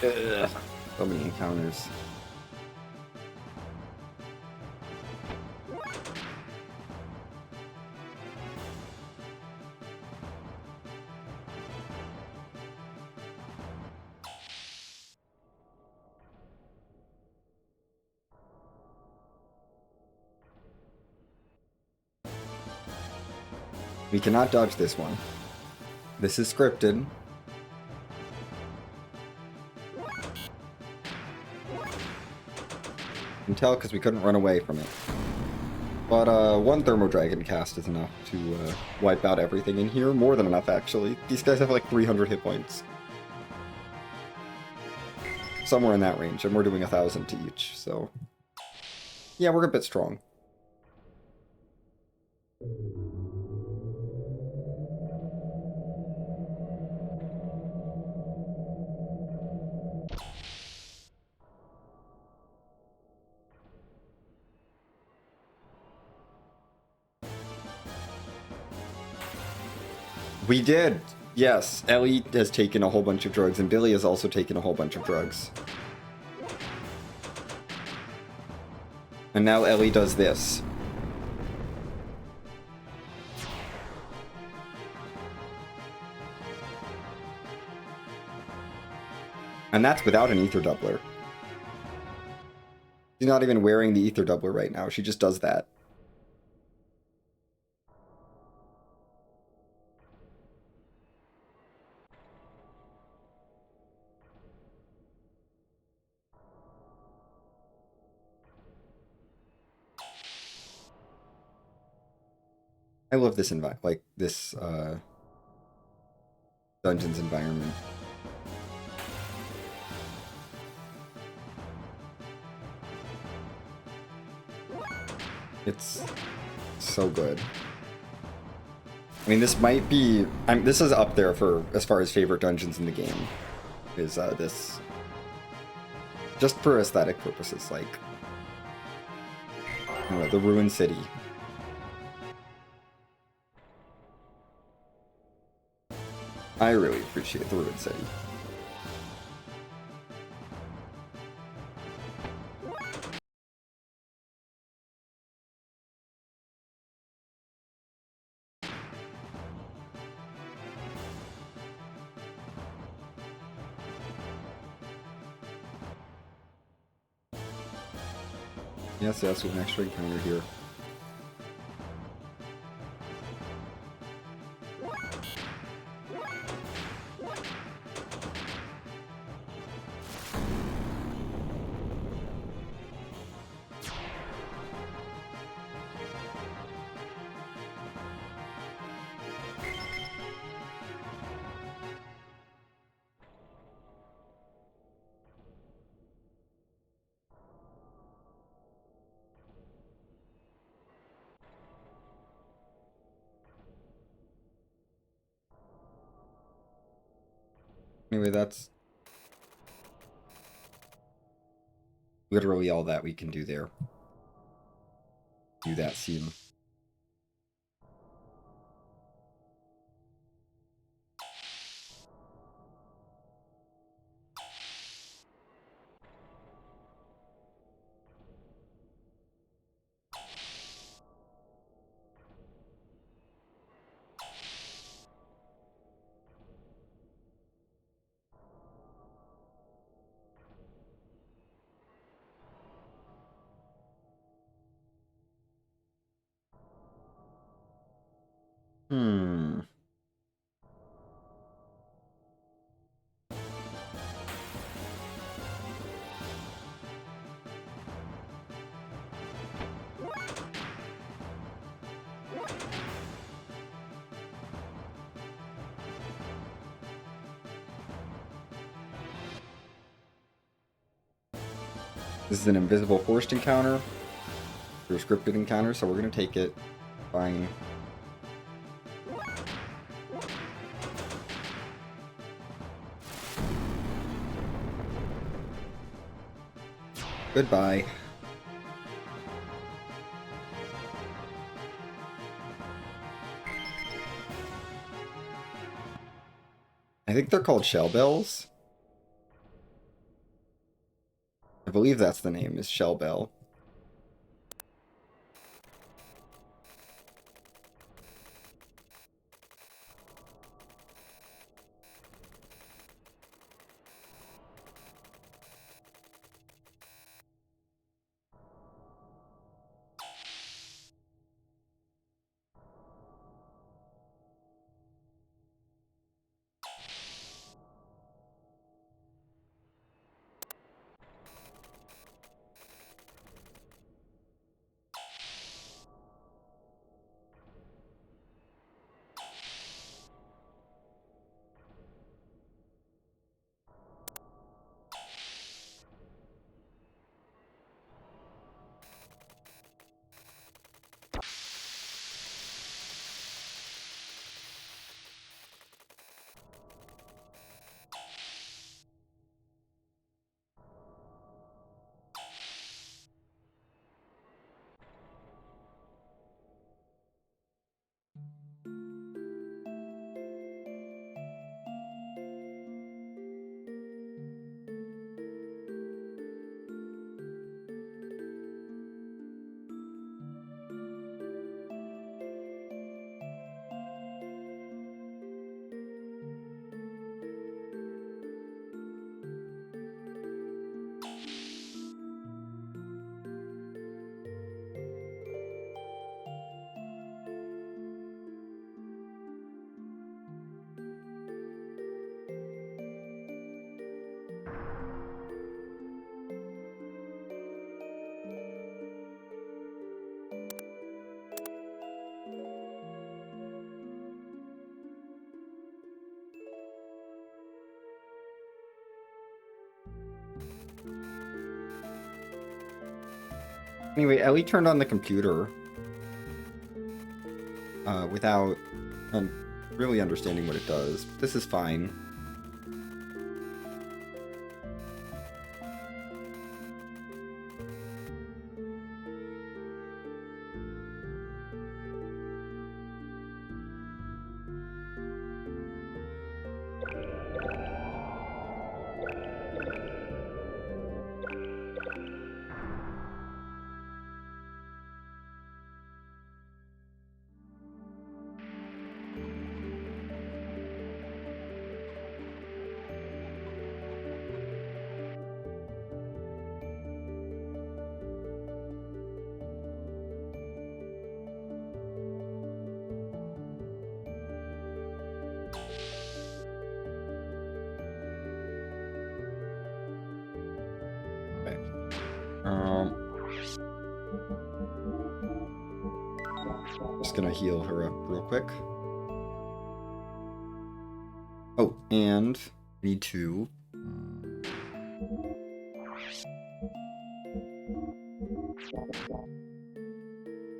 Ugh, so many encounters. We cannot dodge this one. This is scripted. You can tell because we couldn't run away from it. But one Thermo Dragon cast is enough to wipe out everything in here. More than enough, actually. These guys have like 300 hit points. Somewhere in that range, and we're doing 1,000 to each, so... Yeah, we're a bit strong. We did! Yes, Ellie has taken a whole bunch of drugs, and Billy has also taken a whole bunch of drugs. And now Ellie does this. And that's without an ether doubler. She's not even wearing the ether doubler right now, she just does that. I love this dungeons environment. It's so good. I mean, this might be... this is up there for as far as favorite dungeons in the game. Is this... Just for aesthetic purposes, like... I don't know, the Ruined City. I really appreciate the Ruined City. Yes, we have an extra encounter here. Anyway, that's literally all that we can do there. Do that scene. Hmm. This is an invisible forced encounter. Or a scripted encounter, so we're gonna take it. Fine. Goodbye. I think they're called shell bells. believe that's the name, is Shell Bell. Anyway, Ellie turned on the computer without really understanding what it does. This is fine. Just gonna heal her up real quick. Oh, and I need to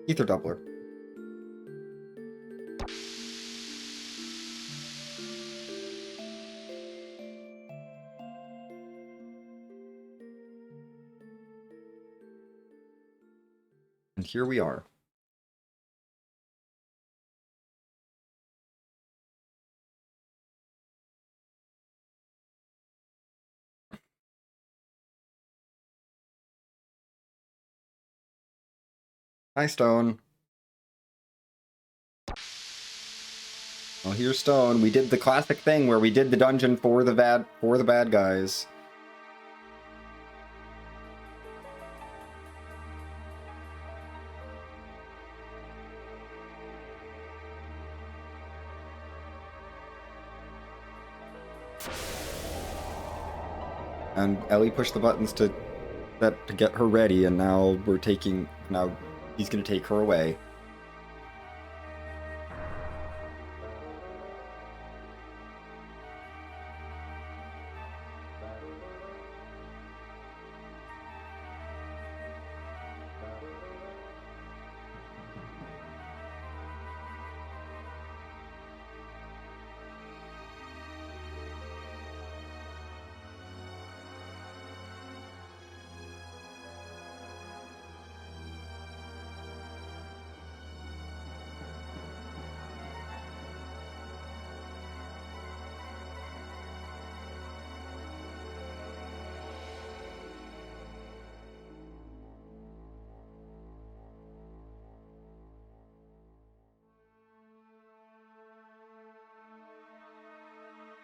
ether doubler. And here we are. Hi, Stone. Well, here's Stone. We did the classic thing where we did the dungeon for the bad guys. And Ellie pushed the buttons to get her ready, and now he's gonna take her away.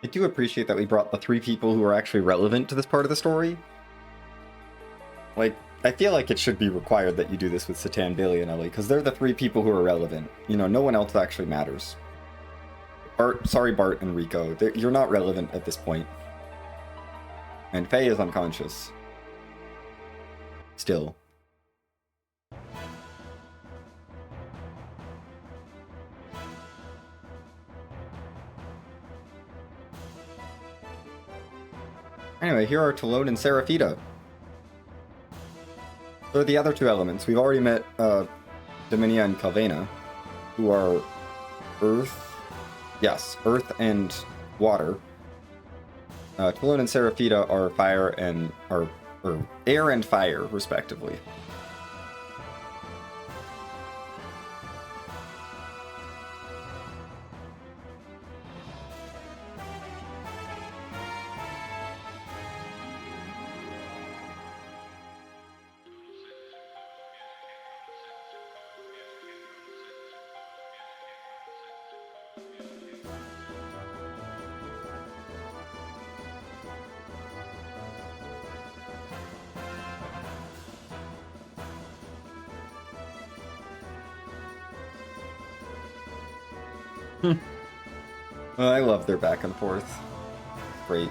I do appreciate that we brought the 3 people who are actually relevant to this part of the story. Like, I feel like it should be required that you do this with Satan, Bailey, and Ellie, because they're the 3 people who are relevant. You know, no one else actually matters. Sorry, Bart and Rico. You're not relevant at this point. And Faye is unconscious. Still. Anyway, here are Talone and Seraphita. They're the other 2 elements. We've already met Dominia and Calvena, who are Earth. Yes, Earth and Water. Talone and Seraphita are fire and or air and fire, respectively. I love their back and forth. Great.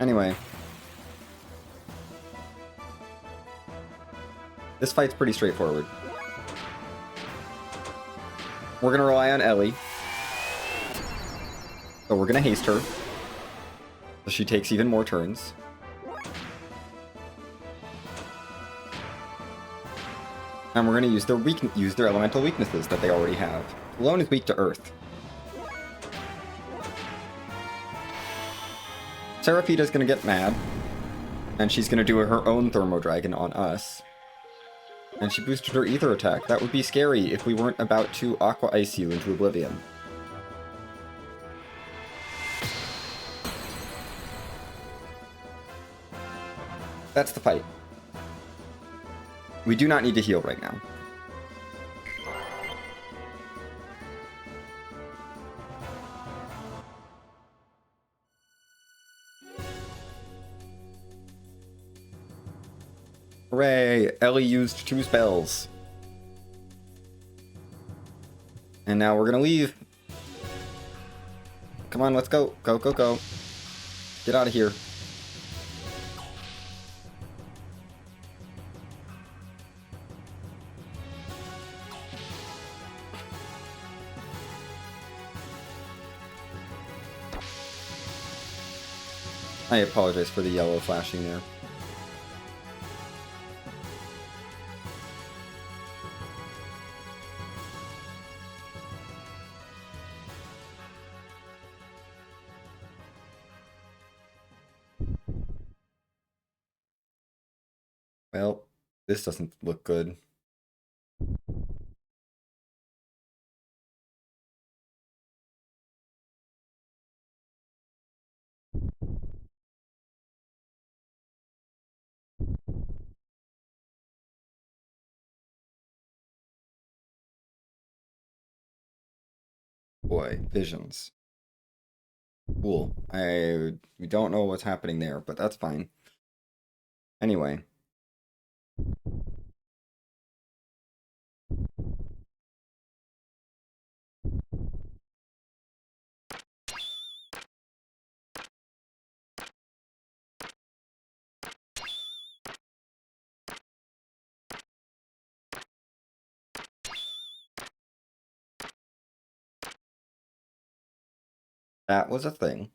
Anyway. This fight's pretty straightforward. We're gonna rely on Ellie. So we're gonna haste her. So she takes even more turns. And we're gonna use their elemental weaknesses that they already have. Alone is weak to Earth. Seraphita's gonna get mad. And she's gonna do her own Thermo Dragon on us. And she boosted her Ether attack. That would be scary if we weren't about to Aqua Ice you into oblivion. That's the fight. We do not need to heal right now. Hooray! Ellie used 2 spells. And now we're gonna leave. Come on, let's go. Go, go, go. Get out of here. I apologize for the yellow flashing there. Well, this doesn't look good. Boy, visions. Cool. We don't know what's happening there, but that's fine. Anyway. That was a thing.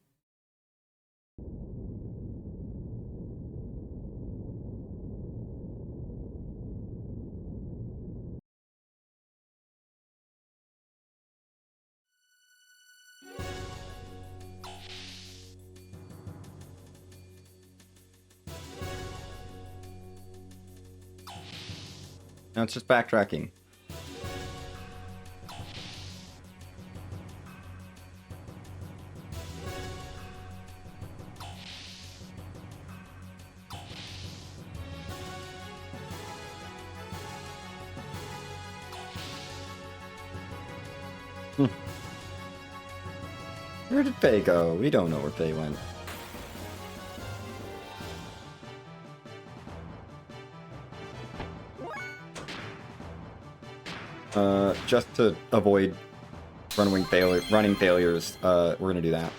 Now it's just backtracking. Where did Faye go? We don't know where Faye went. Just to avoid running failures, we're gonna do that.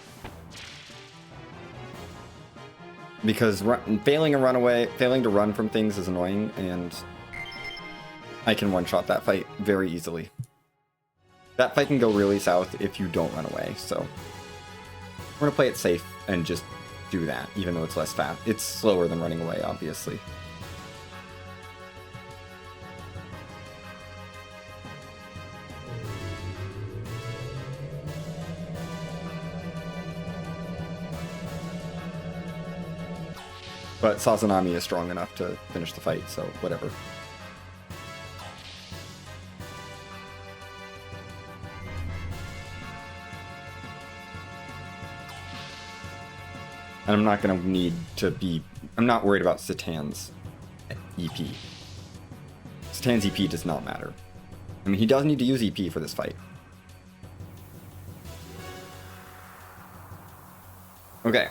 Because failing to run from things is annoying, and I can one-shot that fight very easily. That fight can go really south if you don't run away, so we're gonna play it safe and just do that, even though it's less fast. It's slower than running away, obviously. But Sazanami is strong enough to finish the fight, so whatever. And I'm not going to need to be... I'm not worried about Satan's EP. Satan's EP does not matter. I mean, he does need to use EP for this fight. Okay.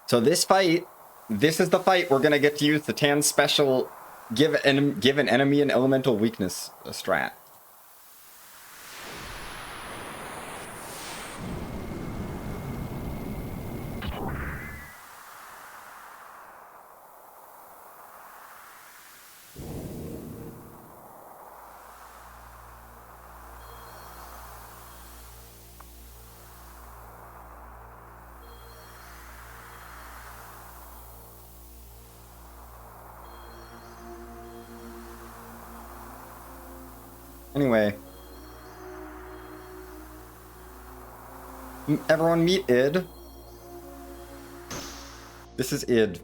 So this fight, this is the fight we're going to get to use Satan's special give an enemy an elemental weakness strat. Anyway. Everyone meet Id. This is Id.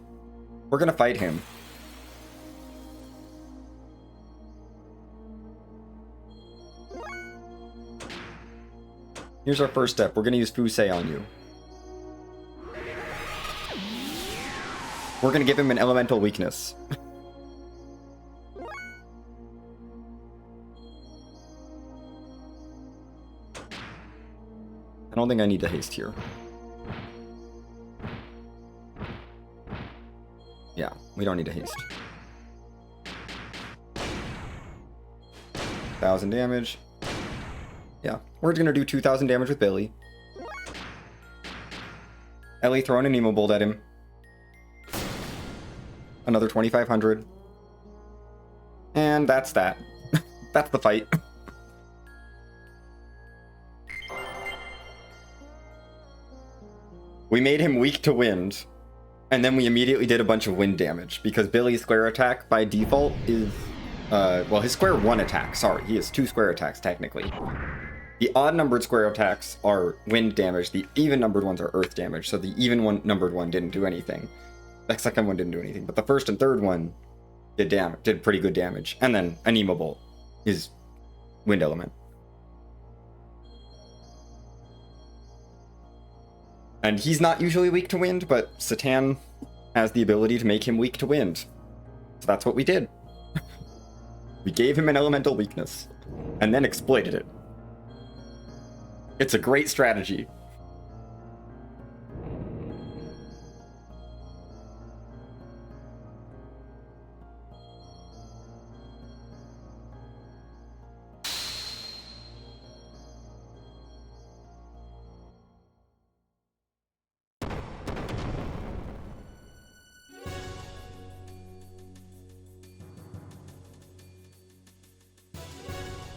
We're gonna fight him. Here's our first step. We're gonna use Fusei on you. We're gonna give him an elemental weakness. I don't think I need to haste here. Yeah, we don't need to haste. 1,000 damage. Yeah, we're gonna do 2,000 damage with Billy. Ellie throwing an Emo Bolt at him. Another 2,500. And that's that. That's the fight. We made him weak to wind, and then we immediately did a bunch of wind damage, because Billy's square attack by default is, well, his square 1 attack, sorry, he has 2 square attacks technically. The odd-numbered square attacks are wind damage, the even-numbered ones are earth damage, so the even-numbered one didn't do anything. The second one didn't do anything, but the first and third one did pretty good damage. And then an Emo Bolt is wind element. And he's not usually weak to wind, but Satan has the ability to make him weak to wind. So that's what we did. We gave him an elemental weakness, and then exploited it. It's a great strategy.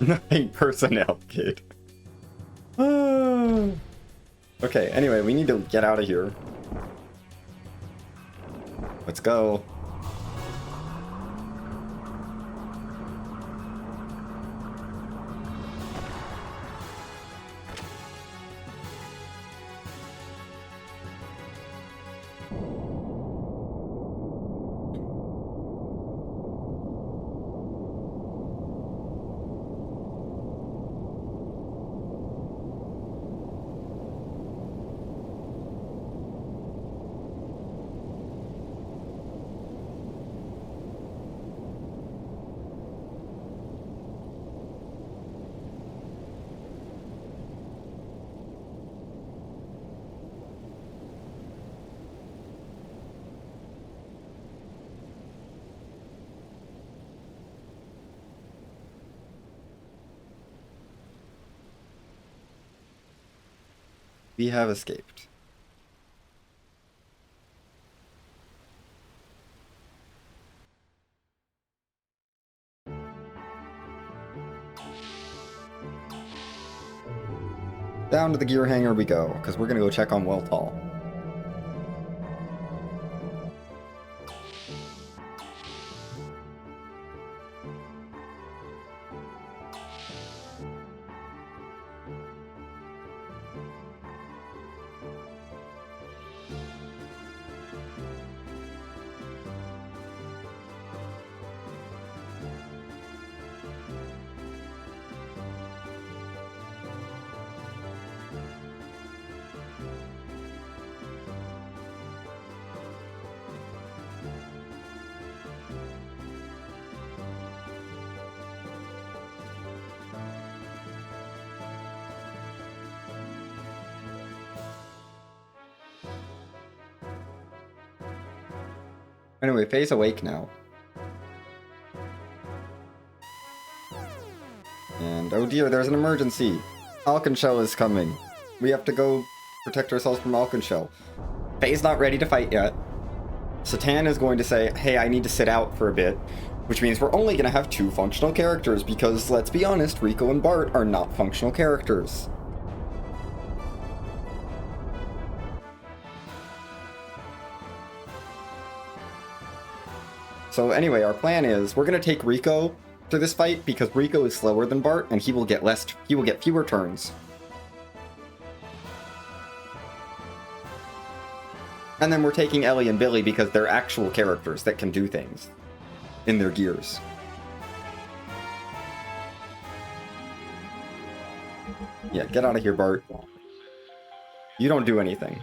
Nothing personnel, kid. Okay, anyway, we need to get out of here. Let's go. We have escaped. Down to the gear hangar we go, because we're gonna go check on Weltall. Anyway, Faye's awake now. And oh dear, there's an emergency! Alconshell is coming. We have to go protect ourselves from Alconshell. Faye's not ready to fight yet. Satan is going to say, hey, I need to sit out for a bit. Which means we're only going to have 2 functional characters, because let's be honest, Rico and Bart are not functional characters. So anyway, our plan is we're going to take Rico to this fight because Rico is slower than Bart and he will get fewer turns. And then we're taking Ellie and Billy because they're actual characters that can do things in their gears. Yeah, get out of here, Bart. You don't do anything.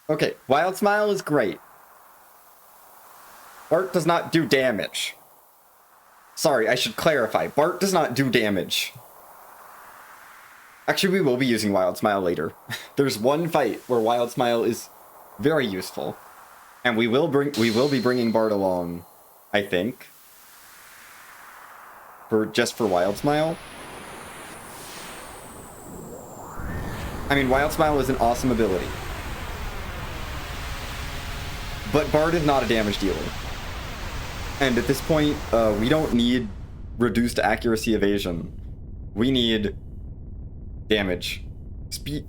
Okay, Wild Smile is great. Bart does not do damage. Sorry, I should clarify. Bart does not do damage. Actually, we will be using Wild Smile later. There's one fight where Wild Smile is very useful. And we will be bringing Bart along, I think. Just for Wild Smile. I mean, Wild Smile is an awesome ability. But Bart is not a damage dealer. And at this point, we don't need reduced accuracy evasion. We need damage. Speed.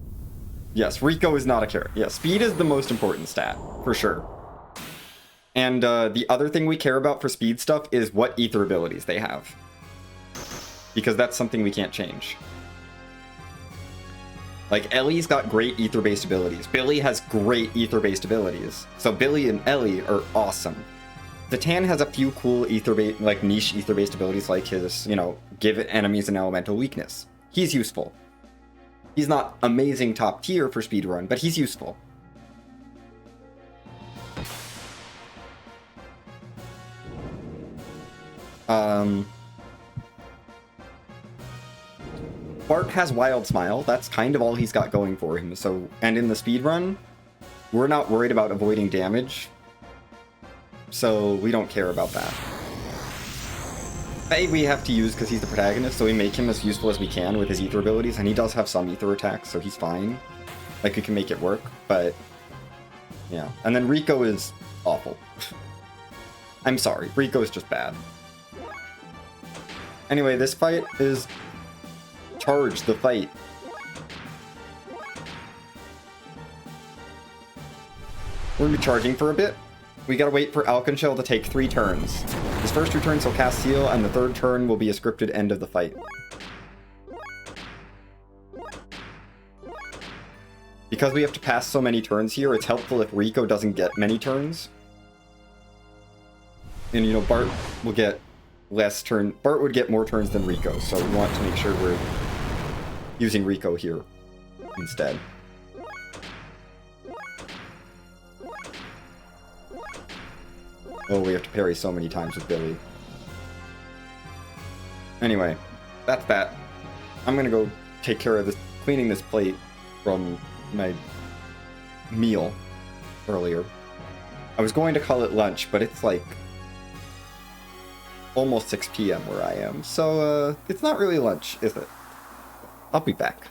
Yes, Rico is not a character. Yeah, speed is the most important stat, for sure. And the other thing we care about for speed stuff is what ether abilities they have. Because that's something we can't change. Like, Ellie's got great ether-based abilities. Billy has great ether-based abilities. So Billy and Ellie are awesome. Satan has a few cool ether-based, like, niche ether-based abilities, like his, you know, give enemies an elemental weakness. He's useful. He's not amazing top tier for speedrun, but he's useful. Bart has Wild Smile. That's kind of all he's got going for him. So, and in the speedrun, we're not worried about avoiding damage. So we don't care about that. Faye we have to use because he's the protagonist, so we make him as useful as we can with his ether abilities, and he does have some ether attacks, so he's fine. Like, we can make it work, but yeah. And then Rico is awful. I'm sorry, Rico is just bad. Anyway, this fight is charge the fight. We're gonna be charging for a bit. We gotta wait for Alconshell to take 3 turns. His first 2 turns he'll cast Seal, and the 3rd turn will be a scripted end of the fight. Because we have to pass so many turns here, it's helpful if Rico doesn't get many turns. And, you know, Bart will get less turn. Bart would get more turns than Rico, so we want to make sure we're using Rico here instead. Oh, we have to parry so many times with Billy. Anyway, that's that. I'm gonna go take care of this, cleaning this plate from my meal earlier. I was going to call it lunch, but it's like almost 6 p.m. where I am, so it's not really lunch, is it? I'll be back.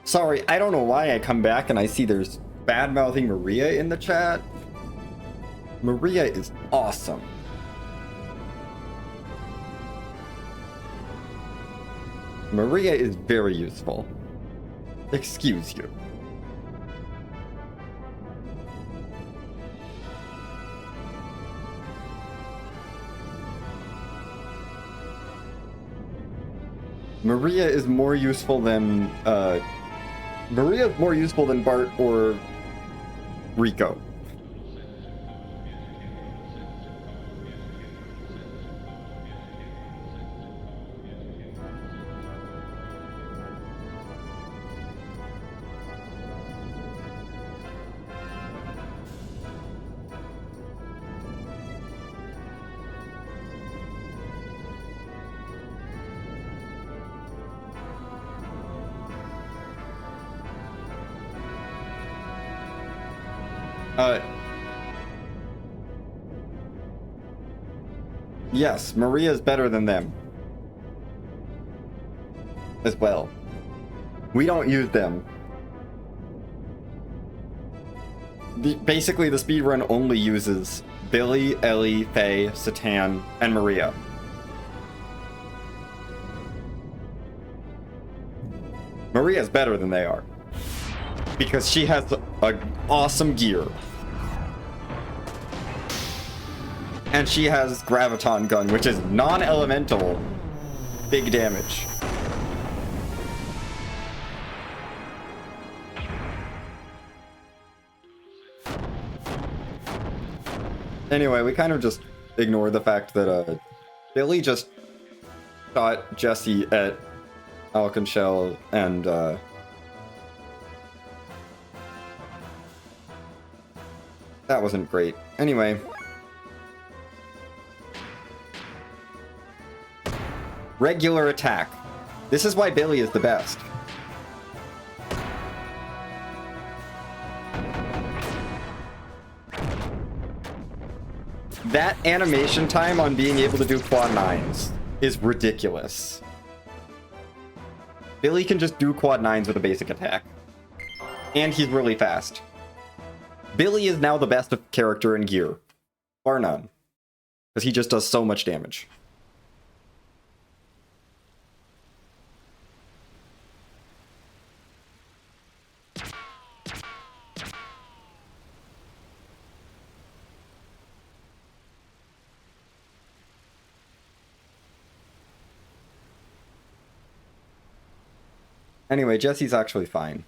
Sorry, I don't know why I come back and I see there's bad-mouthing Maria in the chat. Maria is awesome. Maria is very useful. Excuse you. Maria is more useful than Maria is more useful than Bart or Rico. Yes, Maria is better than them. As well. We don't use them. Basically, the speedrun only uses Billy, Ellie, Faye, Satan, and Maria. Maria is better than they are. Because she has an awesome gear. And she has Graviton Gun, which is non-elemental. Big damage. Anyway, we kind of just ignore the fact that Billy just shot Jesse at Alconchel and that wasn't great. Anyway. Regular attack. This is why Billy is the best. That animation time on being able to do quad 9s is ridiculous. Billy can just do quad 9s with a basic attack. And he's really fast. Billy is now the best character in Gear. Bar none. Because he just does so much damage. Anyway, Jesse's actually fine.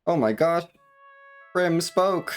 Oh my gosh, Prim spoke!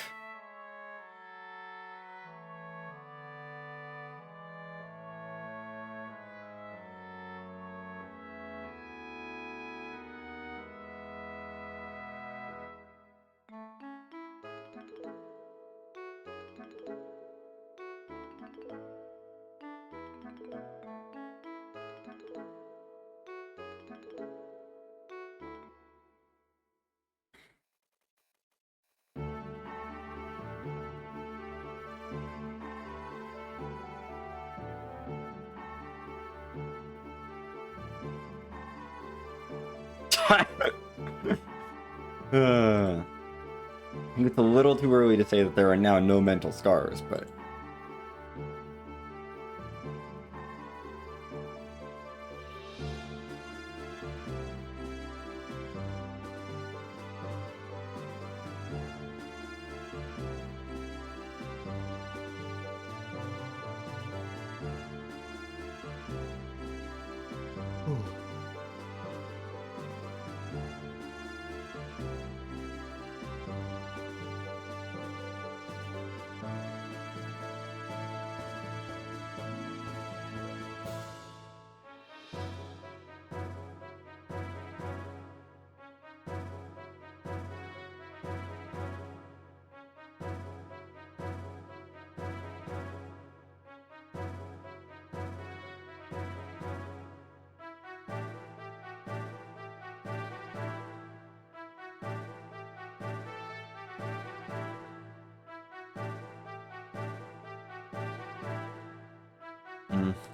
It's a little too early to say that there are now no mental scars, but...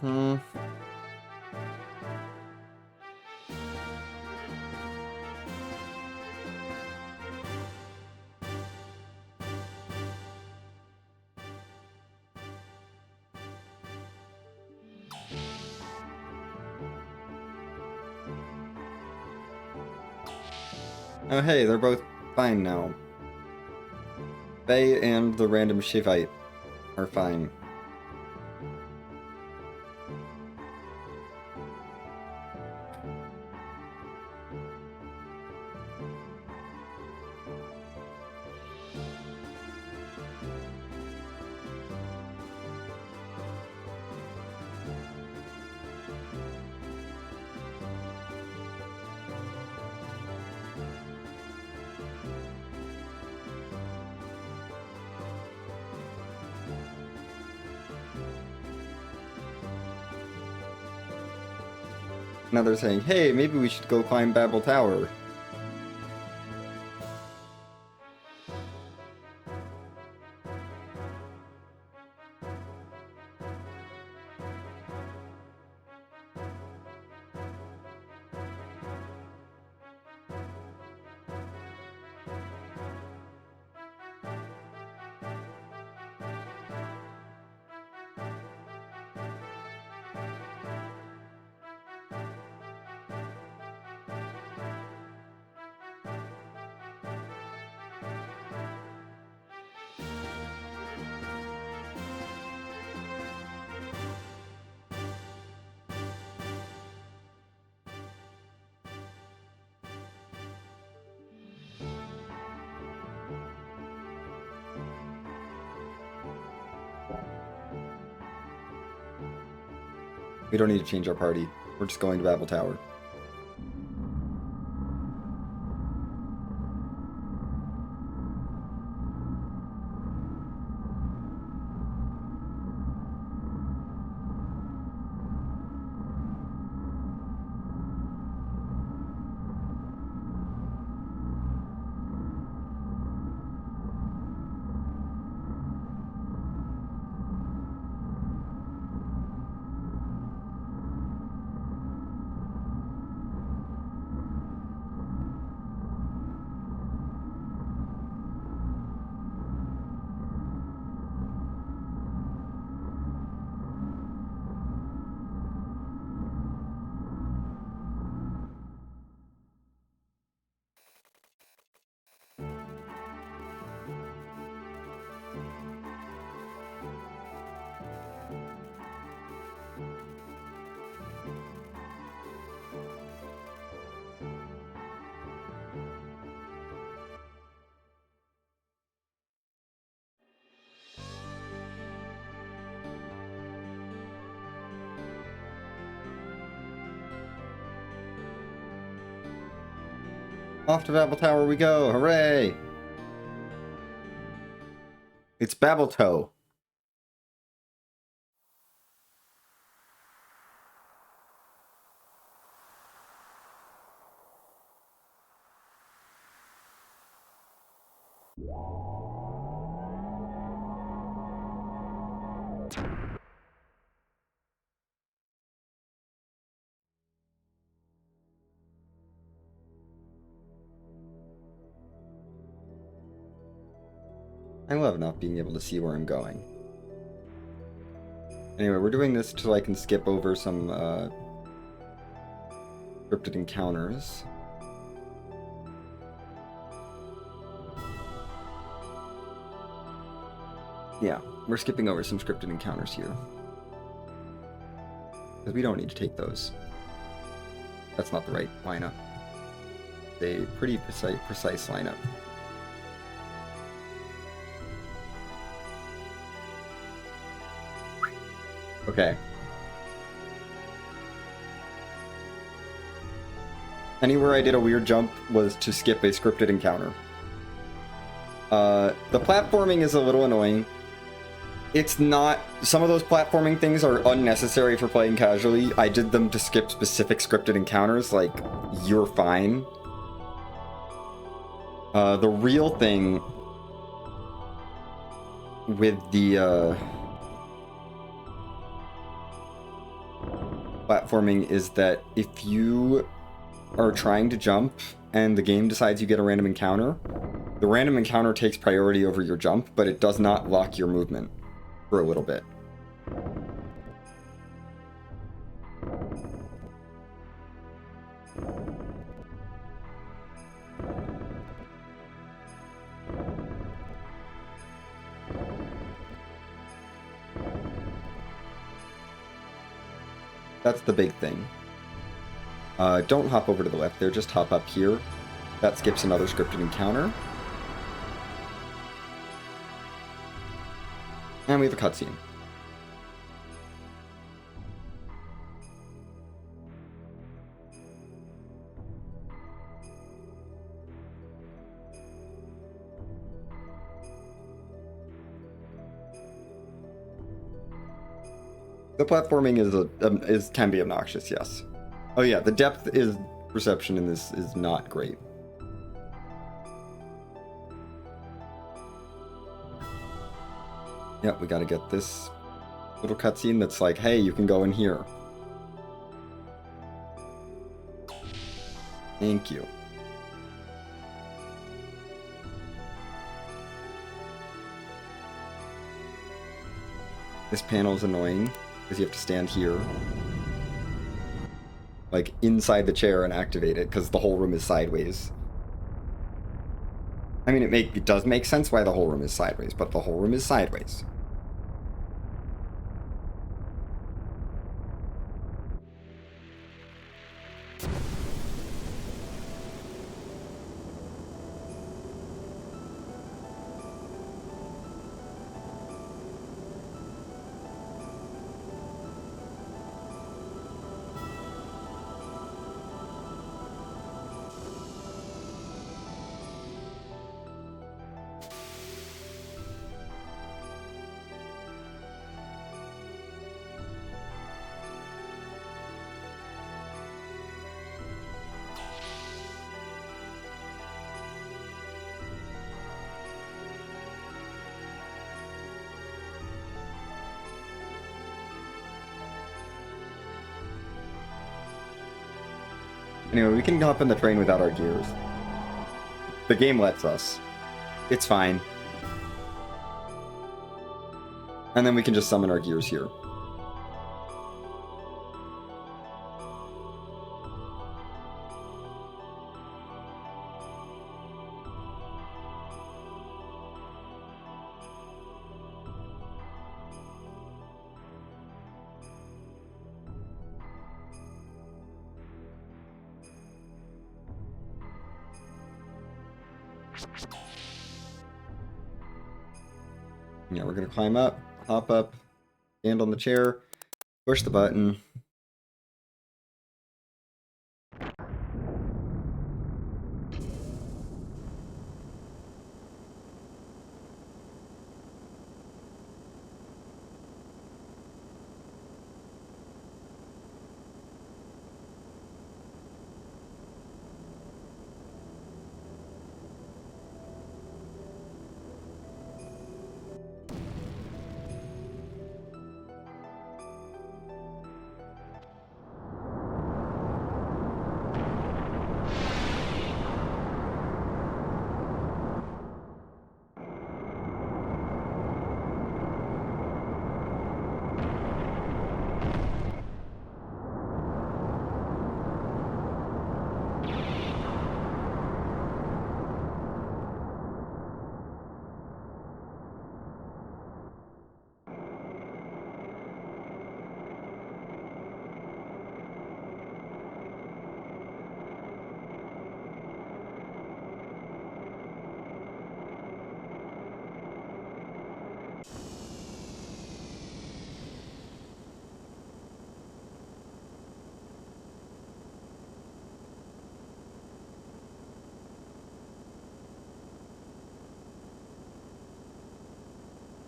Mm-hmm. Oh hey, they're both fine now. Faye and the random Shivite are fine. Now they're saying, hey, maybe we should go climb Babel Tower. We don't need to change our party. We're just going to Babel Tower. Off to Babel Tower we go! Hooray! It's Babel Toe. I love not being able to see where I'm going. Anyway, we're doing this so I can skip over some scripted encounters. Yeah, we're skipping over some scripted encounters here. Because we don't need to take those. That's not the right lineup. It's a pretty precise lineup. Okay. Anywhere I did a weird jump was to skip a scripted encounter. The platforming is a little annoying. It's not... Some of those platforming things are unnecessary for playing casually. I did them to skip specific scripted encounters, like, you're fine. The real thing with the, platforming is that if you are trying to jump and the game decides you get a random encounter, the random encounter takes priority over your jump, but it does not lock your movement for a little bit. That's the big thing. Don't hop over to the left there, just hop up here. That skips another scripted encounter. And we have a cutscene. The platforming can be obnoxious, yes. Oh yeah, the depth perception in this is not great. Yep, we gotta get this little cutscene that's like, hey, you can go in here. Thank you. This panel is annoying because you have to stand here, like inside the chair, and activate it because the whole room is sideways. I mean, it does make sense why the whole room is sideways, but the whole room is sideways. Anyway, we can hop in the train without our gears. The game lets us. It's fine. And then we can just summon our gears here. Yeah, we're gonna climb up, hop up, stand on the chair, push the button.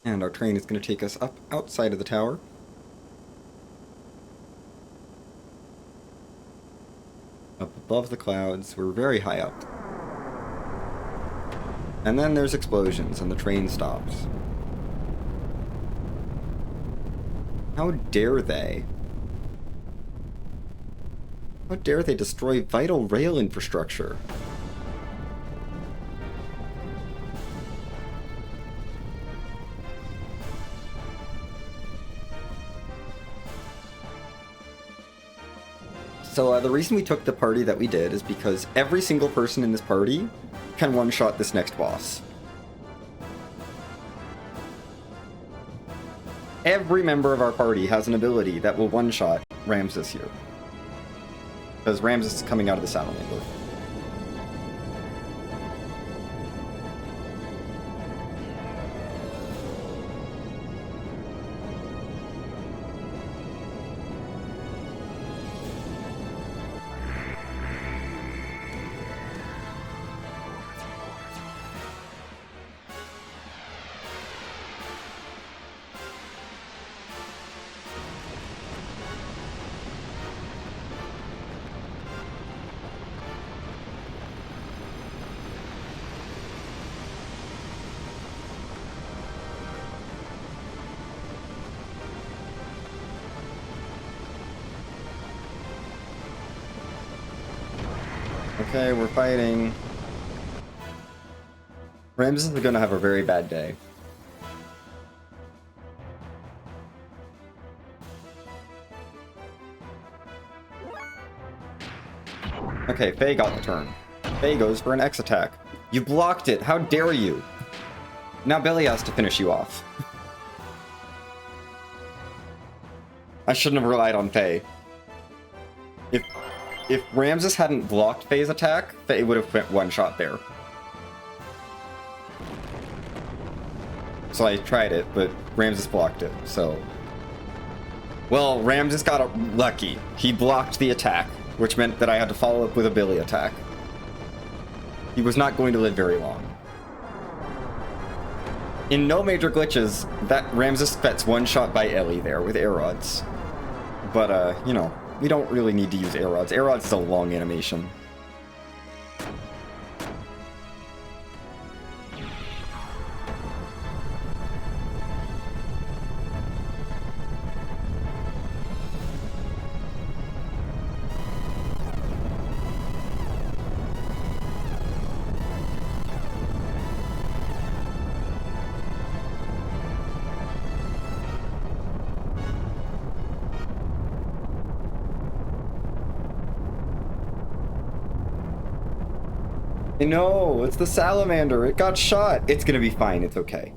And our train is going to take us up outside of the tower. Up above the clouds. We're very high up. And then there's explosions and the train stops. How dare they? How dare they destroy vital rail infrastructure? So the reason we took the party that we did is because every single person in this party can one-shot this next boss. Every member of our party has an ability that will one-shot Ramses here. Because Ramses is coming out of the salamander. Okay, we're fighting. Ramses is gonna have a very bad day. Okay, Faye got the turn. Faye goes for an X attack. You blocked it! How dare you! Now Billy has to finish you off. I shouldn't have relied on Faye. If Ramses hadn't blocked Faye's attack, Faye would have went one shot there. So I tried it, but Ramses blocked it, so... Well, Ramses got lucky. He blocked the attack, which meant that I had to follow up with a Billy attack. He was not going to live very long. In no major glitches, that Ramses gets one shot by Ellie there with air rods. But, you know, we don't really need to use air rods. Air rods is a long animation. No, it's the salamander. It got shot. It's gonna be fine. It's okay.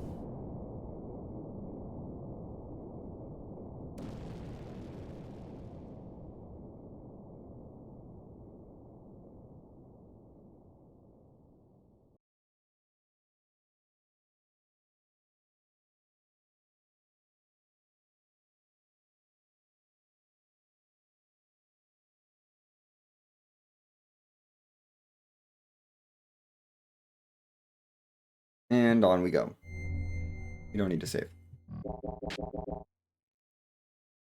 And on we go. You don't need to save.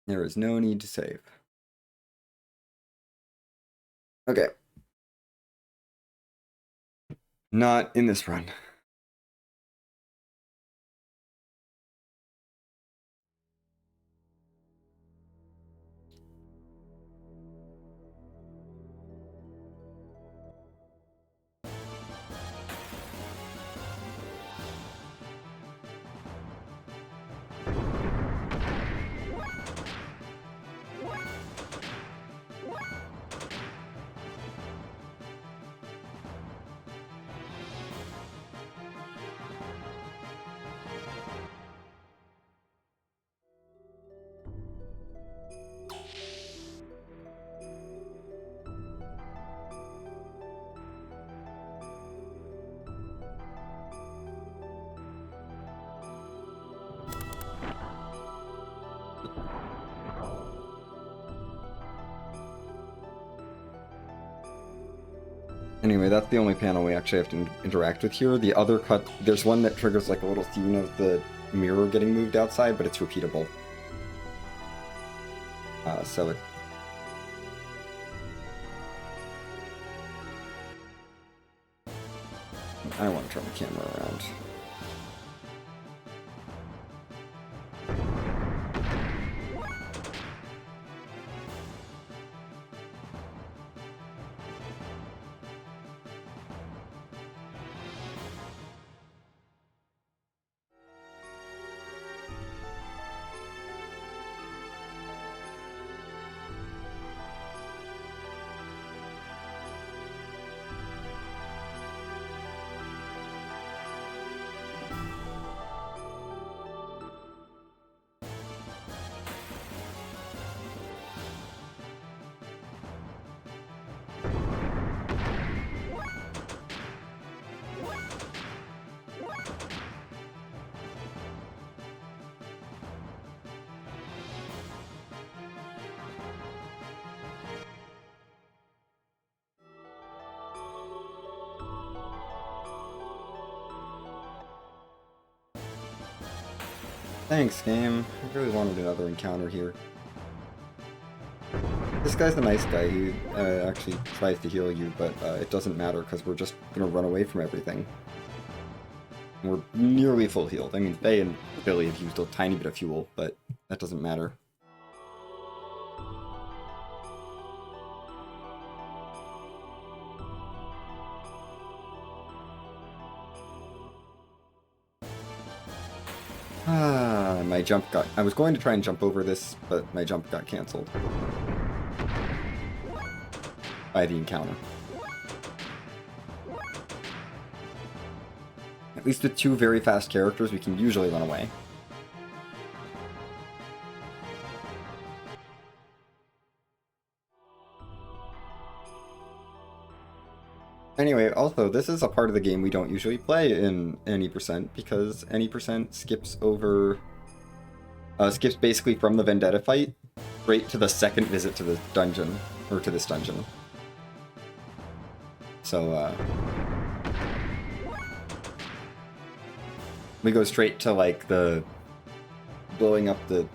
There is no need to save. Okay. Not in this run. Anyway, that's the only panel we actually have to interact with here. The other cut, there's one that triggers like a little scene of the mirror getting moved outside, but it's repeatable. So it... I don't want to turn the camera around. Thanks, game. I really wanted another encounter here. This guy's a nice guy. He actually tries to heal you, but it doesn't matter because we're just gonna run away from everything. We're nearly full healed. I mean, Faye and Billy have used a tiny bit of fuel, but that doesn't matter. My jump got... I was going to try and jump over this, but my jump got cancelled by the encounter. At least with two very fast characters, we can usually run away. Anyway, also, this is a part of the game we don't usually play in any percent, because any percent skips over... skips basically from the Vendetta fight straight to the second visit to the dungeon, or to this dungeon. So, we go straight to, like, the blowing up the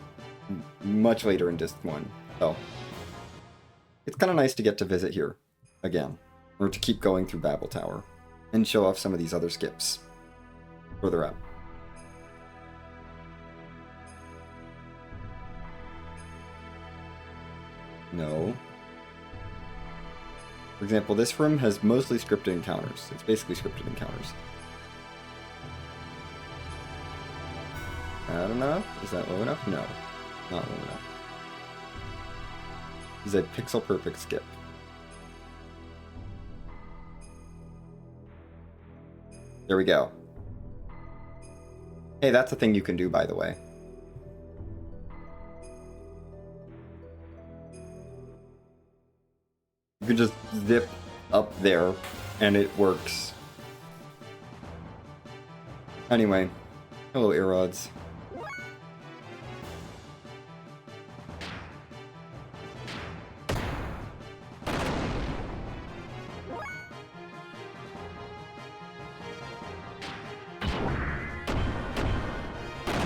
much later in Disc 1. So, it's kind of nice to get to visit here again, or to keep going through Babel Tower, and show off some of these other skips further up. No. For example, this room has mostly scripted encounters. It's basically scripted encounters. I don't know. Is that low enough? No. Not low enough. This is a pixel perfect skip. There we go. Hey, that's a thing you can do, by the way. You can just zip up there, and it works. Anyway, hello, Erods.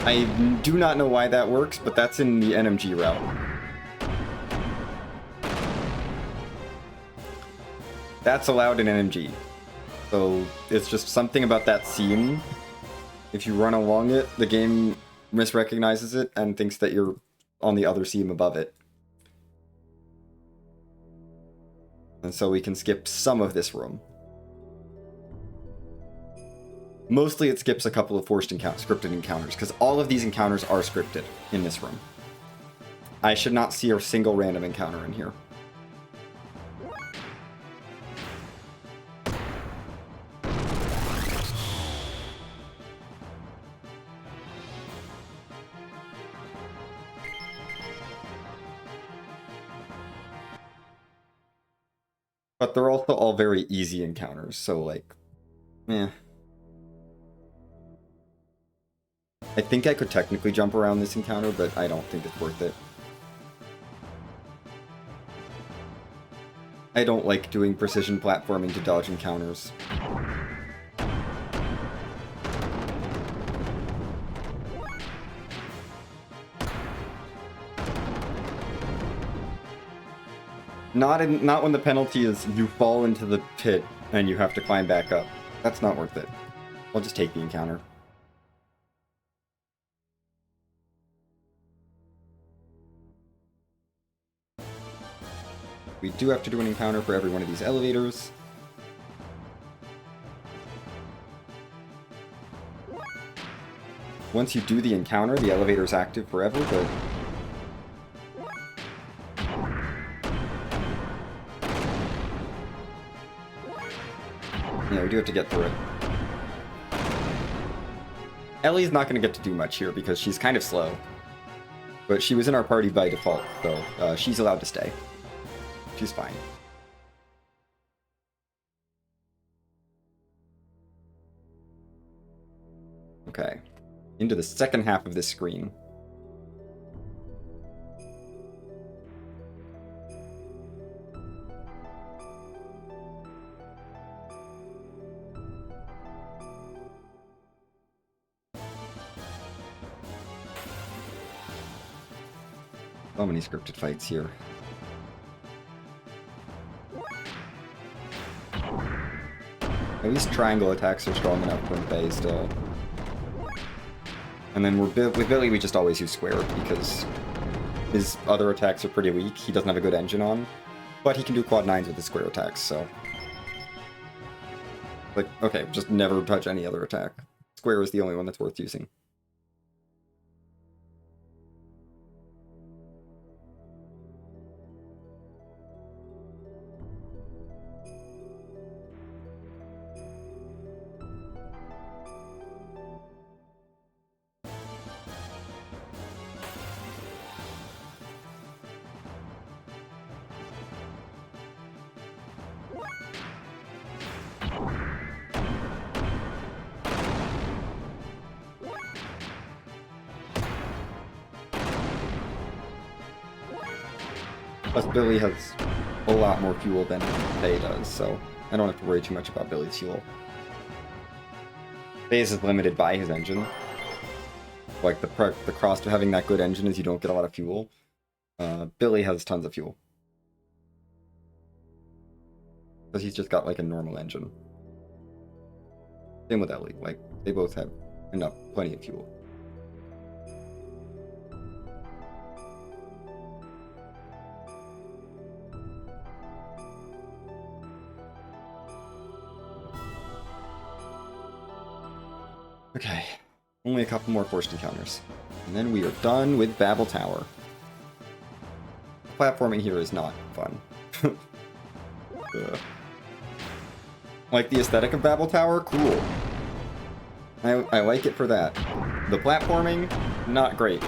I do not know why that works, but that's in the NMG route. That's allowed in NMG. So it's just something about that seam. If you run along it, the game misrecognizes it and thinks that you're on the other seam above it. And so we can skip some of this room. Mostly it skips a couple of forced scripted encounters, because all of these encounters are scripted in this room. I should not see a single random encounter in here. But they're also all very easy encounters, so like, eh. I think I could technically jump around this encounter, but I don't think it's worth it. I don't like doing precision platforming to dodge encounters. Not when the penalty is you fall into the pit and you have to climb back up. That's not worth it. I'll just take the encounter. We do have to do an encounter for every one of these elevators. Once you do the encounter, the elevator is active forever, but... yeah, we do have to get through it. Ellie's not going to get to do much here because she's kind of slow. But she was in our party by default, so she's allowed to stay. She's fine. Okay. Into the second half of this screen. So many scripted fights here. At least triangle attacks are strong enough for Faye still. And then with Billy, we just always use square because his other attacks are pretty weak. He doesn't have a good engine on, but he can do quad 9s with his square attacks, so... like, okay, just never touch any other attack. Square is the only one that's worth using. Plus, Billy has a lot more fuel than Faye does, so I don't have to worry too much about Billy's fuel. Faye's is limited by his engine. Like, the cost of having that good engine is you don't get a lot of fuel. Billy has tons of fuel. Because he's just got, like, a normal engine. Same with Ellie. Like, they both have plenty of fuel. Okay, only a couple more forced encounters. And then we are done with Babel Tower. Platforming here is not fun. Like the aesthetic of Babel Tower? Cool. I like it for that. The platforming? Not great.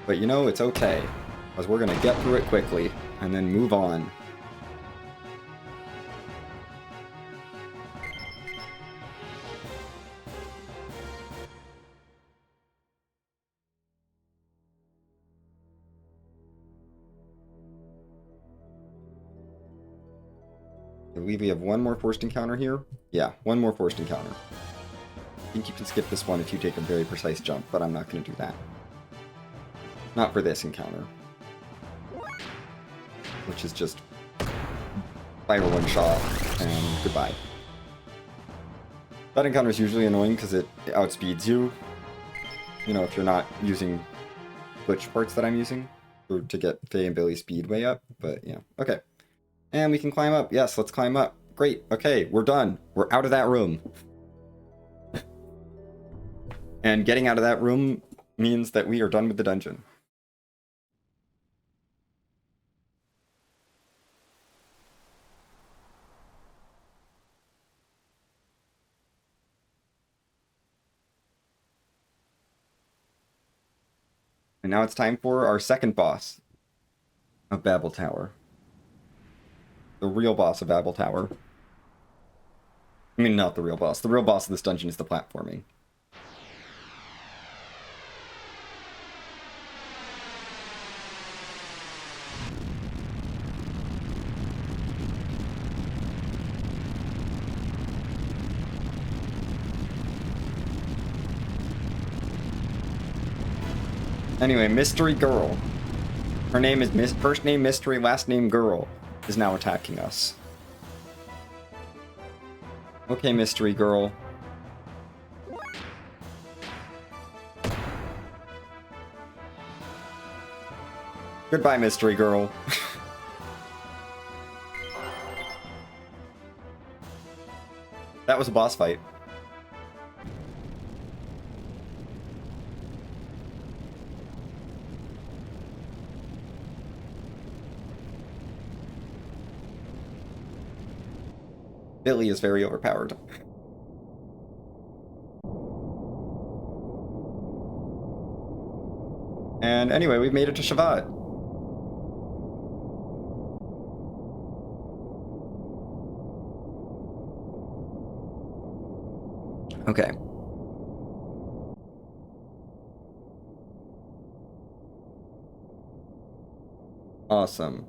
But you know, it's okay. Because we're gonna get through it quickly, and then move on. I believe we have one more forced encounter here. Yeah, one more forced encounter. I think you can skip this one if you take a very precise jump, but I'm not going to do that. Not for this encounter. Which is just fire one shot and goodbye. That encounter is usually annoying because it outspeeds you. You know, if you're not using glitch parts that I'm using to get Faye and Billy's speed way up, but yeah, okay. And we can climb up. Yes, let's climb up. Great. Okay, we're done. We're out of that room. And getting out of that room means that we are done with the dungeon. And now it's time for our second boss of Babel Tower. The real boss of Babel Tower. I mean, not the real boss. The real boss of this dungeon is the platforming. Anyway, Mystery Girl. Her name is first name Mystery, last name Girl, is now attacking us. Okay, Mystery Girl. Goodbye, Mystery Girl. That was a boss fight. Billy is very overpowered. And anyway, we've made it to Shavat. Okay. Awesome.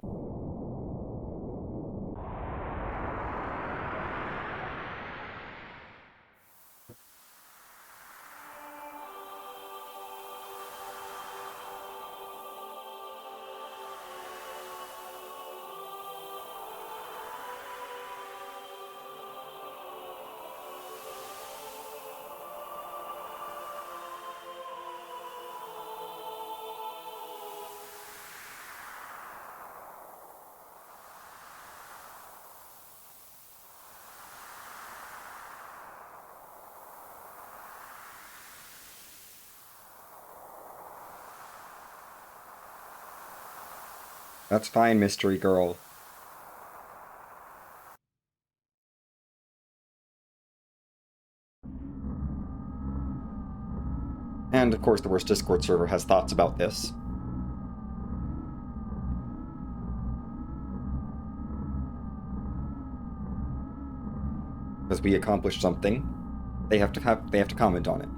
That's fine, Mystery Girl. And of course, the worst Discord server has thoughts about this. Because we accomplished something, they have to comment on it.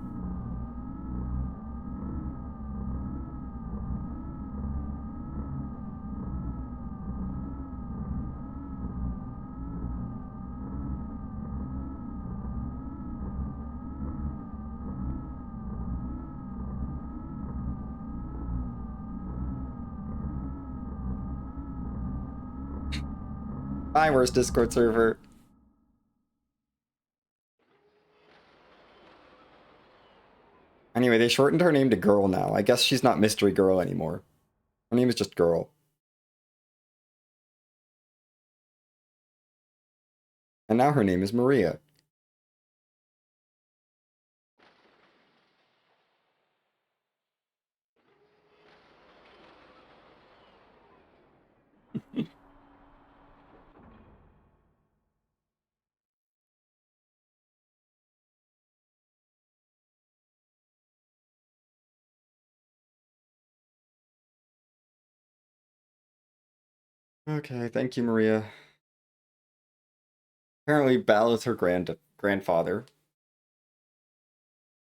Bye, worst Discord server. Anyway, they shortened her name to Girl now. I guess she's not Mystery Girl anymore. Her name is just Girl. And now her name is Maria. Okay, thank you, Maria. Apparently, Bal is her grandfather.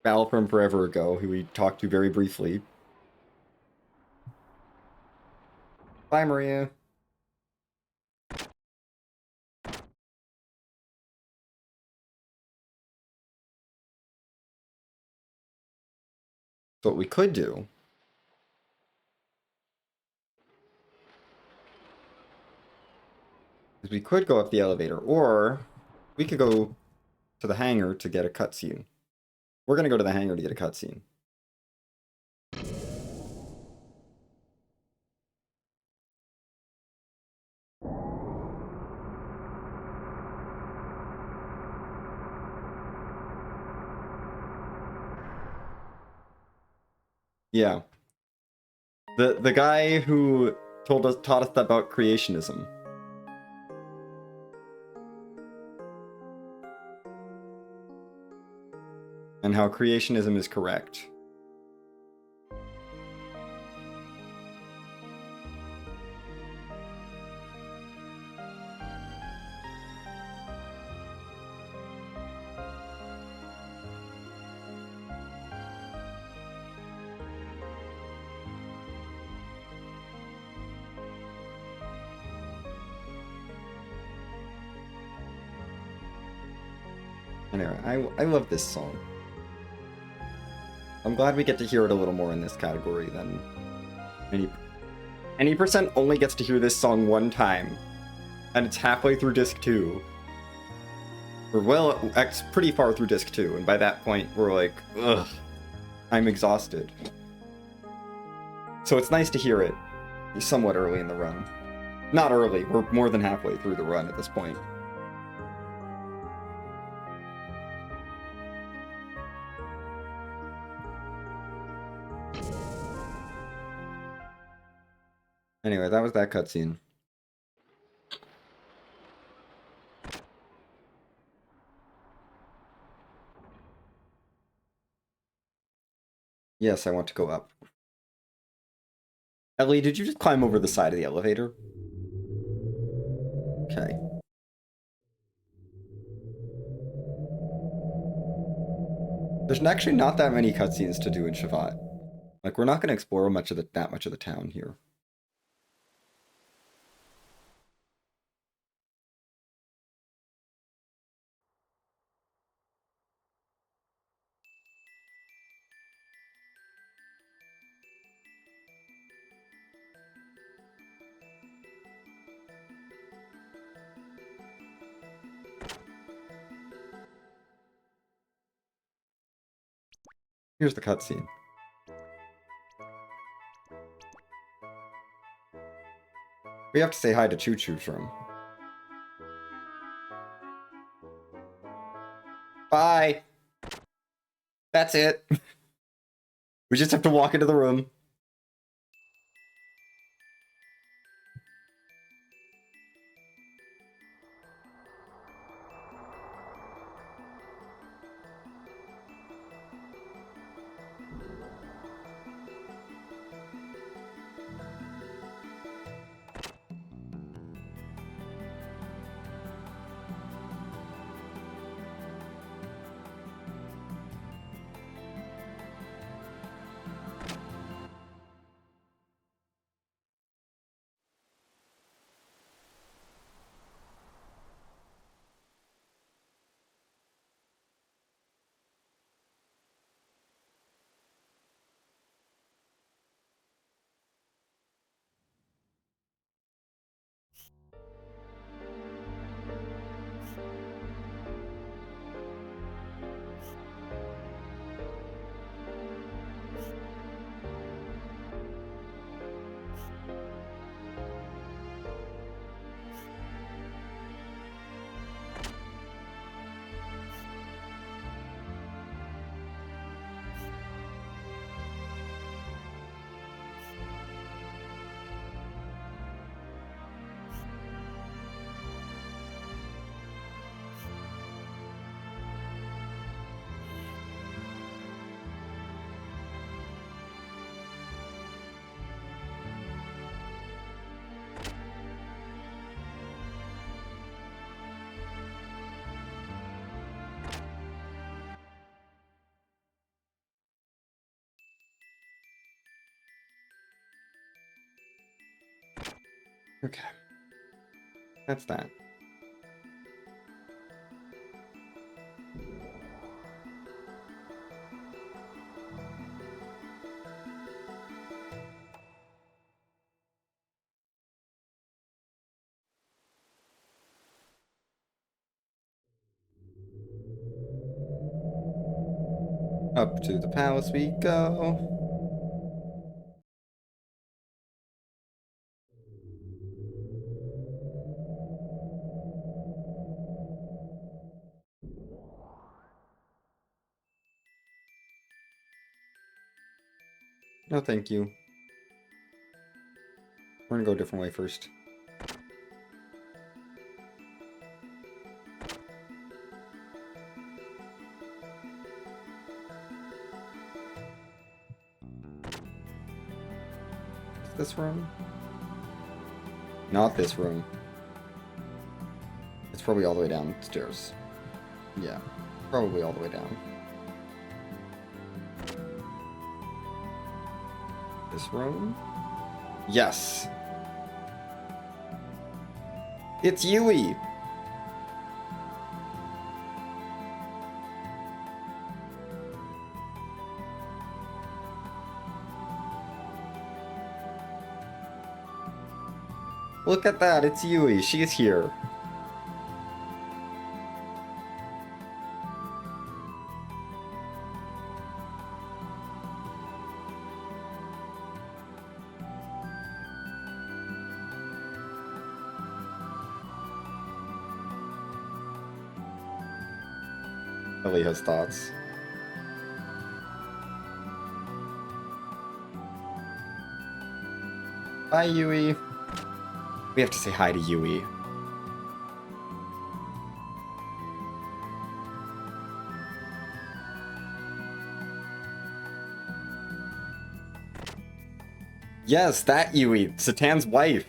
Bal from forever ago, who we talked to very briefly. Bye, Maria. So what we could do is we could go up the elevator, or we could go to the hangar to get a cutscene. We're gonna go to the hangar to get a cutscene. Yeah. The guy who taught us about creationism. And how creationism is correct. Anyway, I love this song. I'm glad we get to hear it a little more in this category than any percent only gets to hear this song one time, and it's halfway through disc 2. We're well, it's pretty far through disc 2, and by that point we're like, ugh, I'm exhausted. So it's nice to hear it somewhat early in the run. Not early, we're more than halfway through the run at this point. Anyway, that was that cutscene. Yes, I want to go up. Ellie, did you just climb over the side of the elevator? Okay. There's actually not that many cutscenes to do in Shavat. Like, we're not going to explore that much of the town here. Here's the cutscene. We have to say hi to Choo Choo's room. Bye! That's it. We just have to walk into the room. Okay. That's that. Up to the palace we go. No, thank you. We're gonna go a different way first. Is this room? Not this room. It's probably all the way downstairs. Yeah, probably all the way down. This room? Yes. It's Yui! Look at that, it's Yui. She is here. Ellie has thoughts. Hi, Yui. We have to say hi to Yui. Yes, that Yui, Satan's wife.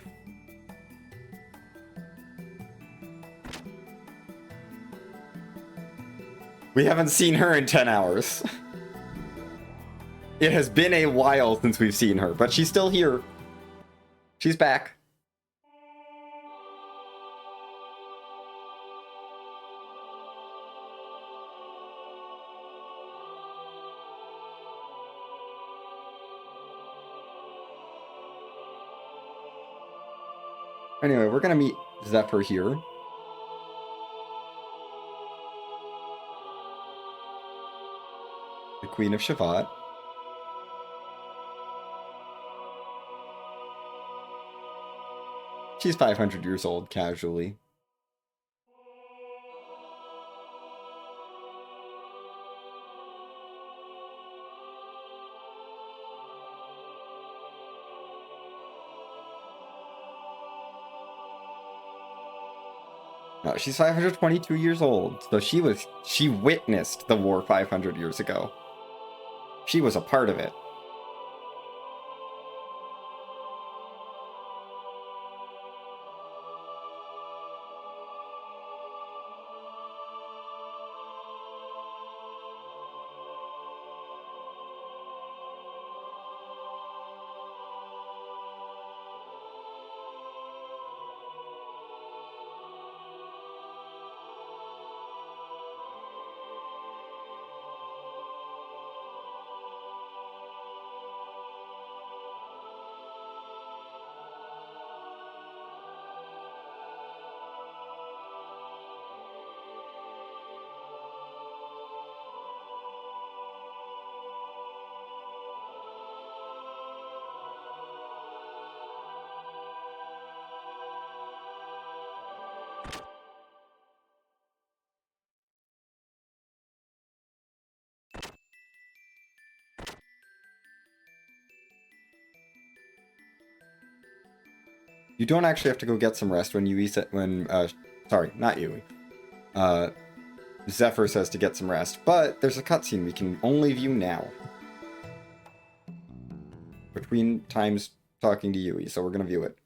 We haven't seen her in 10 hours. It has been a while since we've seen her, but she's still here. She's back. Anyway, we're gonna meet Zephyr here. The Queen of Shavat. She's 500 years old, casually. No, she's 522 years old, so she witnessed the war 500 years ago. She was a part of it. You don't actually have to go get some rest when Yui sorry, not Yui. Zephyr says to get some rest, but there's a cutscene we can only view now. Between times talking to Yui, so we're gonna view it.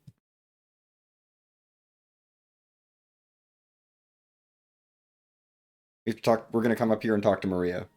We're gonna come up here and talk to Maria.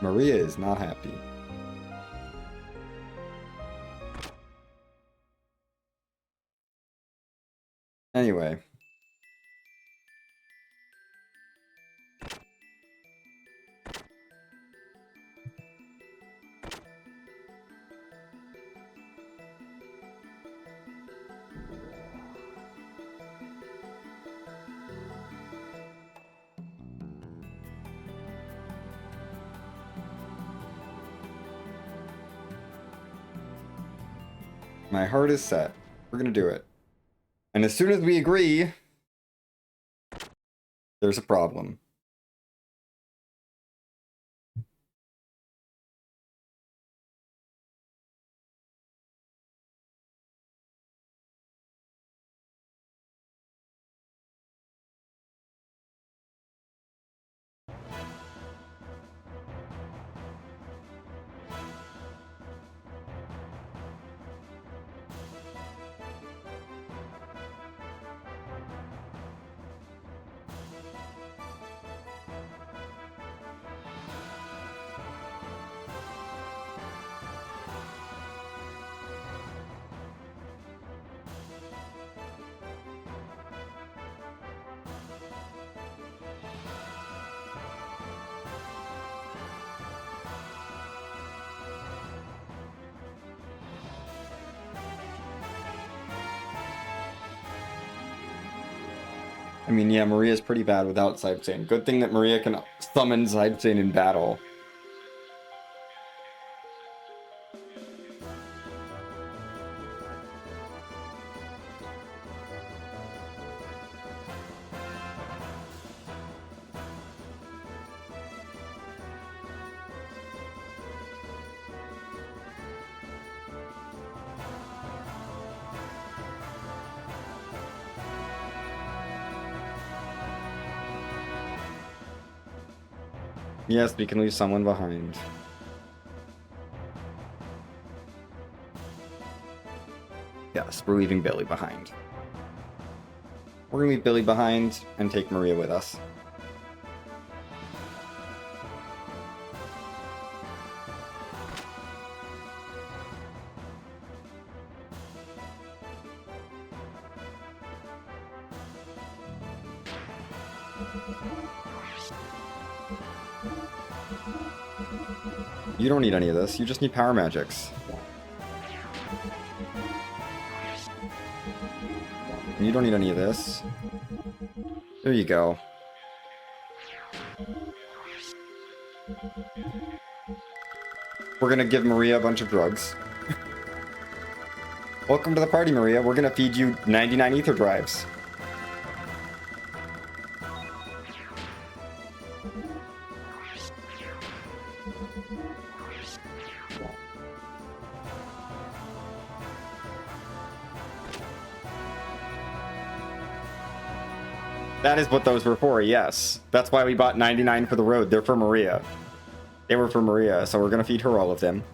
Maria is not happy. Anyway. My heart is set. We're gonna do it. And as soon as we agree, there's a problem. I mean, yeah, Maria's pretty bad without Side-Chain. Good thing that Maria can summon Side-Chain in battle. Yes, we can leave someone behind. Yes, we're leaving Billy behind. We're gonna leave Billy behind and take Maria with us. You don't need any of this, you just need power magics. You don't need any of this. There you go. We're gonna give Maria a bunch of drugs. Welcome to the party, Maria. We're gonna feed you 99 ether drives. That is what those were for, yes. That's why we bought 99 for the road. They're for Maria. They were for Maria, so we're gonna feed her all of them.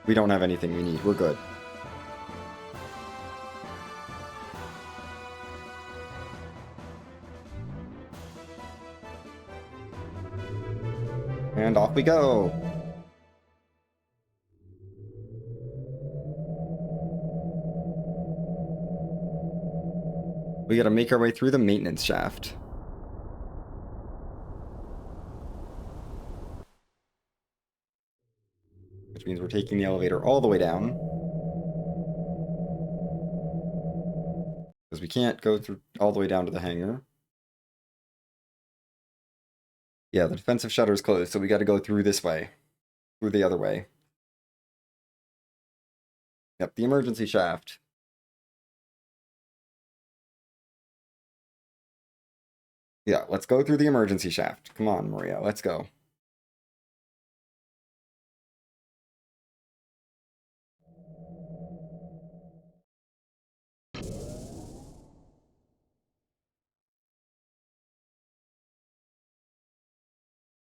We don't have anything we need. We're good. And off we go. We gotta make our way through the maintenance shaft. Which means we're taking the elevator all the way down. Because we can't go through all the way down to the hangar. Yeah, the defensive shutter is closed, so we gotta go through this way. Through the other way. Yep, the emergency shaft. Yeah, let's go through the emergency shaft. Come on, Maria, let's go.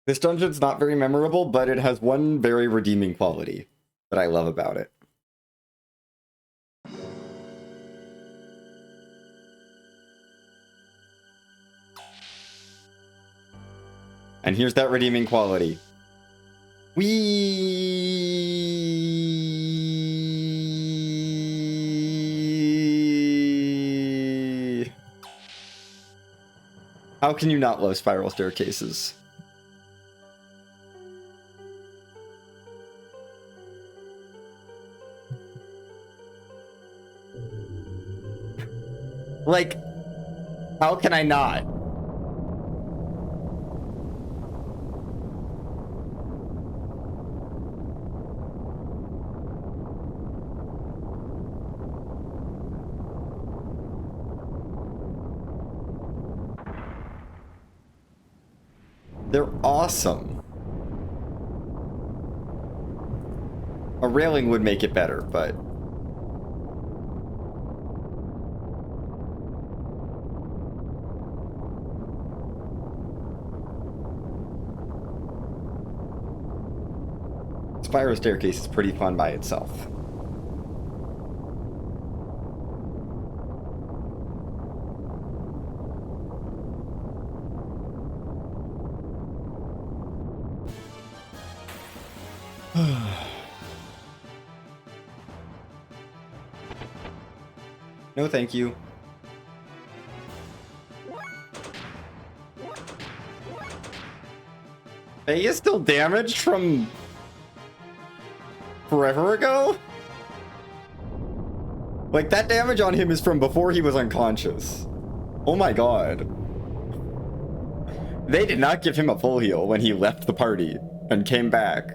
This dungeon's not very memorable, but it has one very redeeming quality that I love about it. And here's that redeeming quality. Whee! How can you not love spiral staircases? Like, how can I not? They're awesome. A railing would make it better, but... Spiral staircase is pretty fun by itself. No, thank you. Faye is still damaged from... forever ago? Like, that damage on him is from before he was unconscious. Oh my god. They did not give him a full heal when he left the party and came back.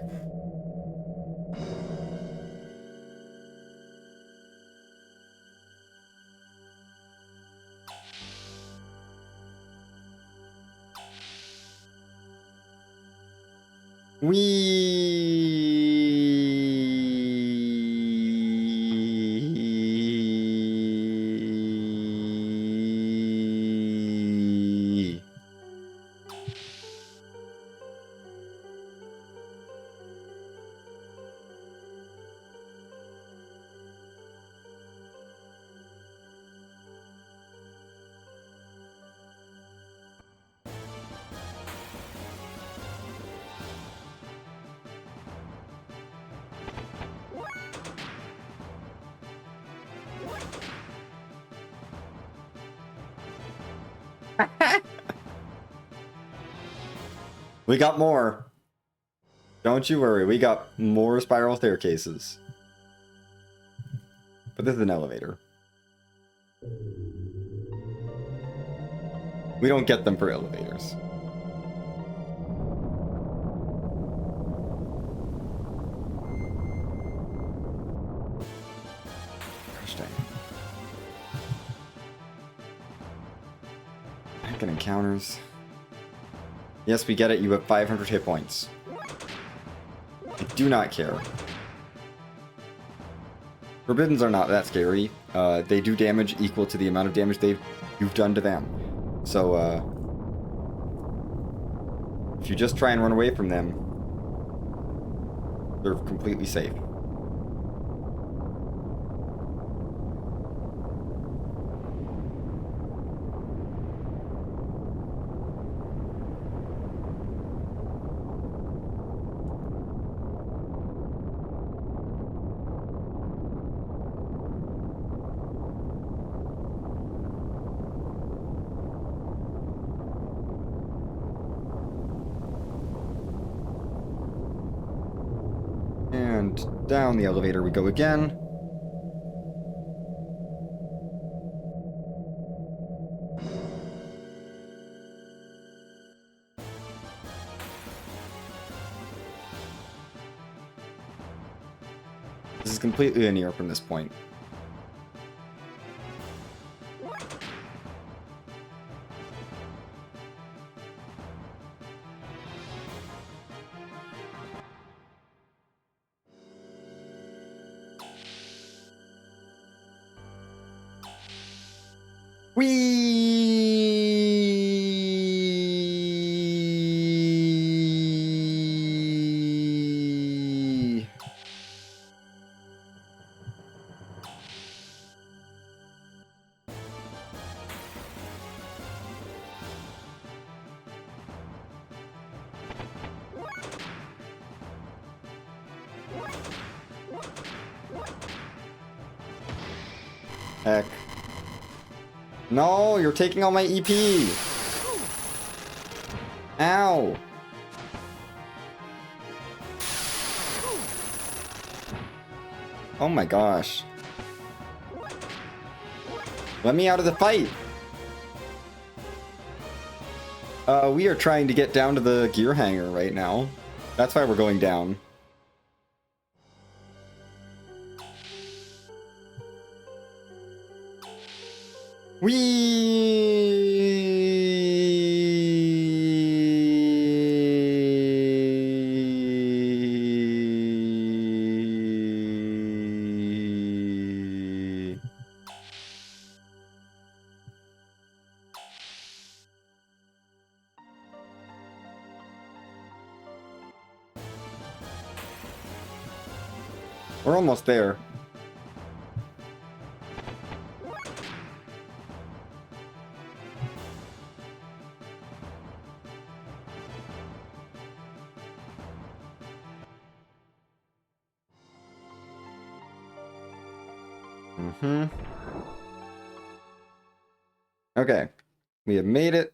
We got more. Don't you worry, we got more spiral staircases. But this is an elevator. We don't get them for elevators. Gosh dang. Back in encounters. Yes, we get it. You have 500 hit points. I do not care. Forbiddens are not that scary. They do damage equal to the amount of damage you've done to them. So, if you just try and run away from them, they're completely safe. And down the elevator we go again. This is completely linear from this point. Whee! Heck. No, you're taking all my EP. Ow. Oh my gosh. Let me out of the fight. We are trying to get down to the gear hangar right now. That's why we're going down. Whee! We're almost there. Okay, we have made it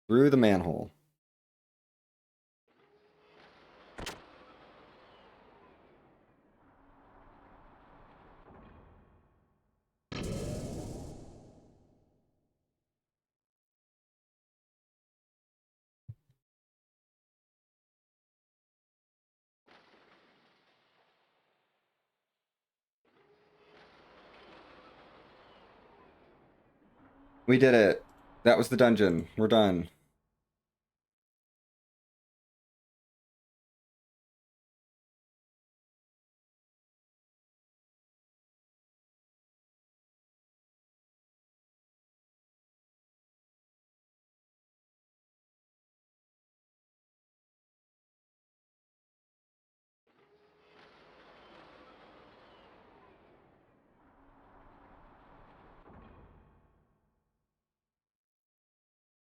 through the manhole. We did it. That was the dungeon. We're done.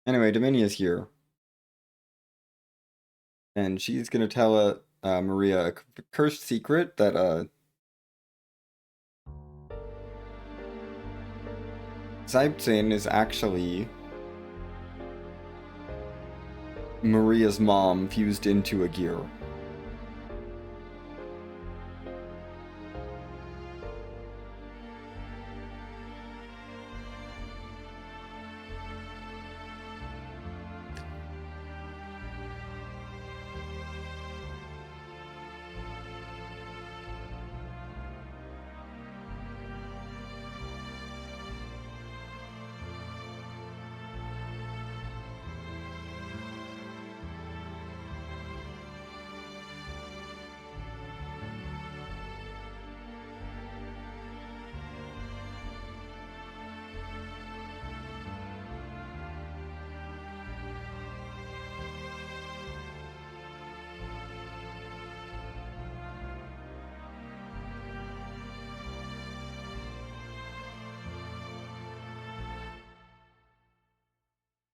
Anyway, Dominia's here. And she's gonna tell Maria a cursed secret that Zeibzin is actually Maria's mom fused into a gear.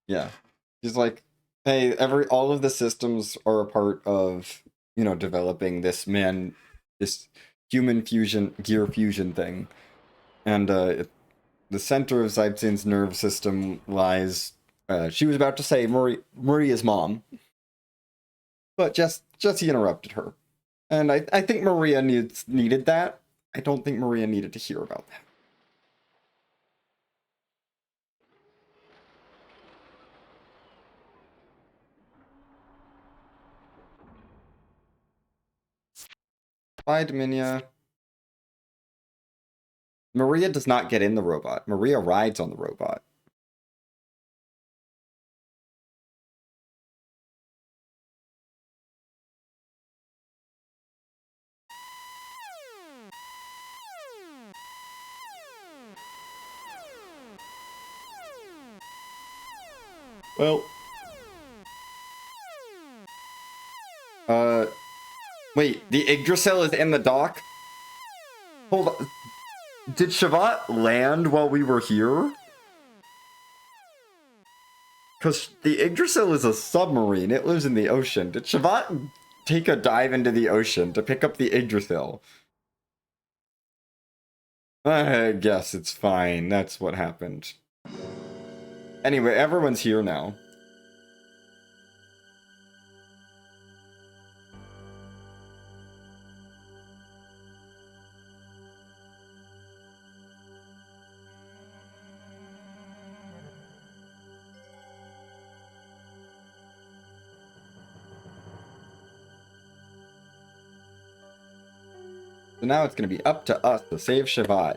Yeah. She's like, hey, all of the systems are a part of, developing this human fusion, gear fusion thing. And the center of Zeibzin's nerve system lies, she was about to say Maria's mom, but Jesse interrupted her. And I think Maria needed that. I don't think Maria needed to hear about that. Bye, Dominia. Maria does not get in the robot. Maria rides on the robot. Well, wait, the Yggdrasil is in the dock? Hold on. Did Shavat land while we were here? Because the Yggdrasil is a submarine. It lives in the ocean. Did Shavat take a dive into the ocean to pick up the Yggdrasil? I guess it's fine. That's what happened. Anyway, everyone's here now. So now it's going to be up to us to save Shavat.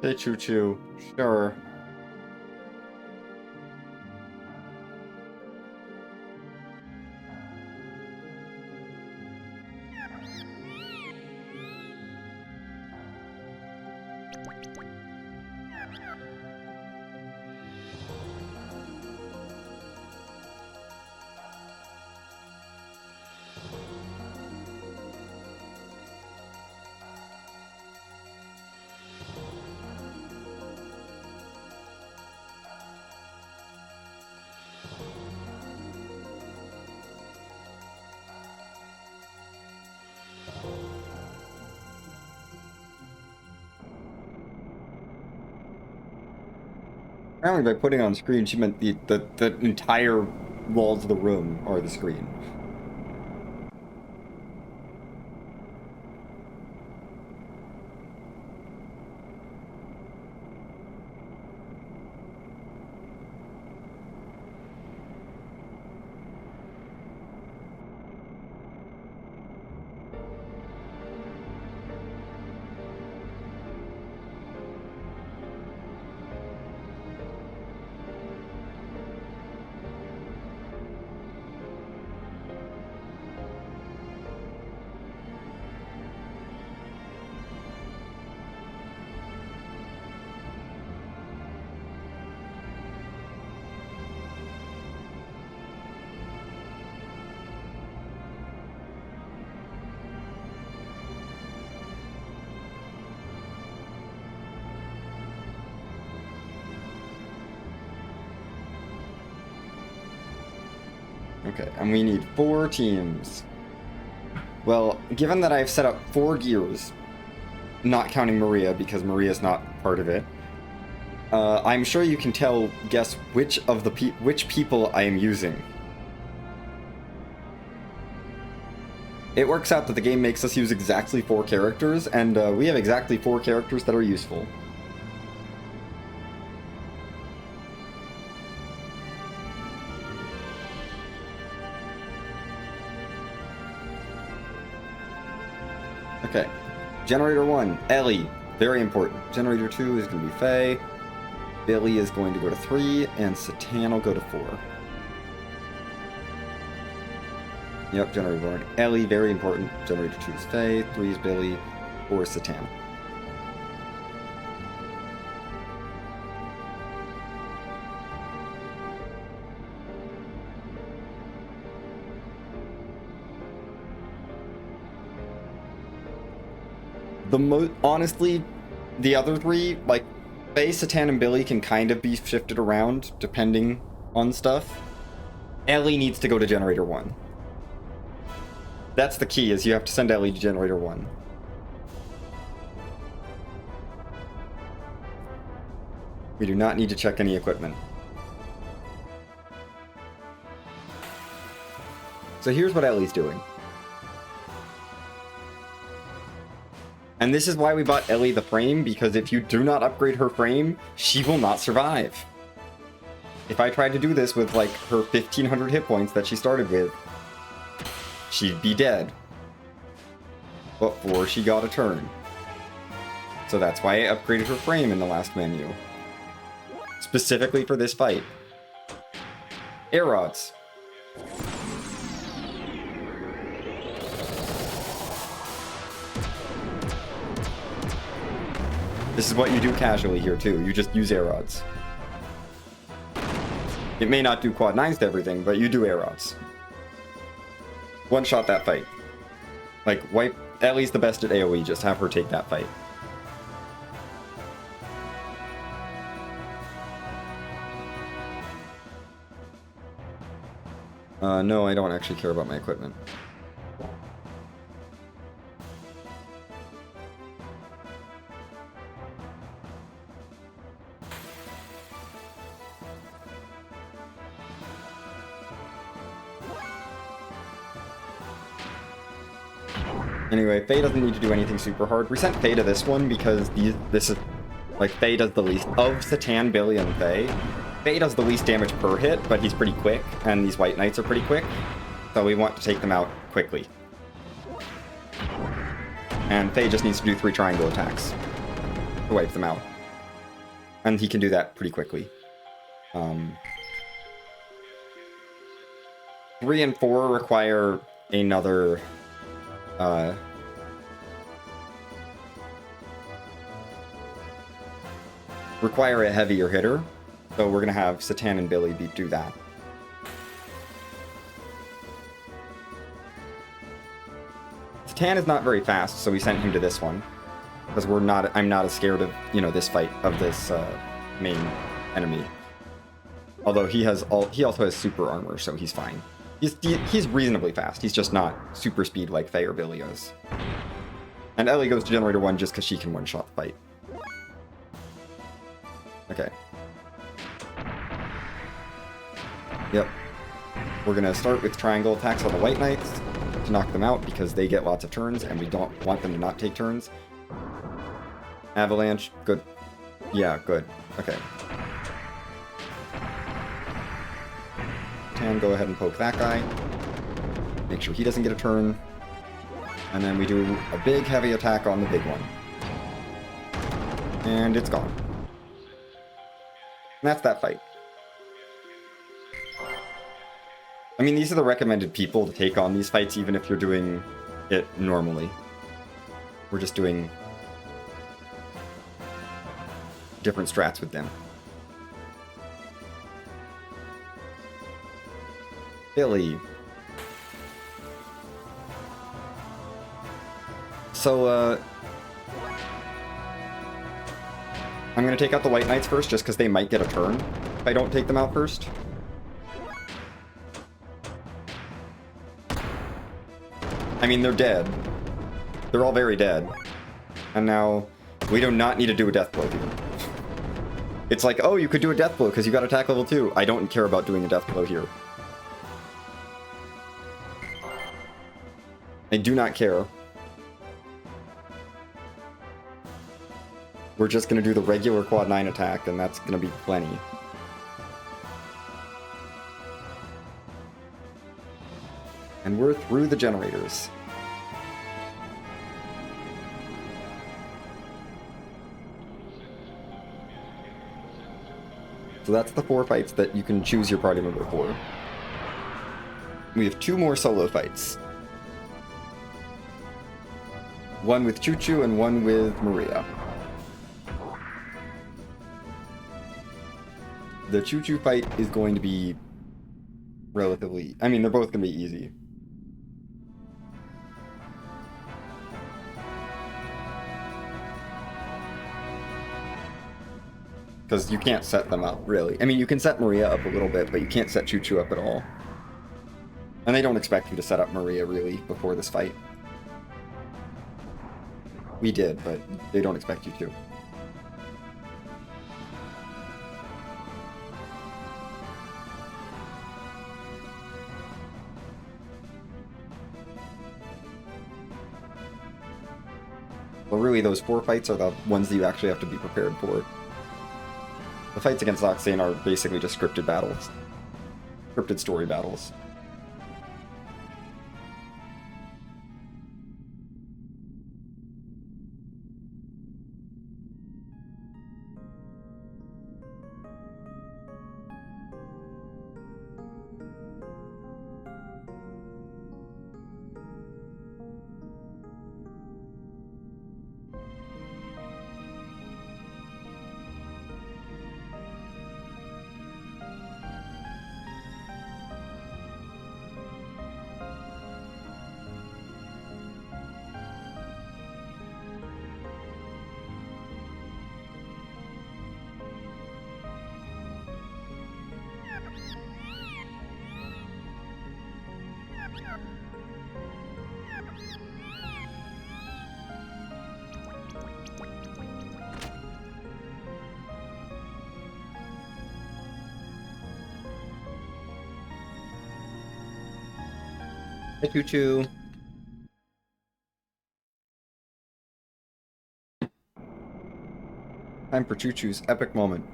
Hey, Choo Choo. Sure. Apparently by putting on screen, she meant the entire walls of the room are the screen. Okay, and we need 4 teams. Well, given that I've set up 4 gears, not counting Maria because Maria's not part of it, I'm sure you can guess which of the which people I am using. It works out that the game makes us use exactly 4 characters, and we have exactly 4 characters that are useful. Okay, Generator 1, Ellie, very important. Generator 2 is going to be Faye, Billy is going to go to 3, and Satan will go to 4. Yep, Generator 1, Ellie, very important. Generator 2 is Faye, 3 is Billy, 4 is Satan. Honestly, the other 3, like, Faye, Satan, and Billy can kind of be shifted around depending on stuff. Ellie needs to go to Generator 1. That's the key, is you have to send Ellie to Generator 1. We do not need to check any equipment. So here's what Ellie's doing. And this is why we bought Ellie the frame, because if you do not upgrade her frame, she will not survive. If I tried to do this with, like, her 1,500 hit points that she started with, she'd be dead. Before she got a turn. So that's why I upgraded her frame in the last menu. Specifically for this fight. Air rods. This is what you do casually here too. You just use air rods. It may not do quad 9s to everything, but you do air rods. One shot that fight. Like, wipe. Ellie's the best at AoE, just have her take that fight. No, I don't actually care about my equipment. Anyway, Faye doesn't need to do anything super hard. We sent Faye to this one because this is, like, Faye does the least. Of Satan, Billy, and Faye, Faye does the least damage per hit, but he's pretty quick, and these White Knights are pretty quick, so we want to take them out quickly. And Faye just needs to do 3 triangle attacks to wipe them out. And he can do that pretty quickly. 3 and 4 require another... require a heavier hitter, so we're gonna have Satan and Billy do that. Satan is not very fast, so we sent him to this one because I'm not as scared of, you know, this fight of this main enemy. Although he also has super armor, so he's fine. He's reasonably fast. He's just not super speed like Faye or Billy is. And Ellie goes to Generator 1 just because she can one-shot the fight. Okay. Yep. We're gonna start with triangle attacks on the White Knights to knock them out because they get lots of turns and we don't want them to not take turns. Avalanche, good. Yeah, good. Okay. Tan, go ahead and poke that guy. Make sure he doesn't get a turn. And then we do a big heavy attack on the big one. And it's gone. And that's that fight. I mean, these are the recommended people to take on these fights, even if you're doing it normally. We're just doing different strats with them. Billy. So, I'm gonna take out the White Knights first, just because they might get a turn if I don't take them out first. I mean, they're dead. They're all very dead. And now, we do not need to do a death blow here. It's like, oh, you could do a death blow because you got attack level 2. I don't care about doing a death blow here. I do not care. We're just going to do the regular quad 9 attack, and that's going to be plenty. And we're through the generators. So that's the 4 fights that you can choose your party member for. We have 2 more solo fights. One with Choo Choo and one with Maria. The Choo Choo fight is going to be relatively... I mean, they're both going to be easy. Because you can't set them up, really. I mean, you can set Maria up a little bit, but you can't set Choo Choo up at all. And they don't expect you to set up Maria, really, before this fight. We did, but they don't expect you to. Well, really, those 4 fights are the ones that you actually have to be prepared for. The fights against Oxane are basically just scripted battles. Scripted story battles. Hi, Choo Choo. Time for Choo Choo's epic moment.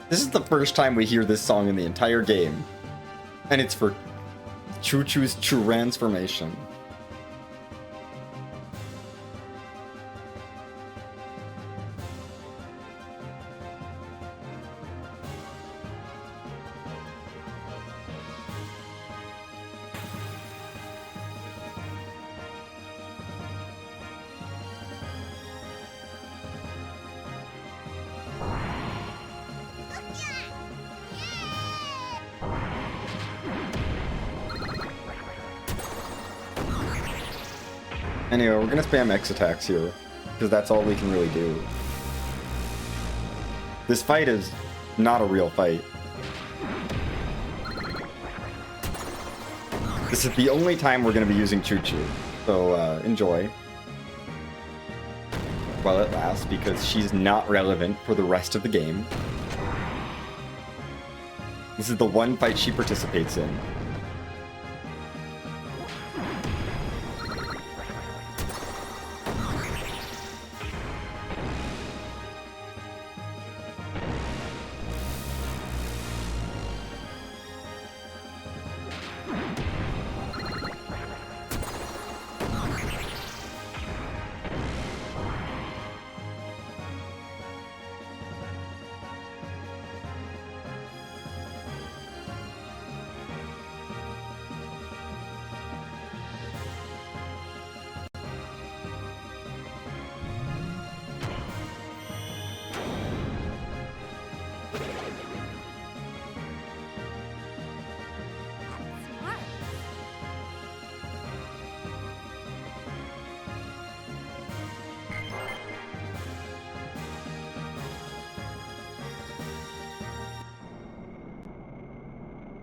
This is the first time we hear this song in the entire game. And it's for Choo Choo's transformation. Anyway, we're gonna spam X attacks here, because that's all we can really do. This fight is not a real fight. This is the only time we're gonna be using Choo Choo, so enjoy while it lasts, because she's not relevant for the rest of the game. This is the one fight she participates in.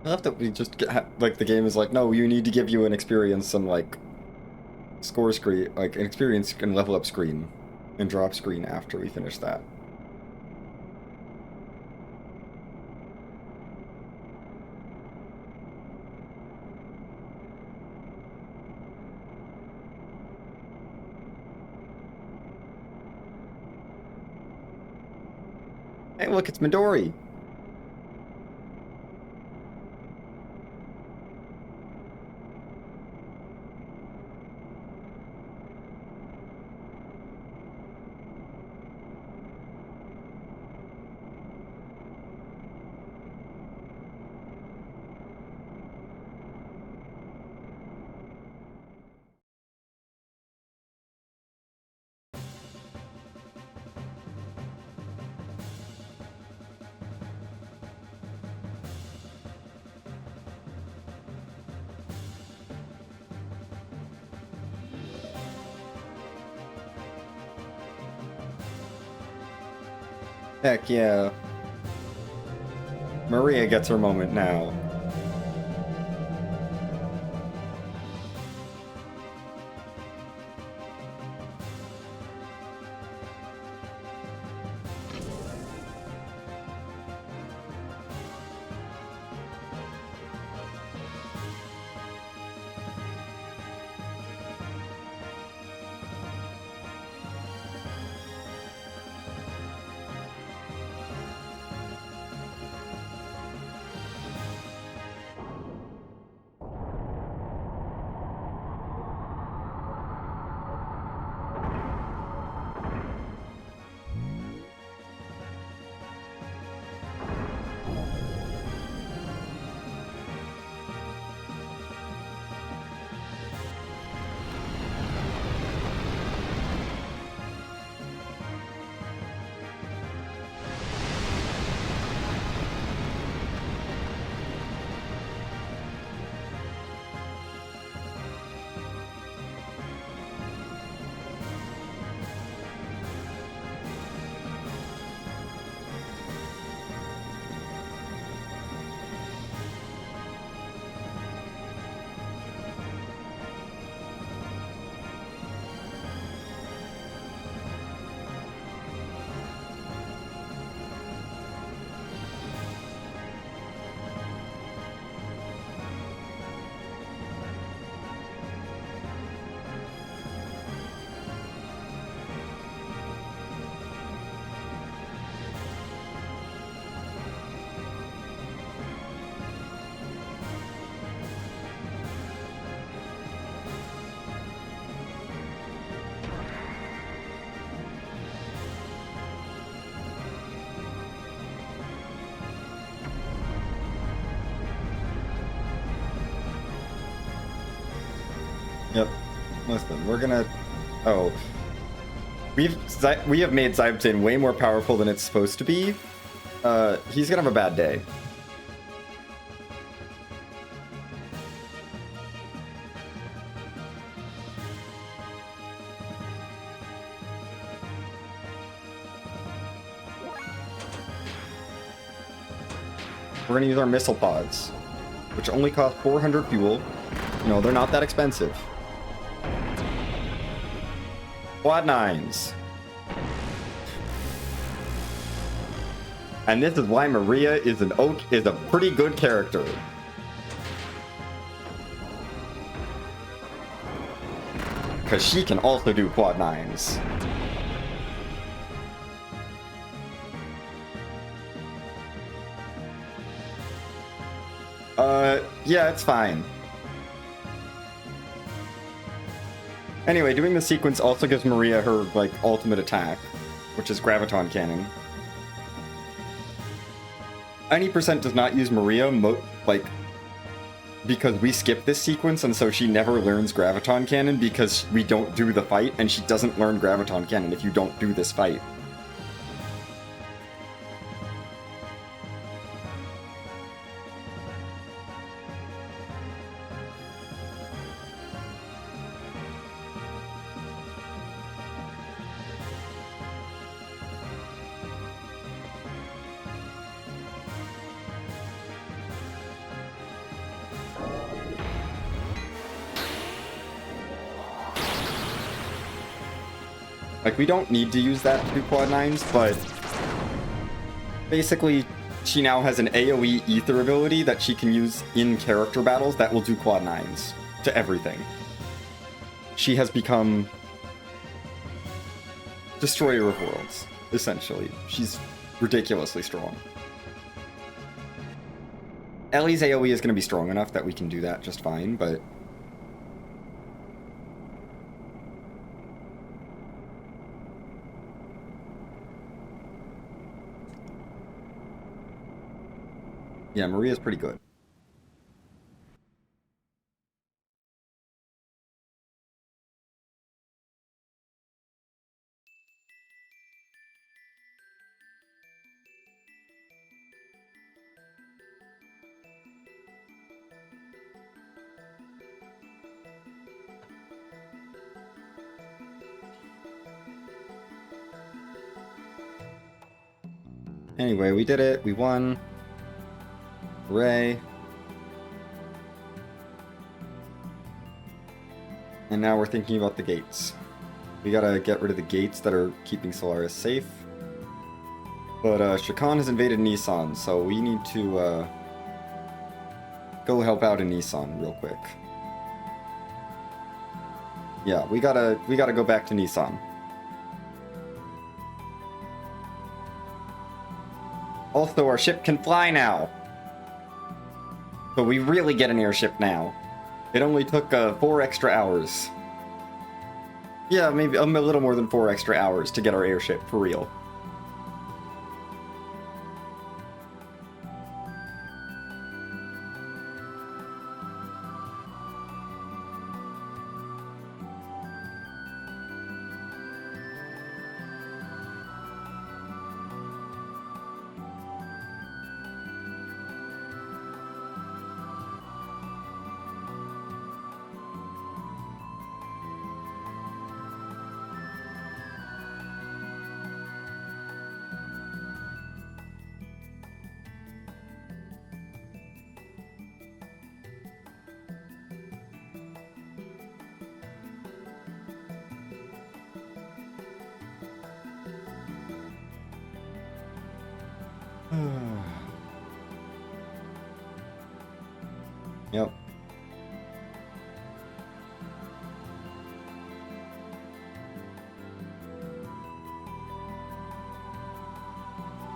I love that we just get, like, the game is like, no, you need to give you an experience and, like, score screen, like, an experience and level up screen, and drop screen after we finish that. Hey, look, it's Midori! Heck yeah. Maria gets her moment now. Yep. Listen, we're gonna... Oh. We have made Zybton way more powerful than it's supposed to be. He's gonna have a bad day. We're gonna use our missile pods, which only cost 400 fuel. You know, they're not that expensive. Quad 9s. And this is why Maria is a pretty good character. Because she can also do quad 9s. Yeah, it's fine. Anyway, doing the sequence also gives Maria her, like, ultimate attack, which is Graviton Cannon. Any percent does not use Maria, because we skip this sequence, and so she never learns Graviton Cannon because we don't do the fight, and she doesn't learn Graviton Cannon if you don't do this fight. Like, we don't need to use that to do quad 9s, but basically, she now has an AoE ether ability that she can use in character battles that will do quad 9s to everything. She has become Destroyer of Worlds, essentially. She's ridiculously strong. Ellie's AoE is going to be strong enough that we can do that just fine, but... yeah, Maria's pretty good. Anyway, we did it. We won. Hooray. And now we're thinking about the gates. We gotta get rid of the gates that are keeping Solaris safe. But Shakan has invaded Nissan, so we need to go help out in Nissan real quick. Yeah, we gotta go back to Nissan. Also, our ship can fly now. So we really get an airship now. It only took 4 extra hours. Yeah, maybe a little more than 4 extra hours to get our airship, for real. Yep.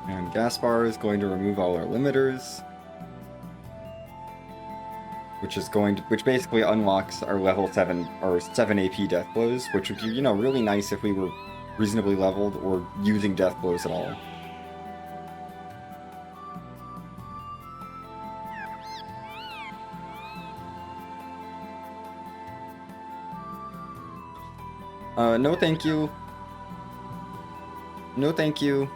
And Gaspar is going to remove all our limiters, which basically unlocks our level 7 or 7 AP death blows, which would be, you know, really nice if we were reasonably leveled or using death blows at all. No thank you. No thank you.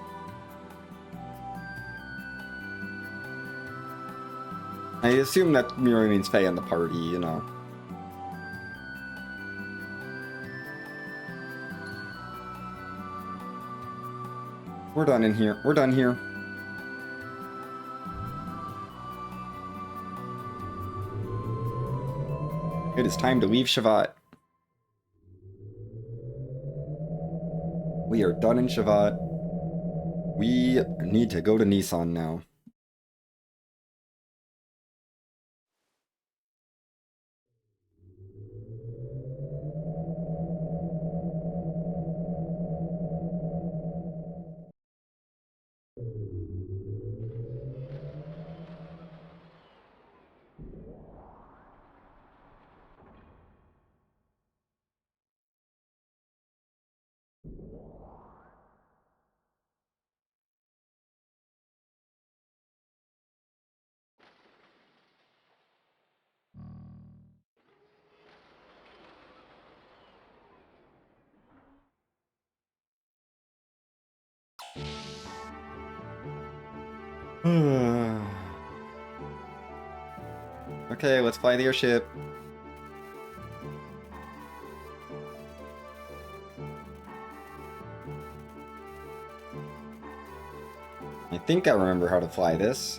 I assume that Miri means Faye in the party, you know. We're done in here. We're done here. It is time to leave Shavat. We are done in Shavat. We need to go to Nissan now. Okay, let's fly the airship. I think I remember how to fly this.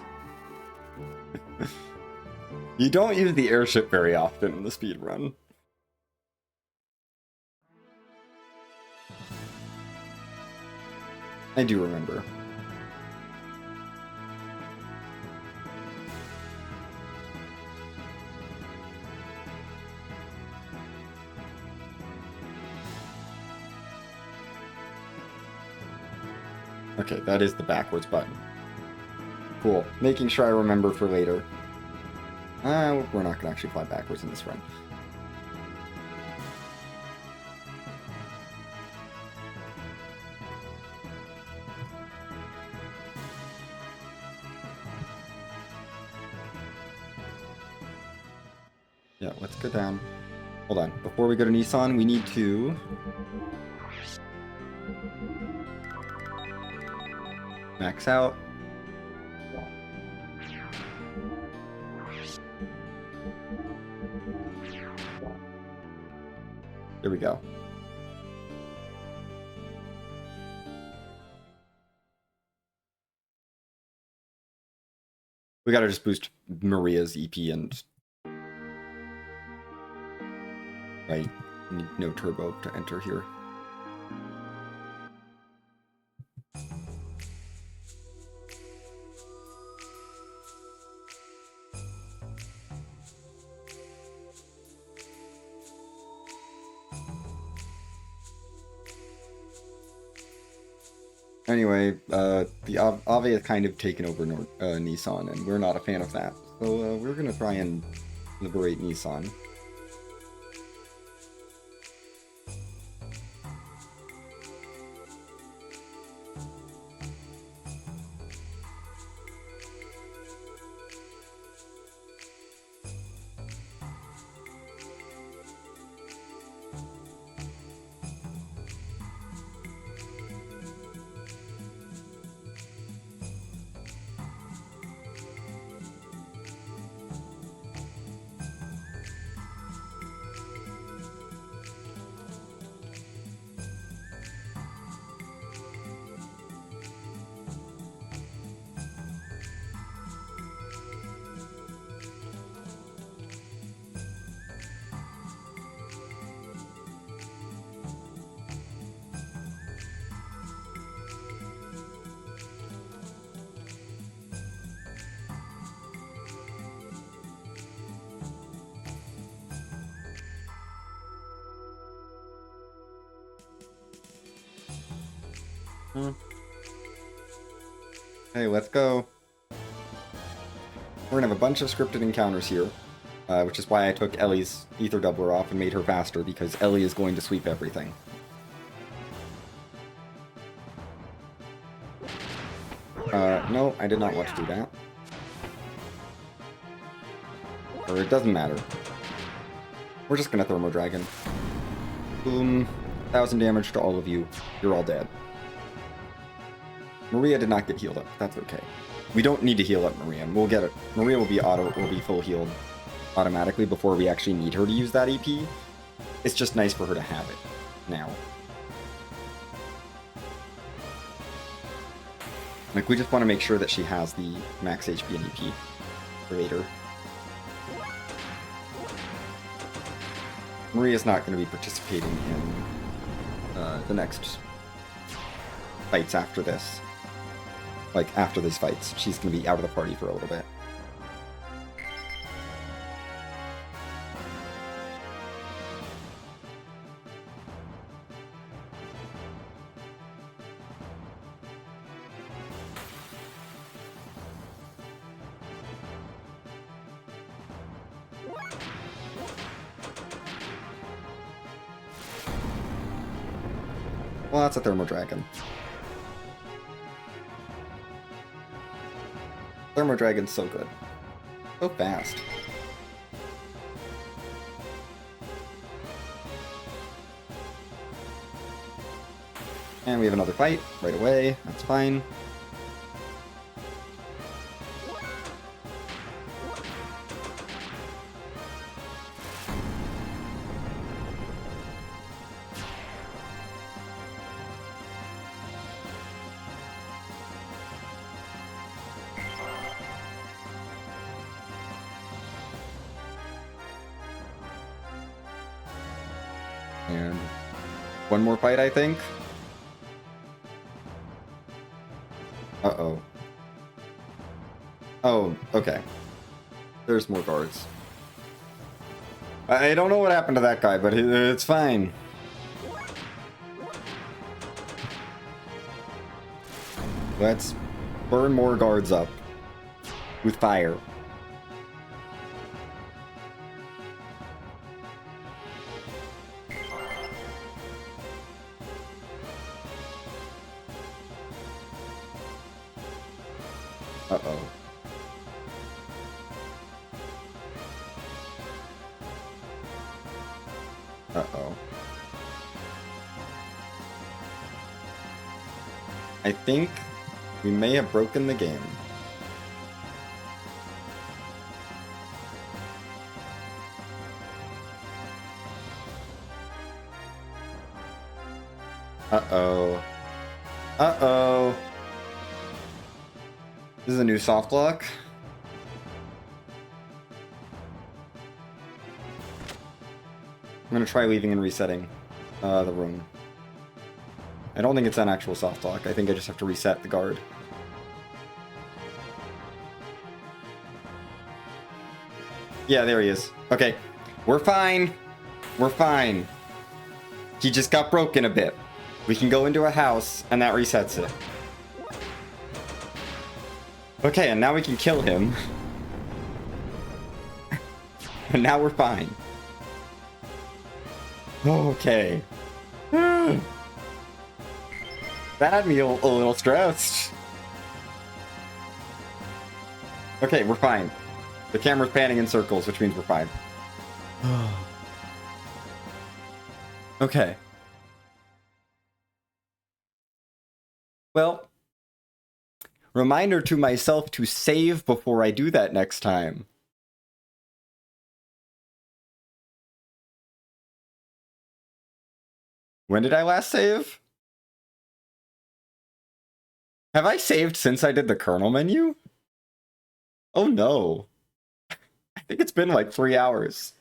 You don't use the airship very often in the speed run. I do remember. Okay, that is the backwards button. Cool. Making sure I remember for later. We're not going to actually fly backwards in this run. Yeah, let's go down. Hold on. Before we go to Nissan, we need to... max out. There we go. We gotta just boost Maria's EP and... right. Need no turbo to enter here. Anyway, the Ave has kind of taken over Nissan, and we're not a fan of that. So we're gonna try and liberate Nissan. Hey, let's go. We're gonna have a bunch of scripted encounters here, which is why I took Ellie's Ether Doubler off and made her faster, because Ellie is going to sweep everything. No, I did not want to do that. Or it doesn't matter. We're just gonna Thermo Dragon. Boom. 1,000 damage to all of you. You're all dead. Maria did not get healed up. That's okay. We don't need to heal up Maria. We'll get it. Maria will be full healed automatically before we actually need her to use that EP. It's just nice for her to have it now. Like, we just want to make sure that she has the max HP and EP for later. Maria's not going to be participating in the next fights after this. Like, after these fights. She's going to be out of the party for a little bit. Well, that's a Thermo Dragon. Thermo Dragon's so good. So fast. And we have another fight right away. That's fine. And one more fight, I think. Uh-oh. Oh, okay. There's more guards. I don't know what happened to that guy, but it's fine. Let's burn more guards up with fire. Uh-oh. Uh-oh. I think we may have broken the game. Uh-oh. Uh-oh. This is a new soft lock. I'm gonna try leaving and resetting the room. I don't think it's an actual soft lock. I think I just have to reset the guard. Yeah, there he is. Okay, we're fine. We're fine. He just got broken a bit. We can go into a house, and that resets it. Okay, and now we can kill him. And now we're fine. Okay. That had me a little stressed. Okay, we're fine. The camera's panning in circles, which means we're fine. Okay. Well, reminder to myself to save before I do that next time. When did I last save? Have I saved since I did the kernel menu? Oh no. I think it's been like 3 hours.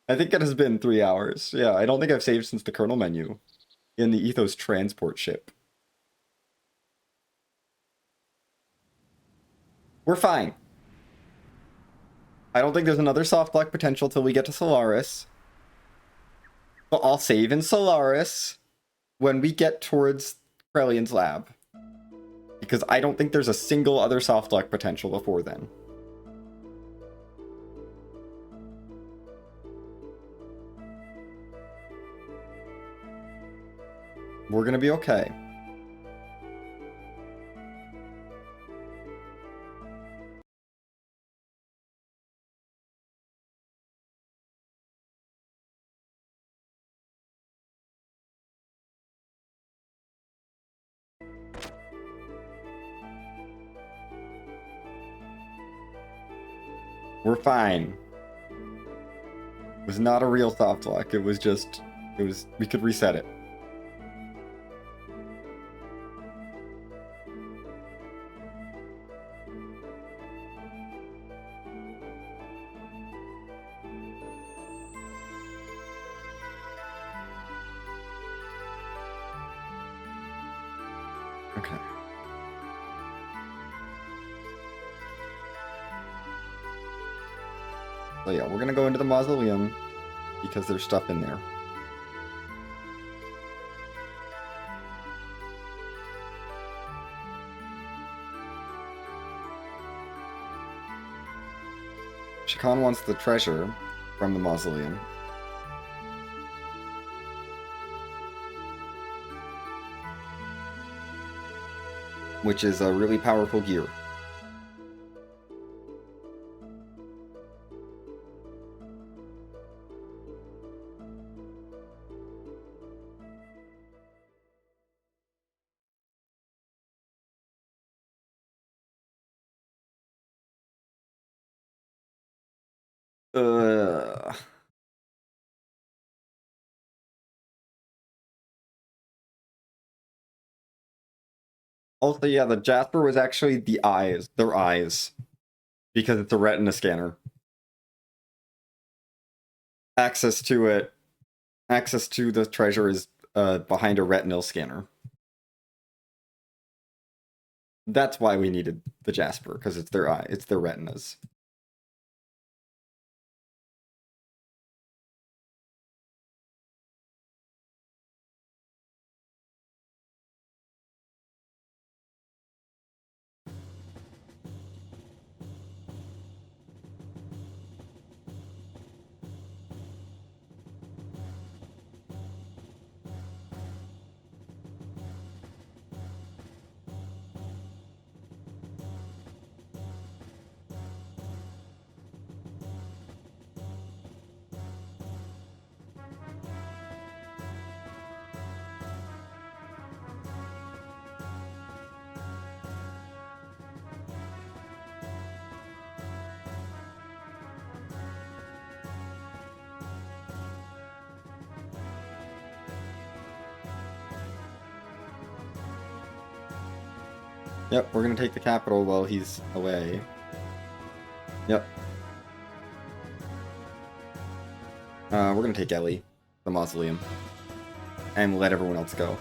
I think it has been 3 hours. Yeah, I don't think I've saved since the kernel menu in the Ethos transport ship. We're fine. I don't think there's another soft lock potential till we get to Solaris. So I'll save in Solaris when we get towards Krelian's lab. Because I don't think there's a single other soft lock potential before then. We're gonna be okay. We're fine. It was not a real soft lock. It was, we could reset it. Okay. So yeah, we're gonna go into the mausoleum because there's stuff in there. Shakan wants the treasure from the mausoleum. Which is a really powerful gear. Also, yeah, the Jasper was actually the eyes, their eyes, because it's a retina scanner. Access to it, access to the treasure is behind a retinal scanner. That's why we needed the Jasper, because it's their eye, it's their retinas. Yep, we're gonna take the capital while he's away. Yep. We're gonna take Ellie, the mausoleum, and let everyone else go.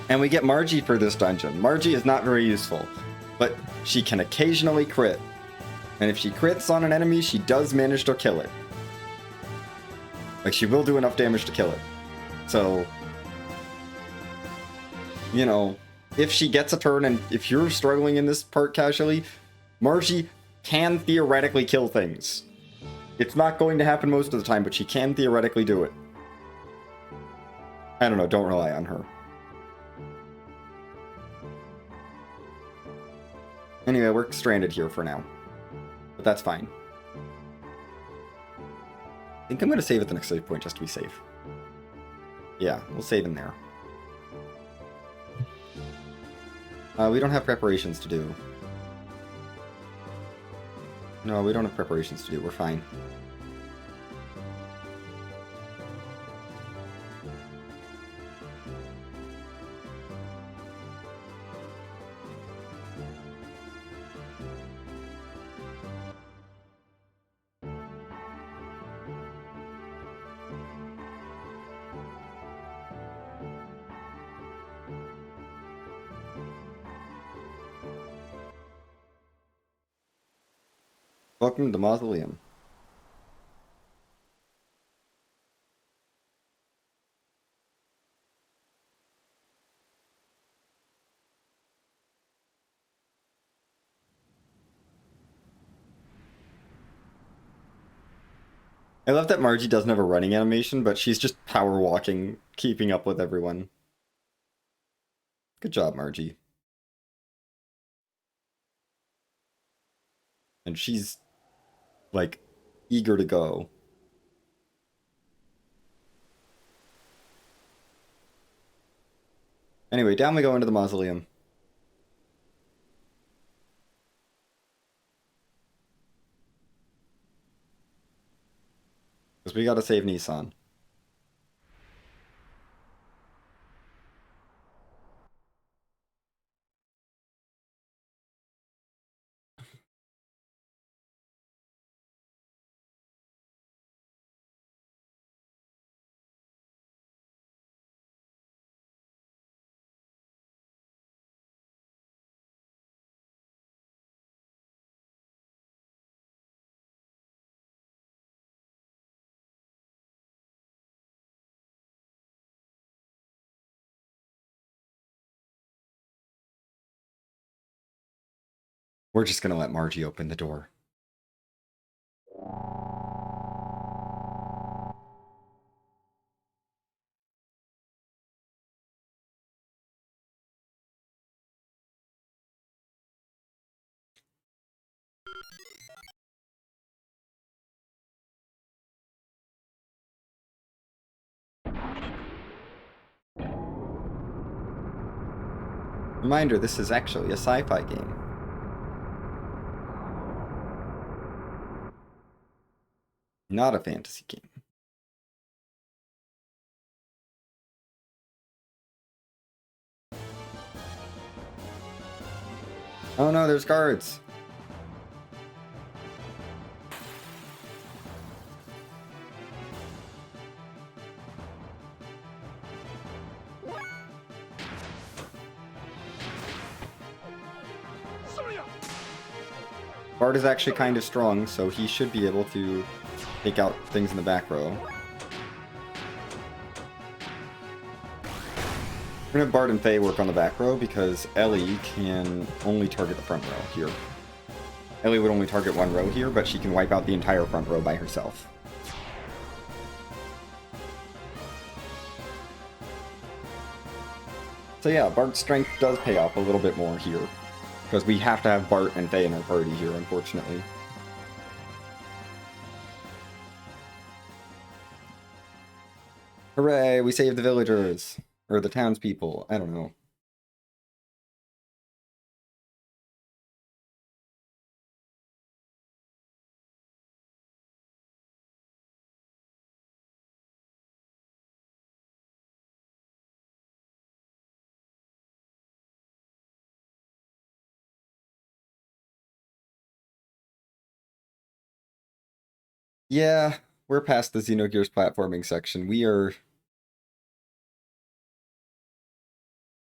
And we get Margie for this dungeon. Margie is not very useful, but she can occasionally crit. And if she crits on an enemy, she does manage to kill it. Like, she will do enough damage to kill it. So, you know, if she gets a turn and if you're struggling in this part casually, Margie can theoretically kill things. It's not going to happen most of the time, but she can theoretically do it. I don't know, don't rely on her. Anyway, we're stranded here for now. But that's fine. I think I'm going to save at the next save point just to be safe. Yeah, we'll save in there. We don't have preparations to do. No, we don't have preparations to do. We're fine. Welcome to the mausoleum. I love that Margie doesn't have a running animation, but she's just power walking, keeping up with everyone. Good job, Margie. And she's, like, eager to go. Anyway, down we go into the mausoleum. Because we gotta save Nissan. We're just gonna let Margie open the door. Reminder, this is actually a sci-fi game. Not a fantasy game. Oh no, there's guards! Bart is actually kind of strong, so he should be able to take out things in the back row. We're gonna have Bart and Faye work on the back row because Ellie can only target the front row here. Ellie would only target one row here, but she can wipe out the entire front row by herself. So yeah, Bart's strength does pay off a little bit more here. Because we have to have Bart and Faye in our party here, unfortunately. Hooray, we saved the villagers. Or the townspeople, I don't know. Yeah, we're past the Xenogears platforming section. We are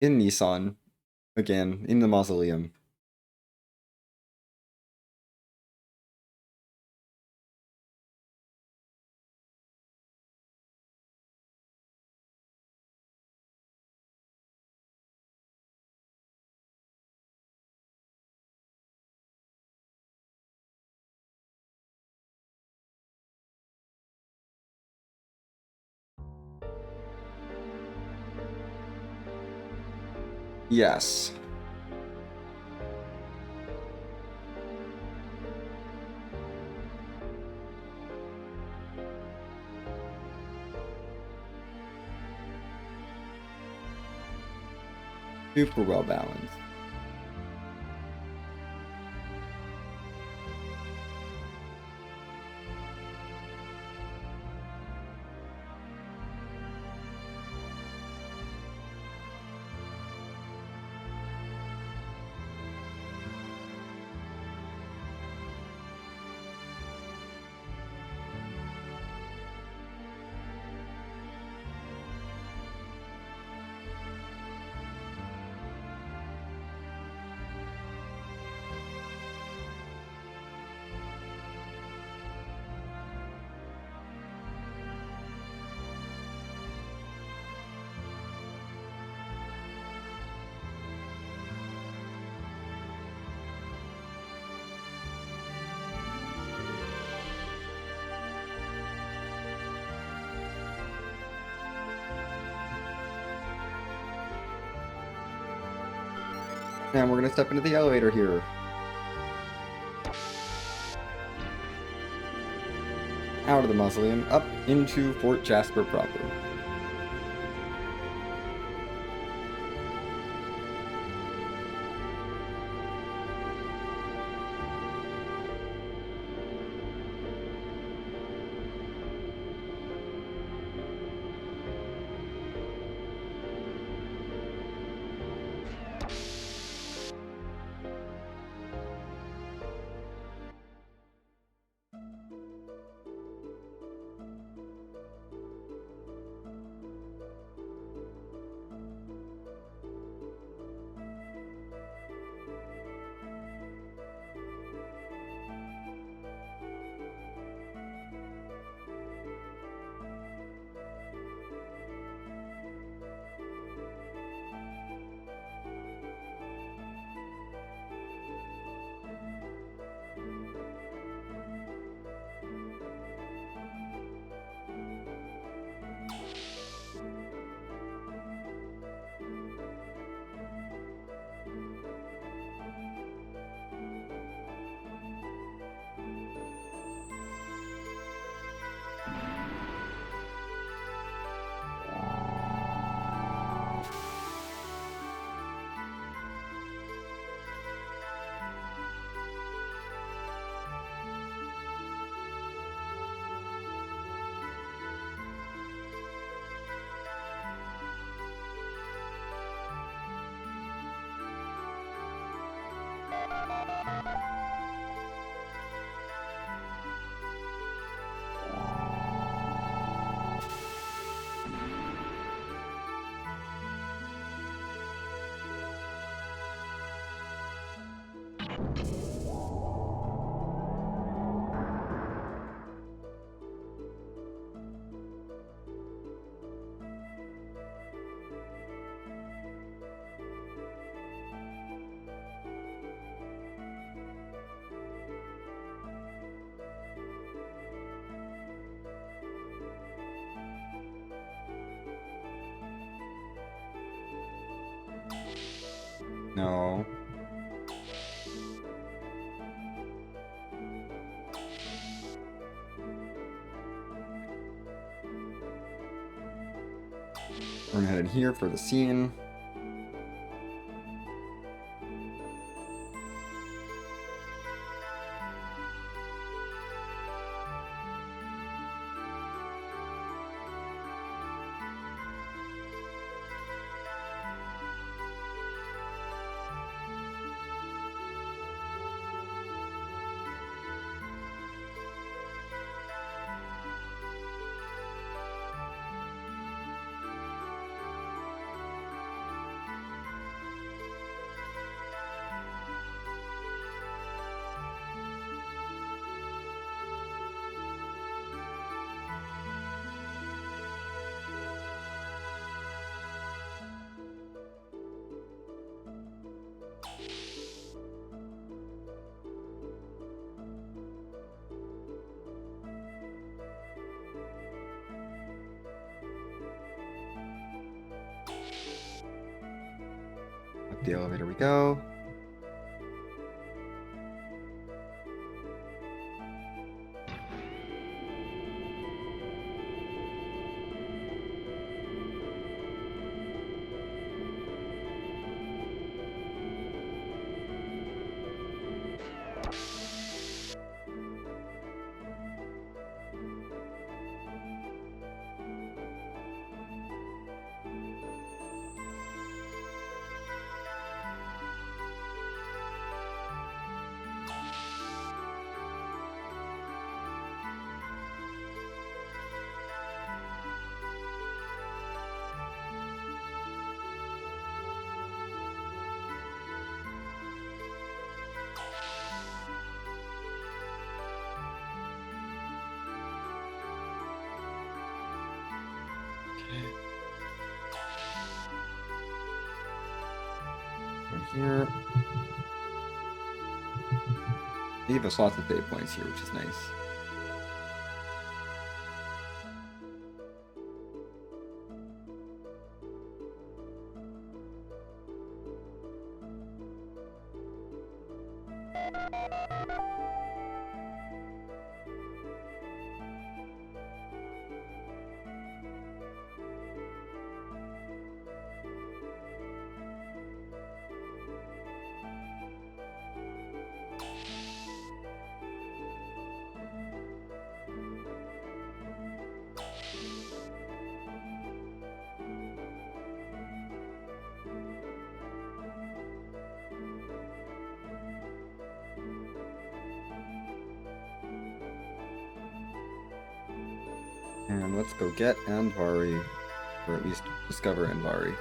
in Nissan again, in the mausoleum. Yes. Super well balanced. And we're gonna step into the elevator here. Out of the mausoleum, up into Fort Jasper proper. No. We're gonna head in here for the scene. Up the elevator we go. Here. They give us lots of fate points here, which is nice. And let's go get Andvari, or at least discover Andvari.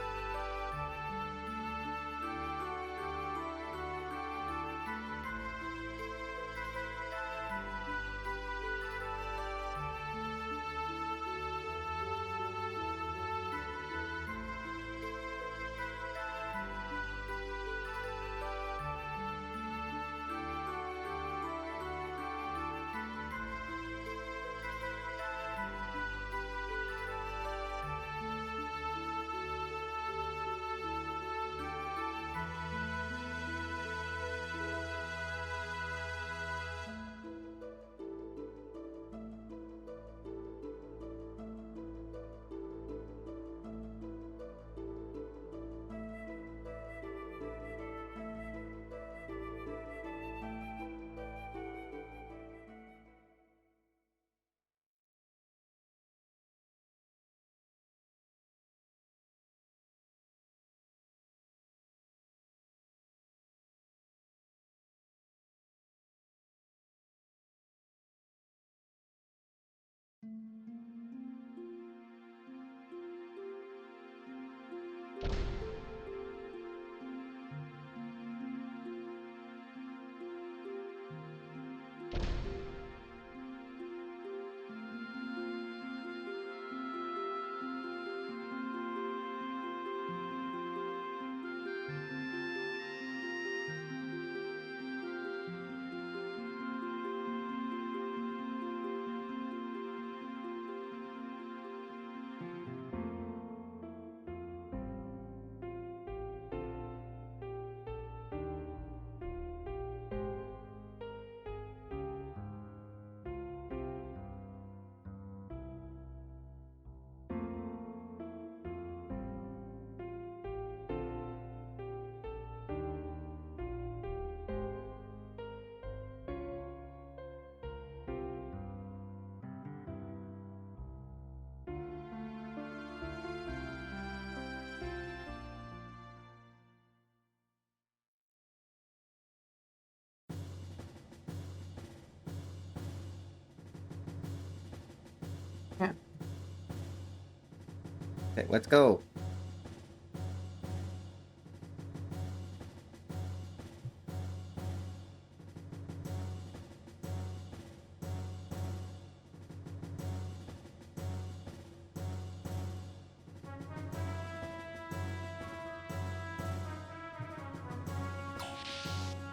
Okay, let's go.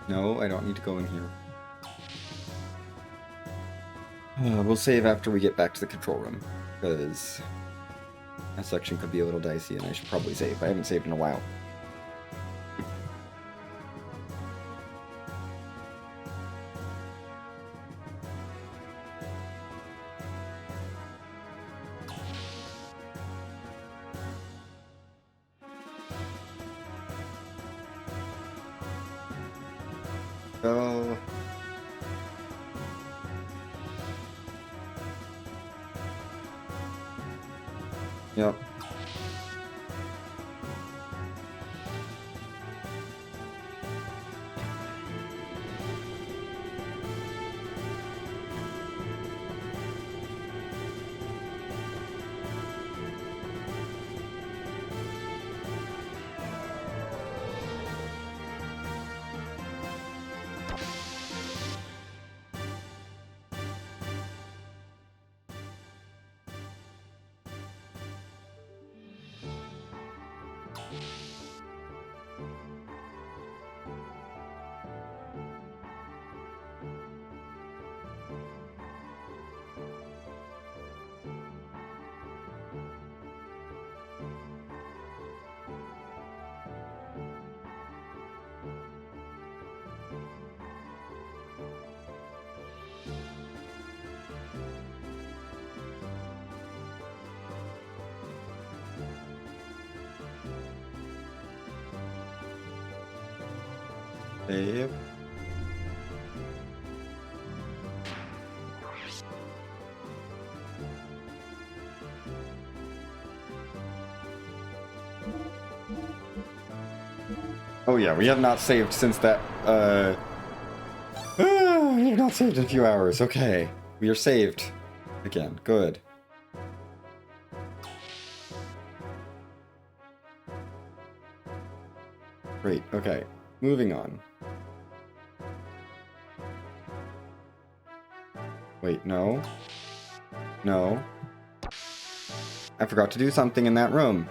No, I don't need to go in here. We'll save after we get back to the control room, because that section could be a little dicey, and I should probably save. I haven't saved in a while. Go. Yep. Save. Oh yeah, we have not saved since that, we have not saved in a few hours. Okay. We are saved. Again. Good. Great. Okay. Moving on. Wait, no. No. I forgot to do something in that room.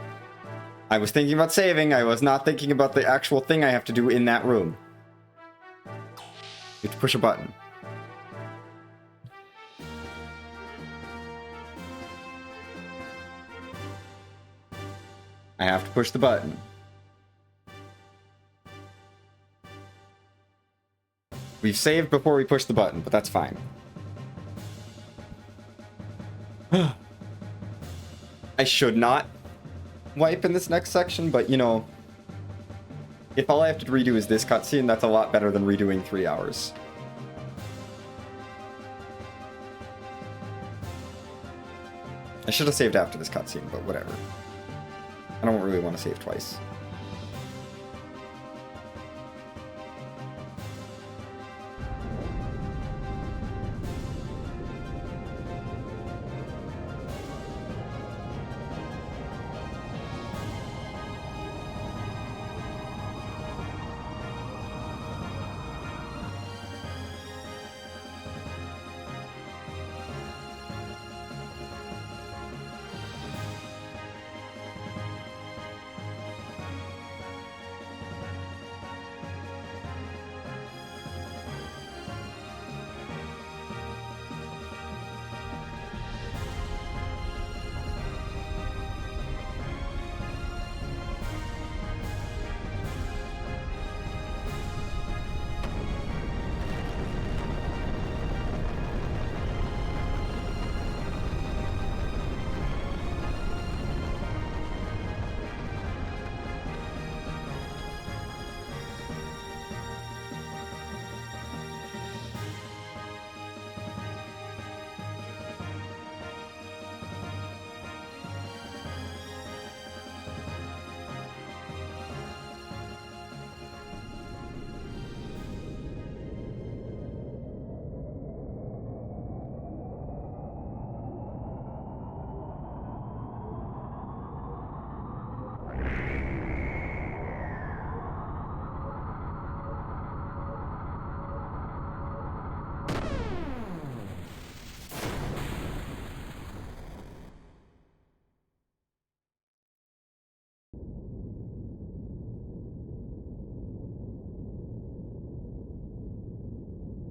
I was thinking about saving, I was not thinking about the actual thing I have to do in that room. You have to push a button. I have to push the button. We've saved before we push the button, but that's fine. I should not wipe in this next section, but you know, if all I have to redo is this cutscene, that's a lot better than redoing 3 hours. I should have saved after this cutscene, but whatever. I don't really want to save twice.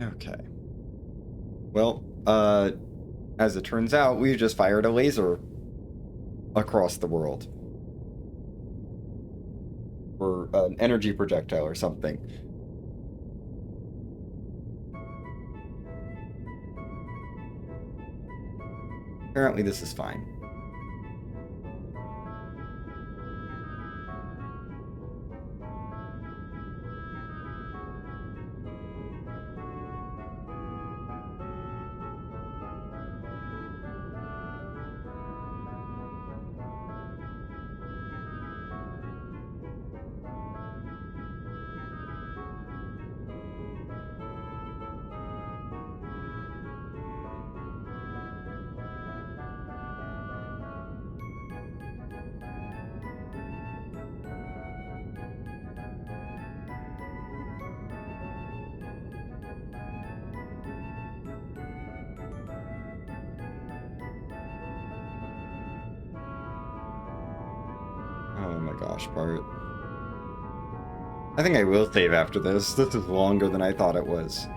Okay. Well, as it turns out, we just fired a laser across the world. Or an energy projectile or something. Apparently this is fine. Oh my gosh, Bart. I think I will save after this. This is longer than I thought it was.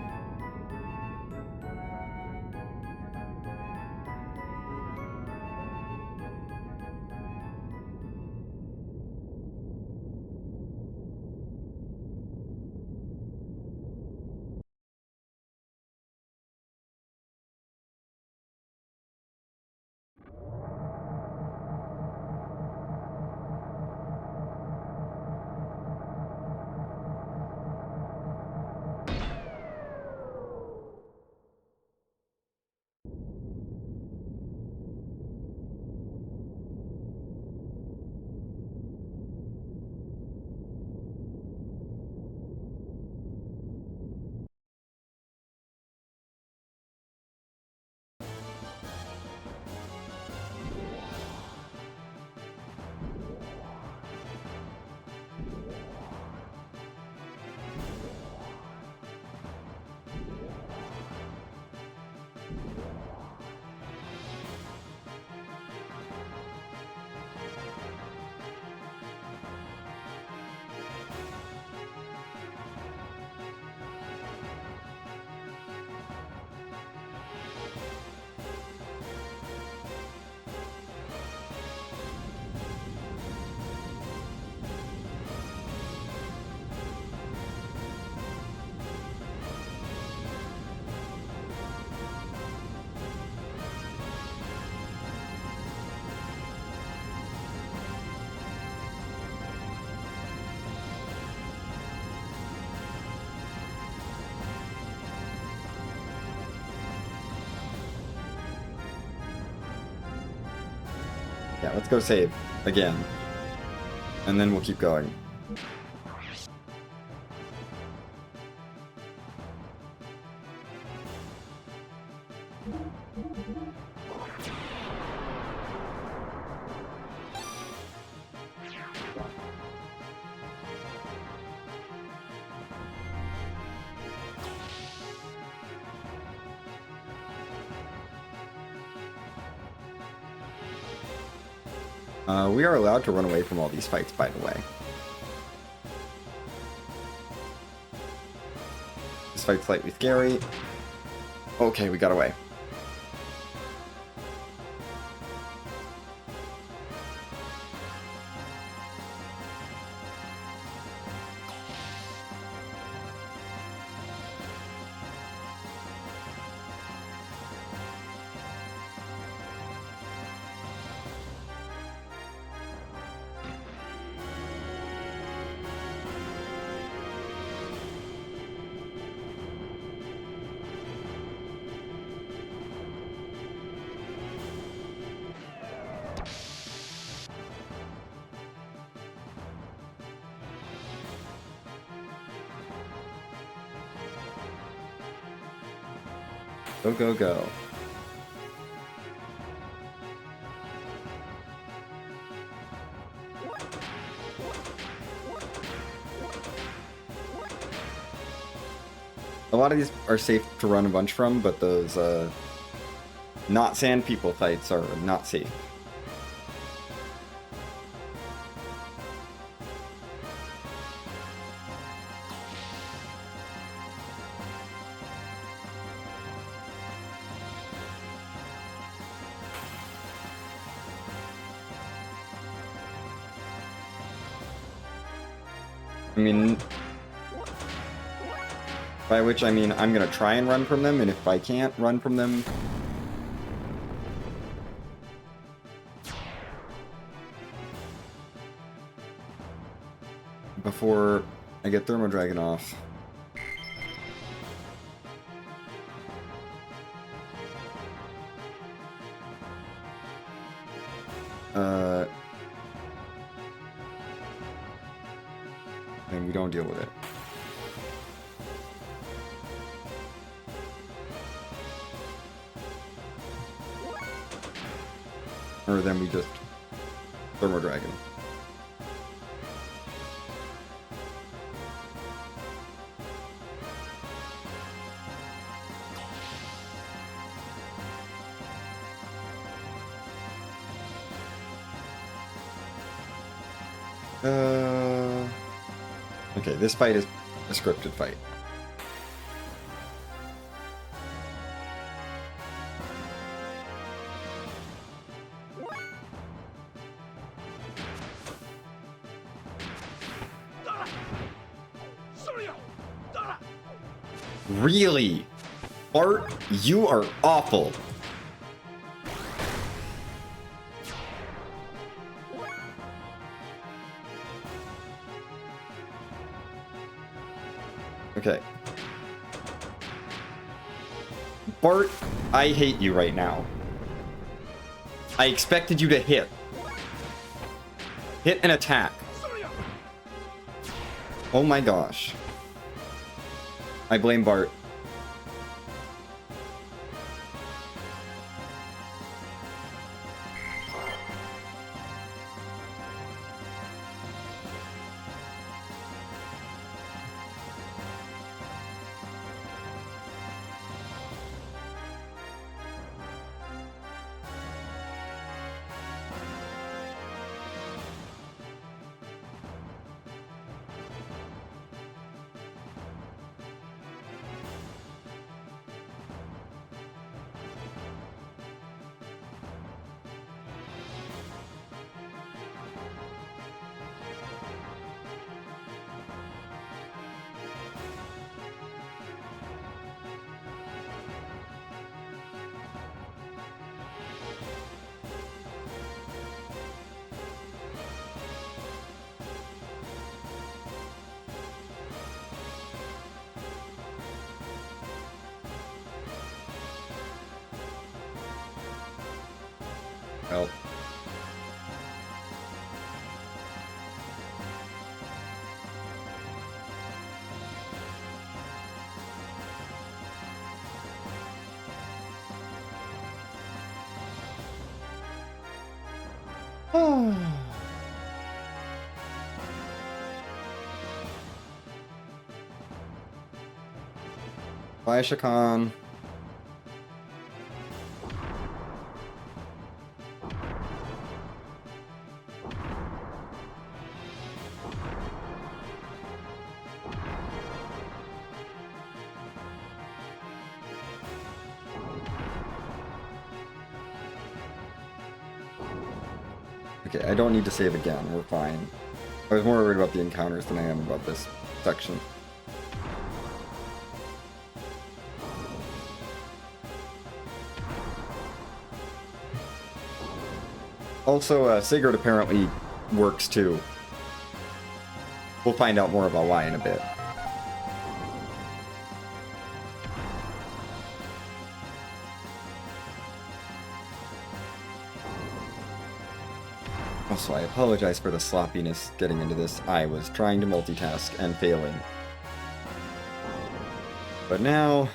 Yeah, let's go save again. And then we'll keep going. We are allowed to run away from all these fights, by the way. This fight's slightly scary. Okay, we got away. Go, go, go. A lot of these are safe to run a bunch from, but those not sand people fights are not safe. I mean, by which I mean I'm gonna try and run from them, and if I can't run from them, before I get Thermo Dragon off. And we don't deal with it. Or then we just Thermo Dragon. Okay, this fight is a scripted fight. Really? Bart, you are awful. Okay. Bart, I hate you right now. I expected you to hit. Hit and attack. Oh my gosh. I blame Bart. Help. Bye, Shakan. Okay, I don't need to save again. We're fine. I was more worried about the encounters than I am about this section. Also, Sigurd apparently works too. We'll find out more about why in a bit. Also, I apologize for the sloppiness getting into this. I was trying to multitask and failing. But now,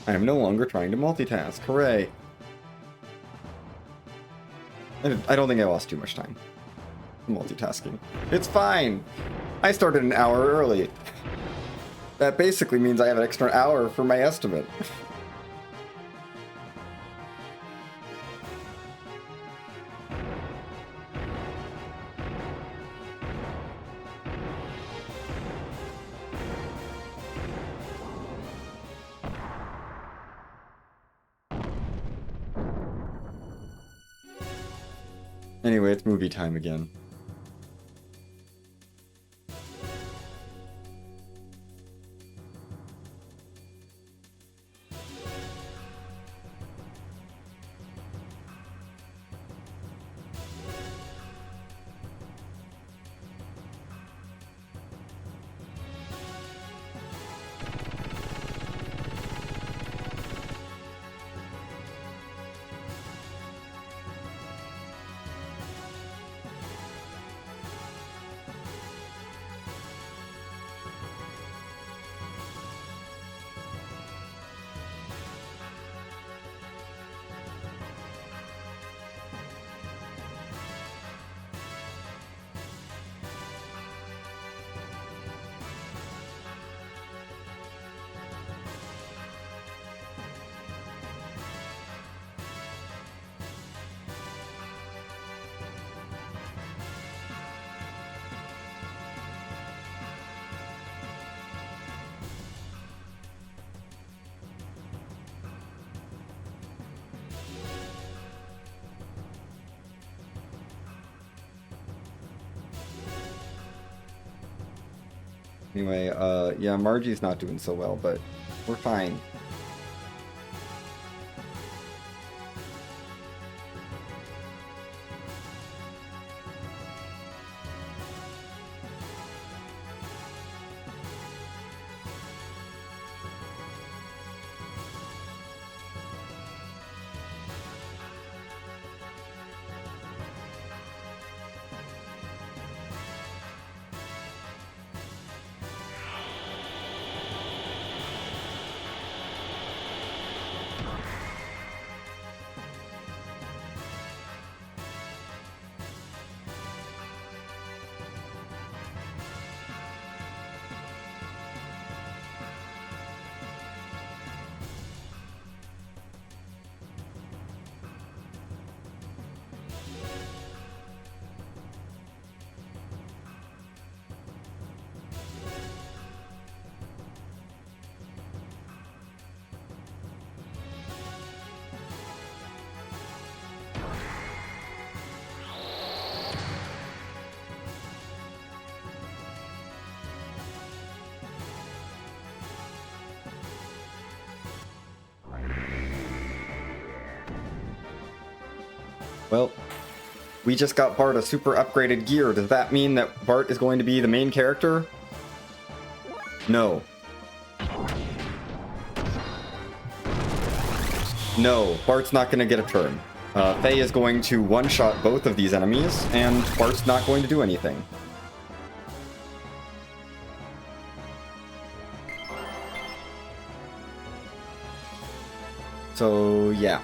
I am no longer trying to multitask. Hooray! I don't think I lost too much time multitasking. It's fine! I started an hour early. That basically means I have an extra hour for my estimate. Anyway, it's movie time again. Anyway, yeah, Margie's not doing so well, but we're fine. Well, we just got Bart a super upgraded gear. Does that mean that Bart is going to be the main character? No. No, Bart's not going to get a turn. Faye is going to one-shot both of these enemies, and Bart's not going to do anything. So, yeah.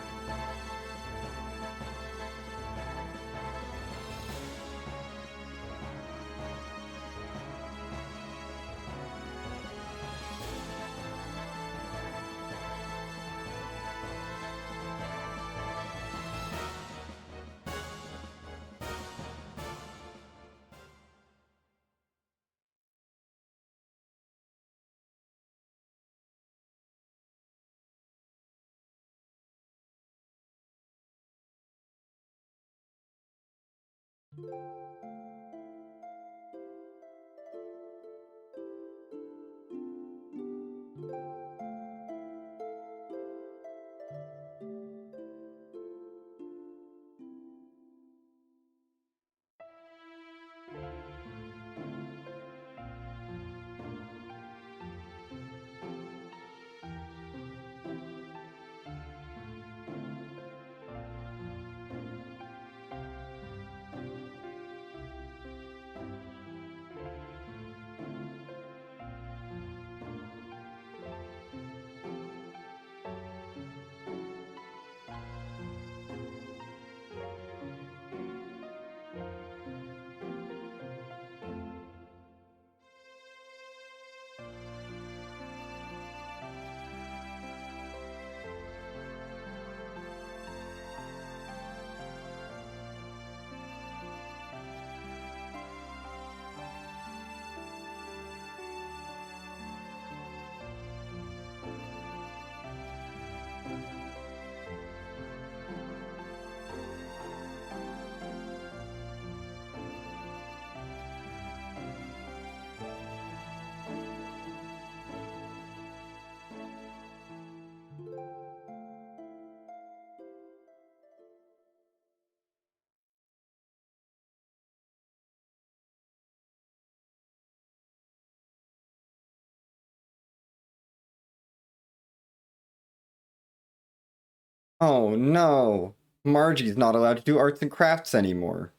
Oh no! Margie's not allowed to do arts and crafts anymore.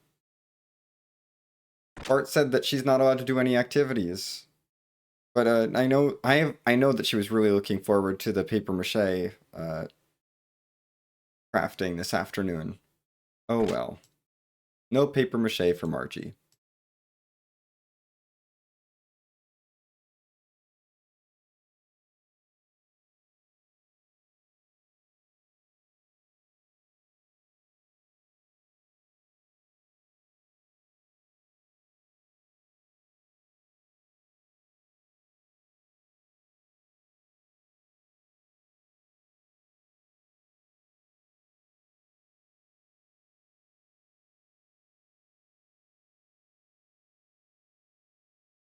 Bart said that she's not allowed to do any activities. But I know that she was really looking forward to the paper mache crafting this afternoon. Oh well. No paper mache for Margie.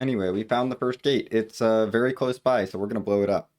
Anyway, we found the first gate. It's very close by, so we're gonna blow it up.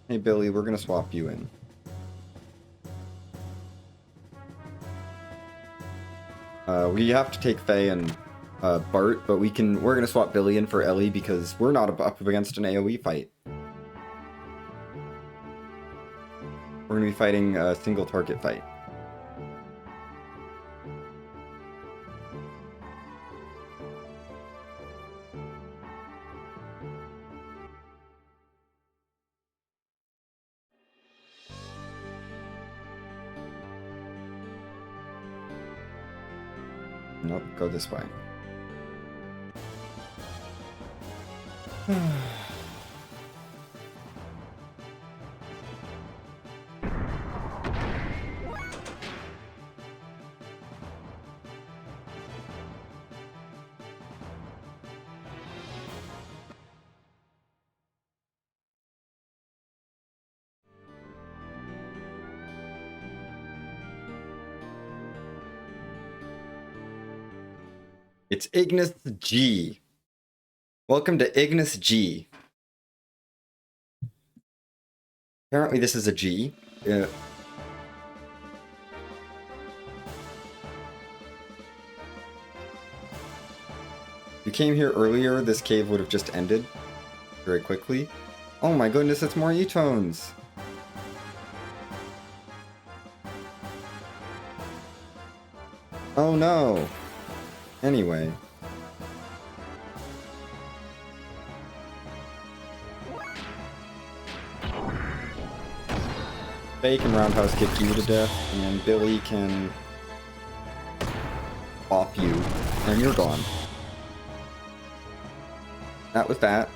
Hey Billy, we're gonna swap you in. We have to take Faye and Bart, but we're gonna swap Billy in for Ellie because we're not up against an AoE fight. We're gonna be fighting a single target fight. Nope, go this way. It's Ignis G. Welcome to Ignis G. Apparently this is a G. If you came here earlier, this cave would have just ended very quickly. Oh my goodness, it's more E-tones! Oh no! Anyway. Faye can roundhouse kick you to death, and then Billy can bop you, and you're gone. That was that.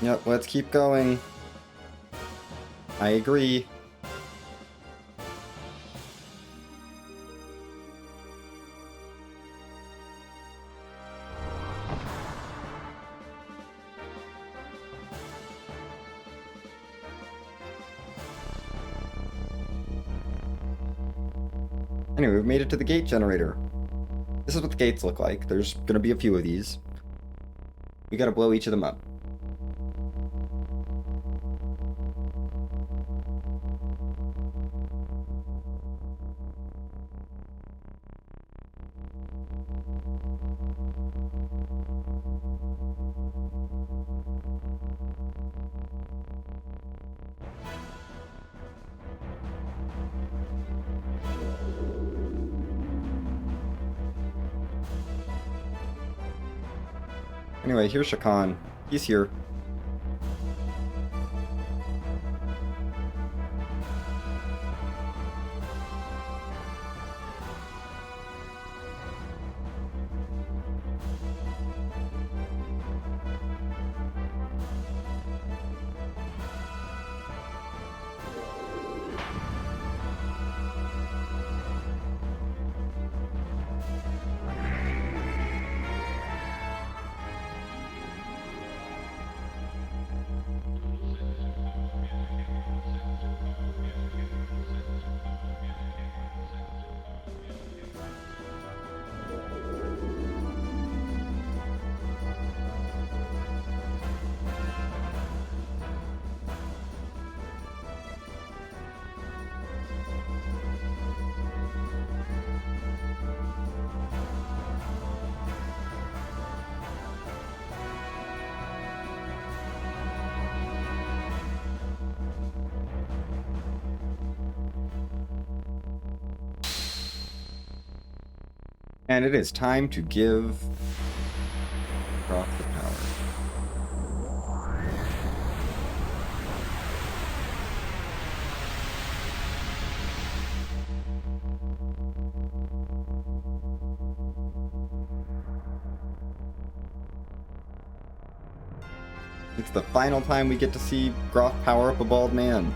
Yep, let's keep going. I agree. Anyway, we've made it to the gate generator. This is what the gates look like. There's gonna be a few of these. We gotta blow each of them up. Anyway, here's Shakan. He's here. And it is time to give Brock the power. It's the final time we get to see Groff power up a bald man.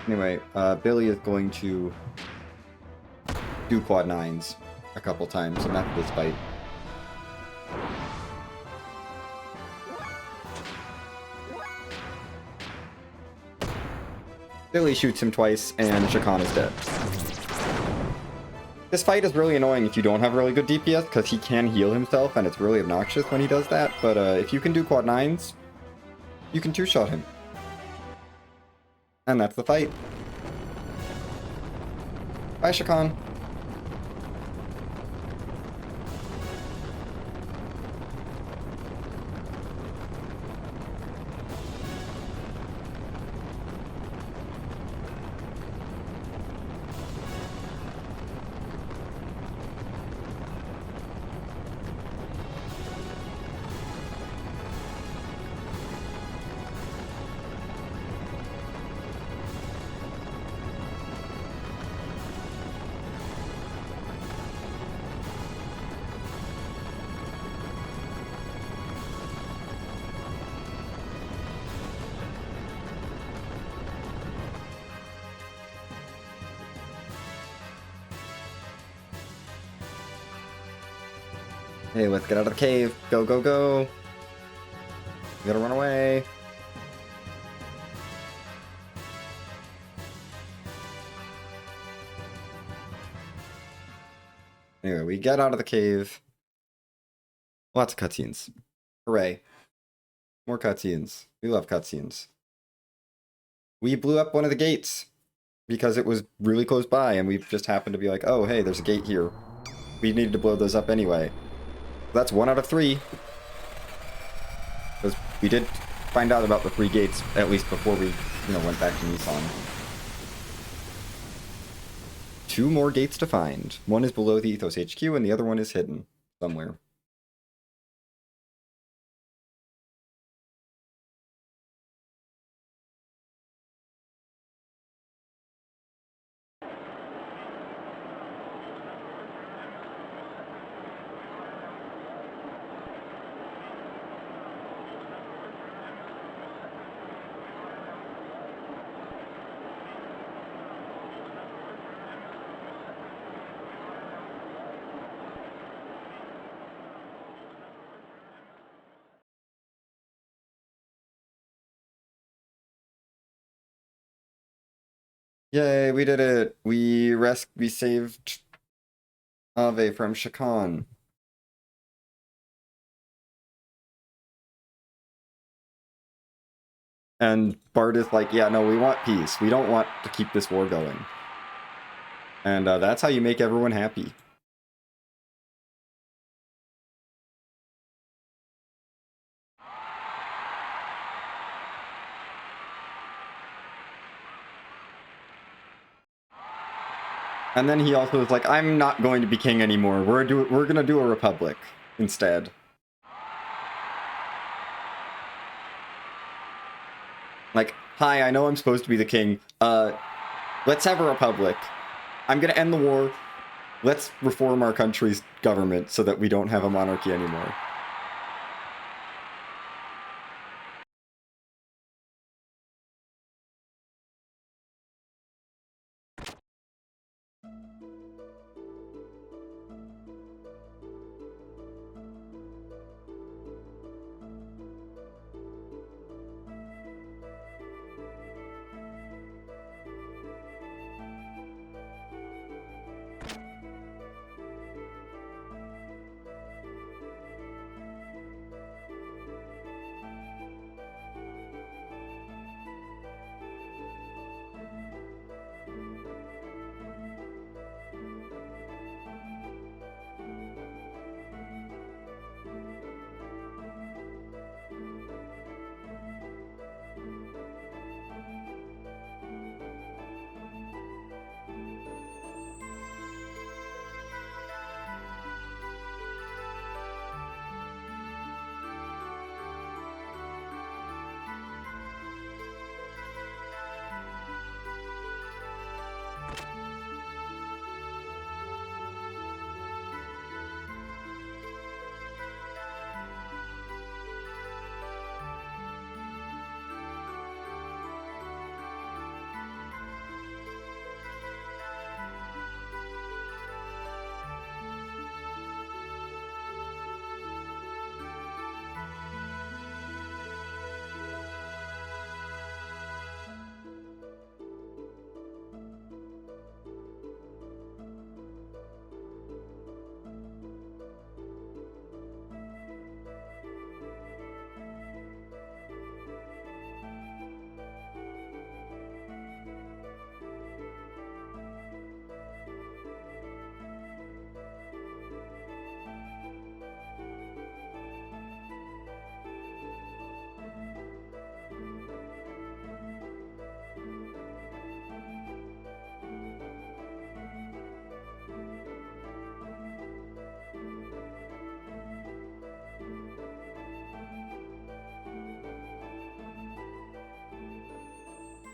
Anyway, Billy is going to do quad 9s a couple times, and after this fight. Billy shoots him twice, and Shakan is dead. This fight is really annoying if you don't have really good DPS, because he can heal himself, and it's really obnoxious when he does that, but if you can do quad 9s, you can two-shot him. And that's the fight. Bye, Shakan. Hey, let's get out of the cave. Go, go, go. We gotta run away. Anyway, we get out of the cave. Lots of cutscenes. Hooray. More cutscenes. We love cutscenes. We blew up one of the gates because it was really close by, and we just happened to be like, oh, hey, there's a gate here. We needed to blow those up anyway. That's 1 out of 3. Because we did find out about the 3 gates, at least before we, went back to Nissan. 2 more gates to find. One is below the Ethos HQ, and the other one is hidden somewhere. Yay, we did it! We saved Ave from Shakan. And Bart is like, yeah, no, we want peace. We don't want to keep this war going. And that's how you make everyone happy. And then he also is like, I'm not going to be king anymore. We're gonna do a republic instead. Like, hi, I know I'm supposed to be the king. Let's have a republic. I'm gonna end the war. Let's reform our country's government so that we don't have a monarchy anymore.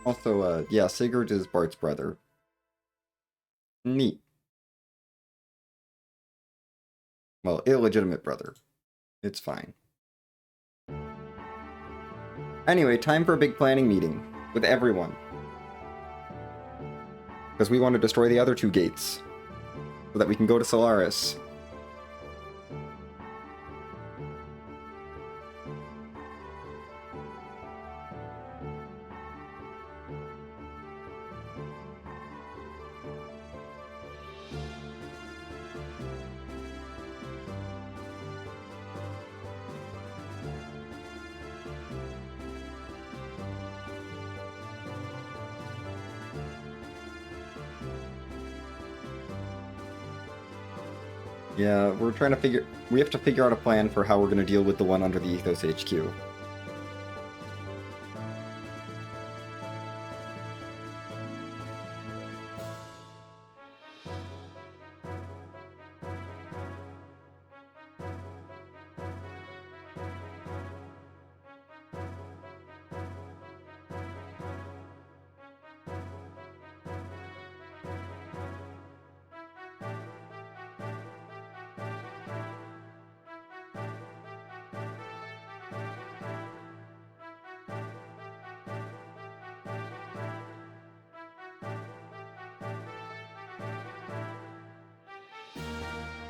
Also, yeah, Sigurd is Bart's brother. Neat. Well, illegitimate brother. It's fine. Anyway, time for a big planning meeting with everyone. Because we want to destroy the other 2 gates so that we can go to Solaris. Yeah, we're trying to figure... We have to figure out a plan for how we're going to deal with the one under the Ethos HQ.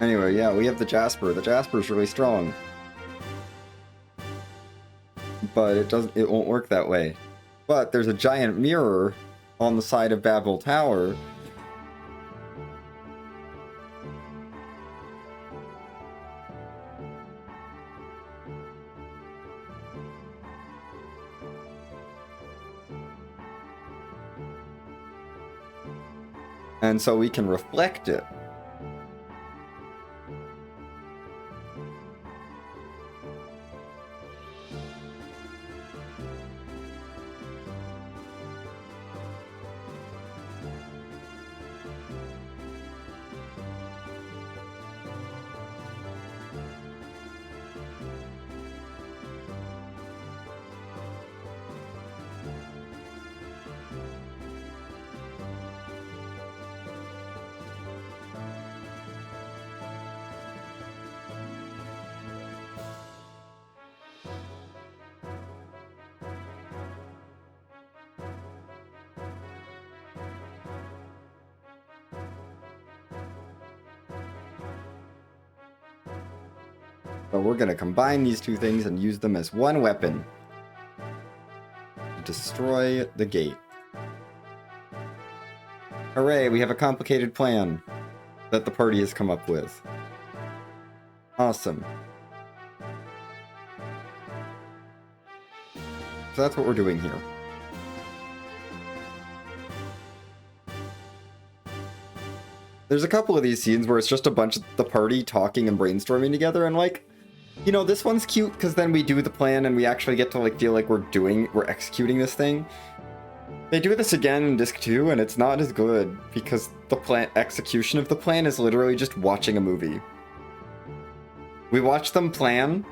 Anyway, yeah, we have the Jasper. The Jasper's really strong. But it won't work that way. But there's a giant mirror on the side of Babel Tower. And so we can reflect it. So we're gonna combine these 2 things and use them as one weapon to destroy the gate. Hooray, we have a complicated plan that the party has come up with. Awesome. So that's what we're doing here. There's a couple of these scenes where it's just a bunch of the party talking and brainstorming together, and like, you know, this one's cute because then we do the plan and we actually get to like feel like we're executing this thing. They do this again in Disc 2 and it's not as good because the execution of the plan is literally just watching a movie. We watch them plan,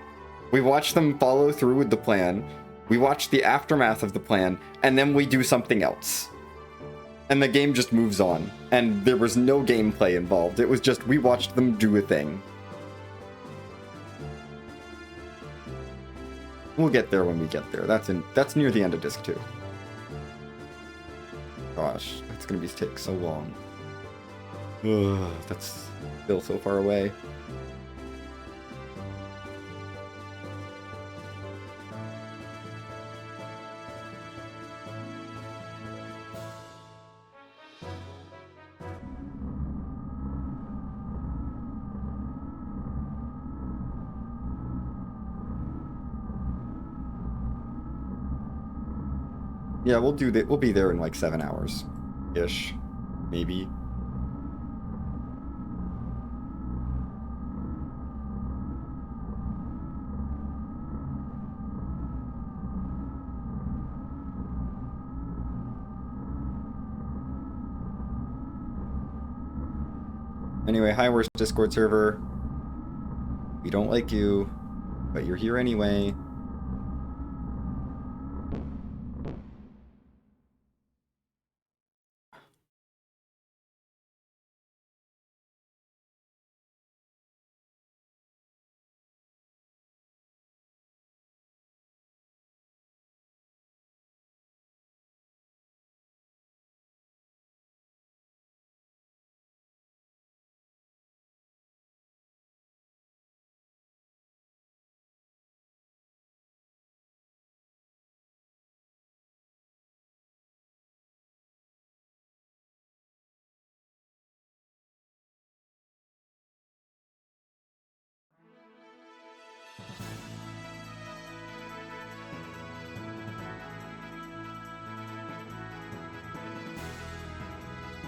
we watch them follow through with the plan, we watch the aftermath of the plan, and then we do something else. And the game just moves on. And there was no gameplay involved. It was just, we watched them do a thing. We'll get there when we get there. That's near the end of Disc 2. Gosh, that's gonna take so long. Ugh, that's still so far away. Yeah, we'll do that. We'll be there in like 7 hours. Ish. Maybe. Anyway, hi, worst Discord server. We don't like you, but you're here anyway.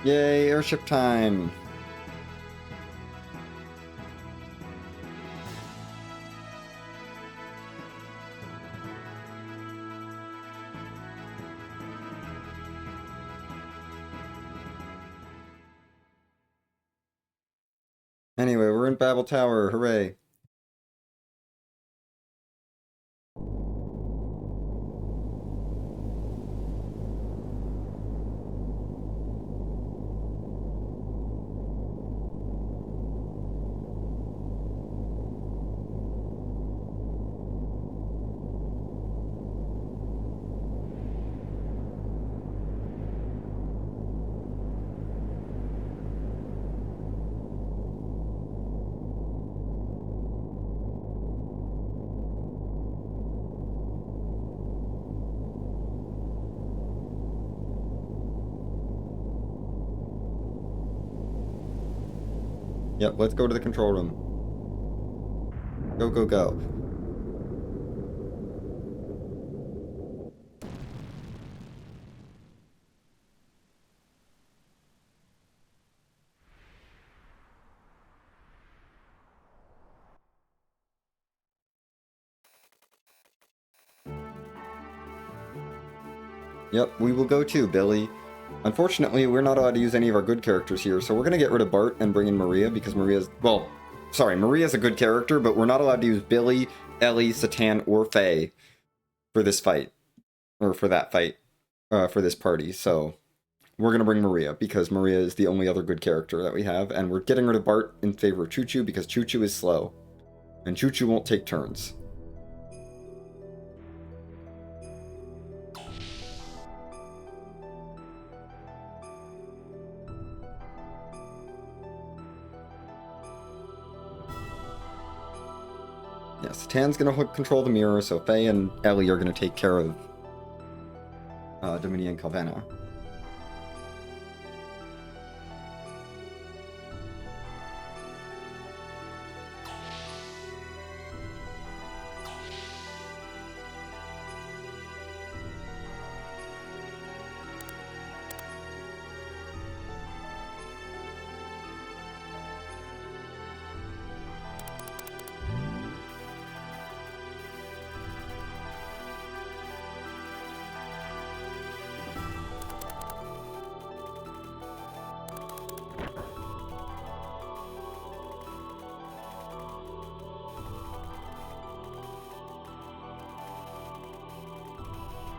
Yay, airship time! Anyway, we're in Babel Tower, hooray! Yep, let's go to the control room. Go, go, go. Yep, we will go too, Billy. Unfortunately, we're not allowed to use any of our good characters here, so we're gonna get rid of Bart and bring in Maria, because Maria's... Well, sorry, Maria's a good character, but we're not allowed to use Billy, Ellie, Satan, or Faye for this fight. Or for that fight. For this party, so... We're gonna bring Maria, because Maria is the only other good character that we have, and we're getting rid of Bart in favor of Choo Choo, because Choo Choo is slow. And Choo Choo won't take turns. Yes, Tan's gonna control the mirror, so Faye and Ellie are gonna take care of Dominia and Calvana.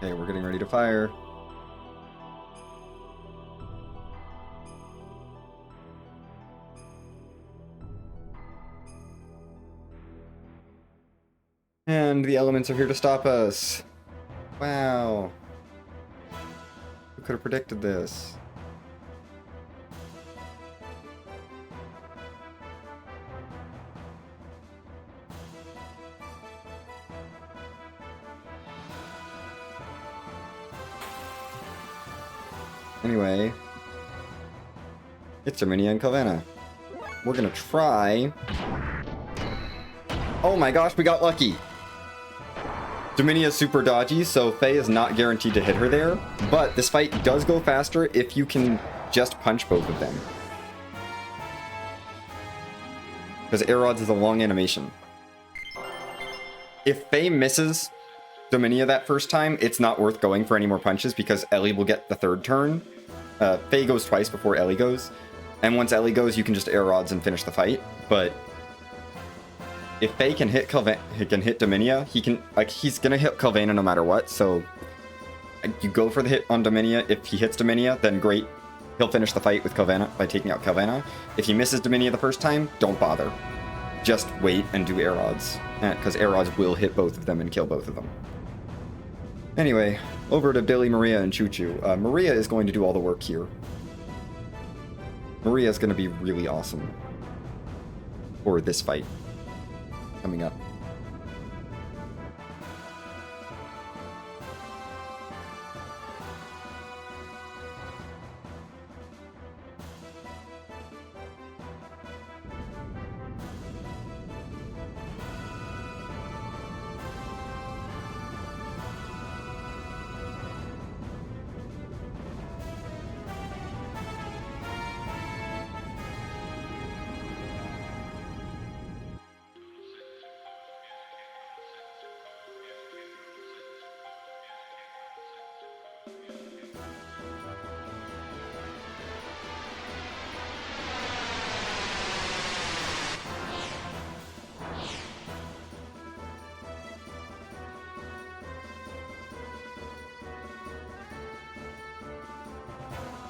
Okay, we're getting ready to fire. And the elements are here to stop us. Wow. Who could have predicted this? Anyway, it's Dominia and Calvana. We're gonna try... Oh my gosh, we got lucky! Dominia's super dodgy, so Faye is not guaranteed to hit her there, but this fight does go faster if you can just punch both of them. Because air rods is a long animation. If Faye misses Dominia that first time, it's not worth going for any more punches because Ellie will get the third turn. Faye goes twice before Ellie goes. And once Ellie goes, you can just air rods and finish the fight. But if Faye can hit Dominia, he's gonna hit Calvana no matter what. So you go for the hit on Dominia. If he hits Dominia, then great. He'll finish the fight with Calvana by taking out Calvana. If he misses Dominia the first time, don't bother. Just wait and do air rods. Because air rods will hit both of them and kill both of them. Anyway, over to Billy, Maria, and Choo Choo. Maria is going to do all the work here. Maria is going to be really awesome for this fight coming up.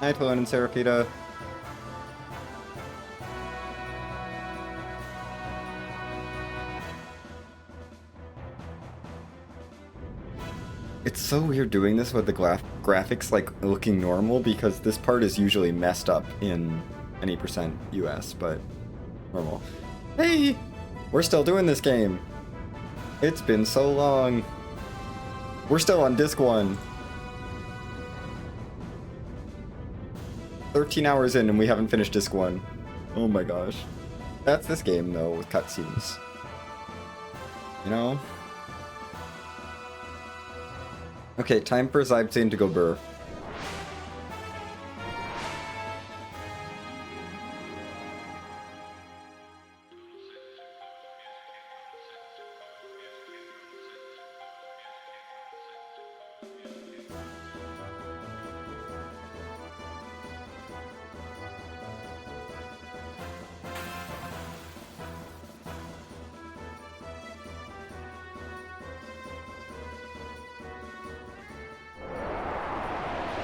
Hi, Talon and Seraphita. It's so weird doing this with the graphics like looking normal because this part is usually messed up in any percent US, but normal. Hey! We're still doing this game. It's been so long. We're still on disc 1. 13 hours in and we haven't finished disc 1. Oh my gosh. That's this game though with cutscenes. You know? Okay, time for Zybzane to go burr.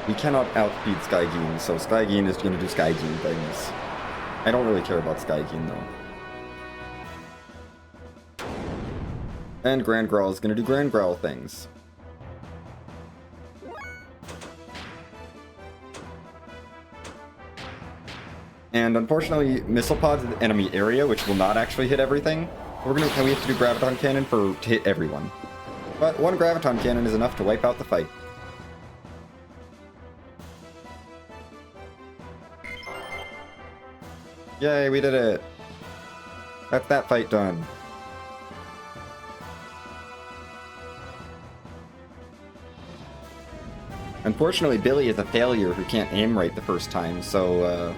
We cannot outspeed Skygeen, so Skygeen is going to do Skygeen things. I don't really care about Skygeen, though. And Grand Growl is going to do Grand Growl things. And unfortunately, Missile Pod's the enemy area, which will not actually hit everything. We have to do Graviton Cannon to hit everyone. But one Graviton Cannon is enough to wipe out the fight. Yay, we did it! That's that fight done. Unfortunately, Billy is a failure who can't aim right the first time, so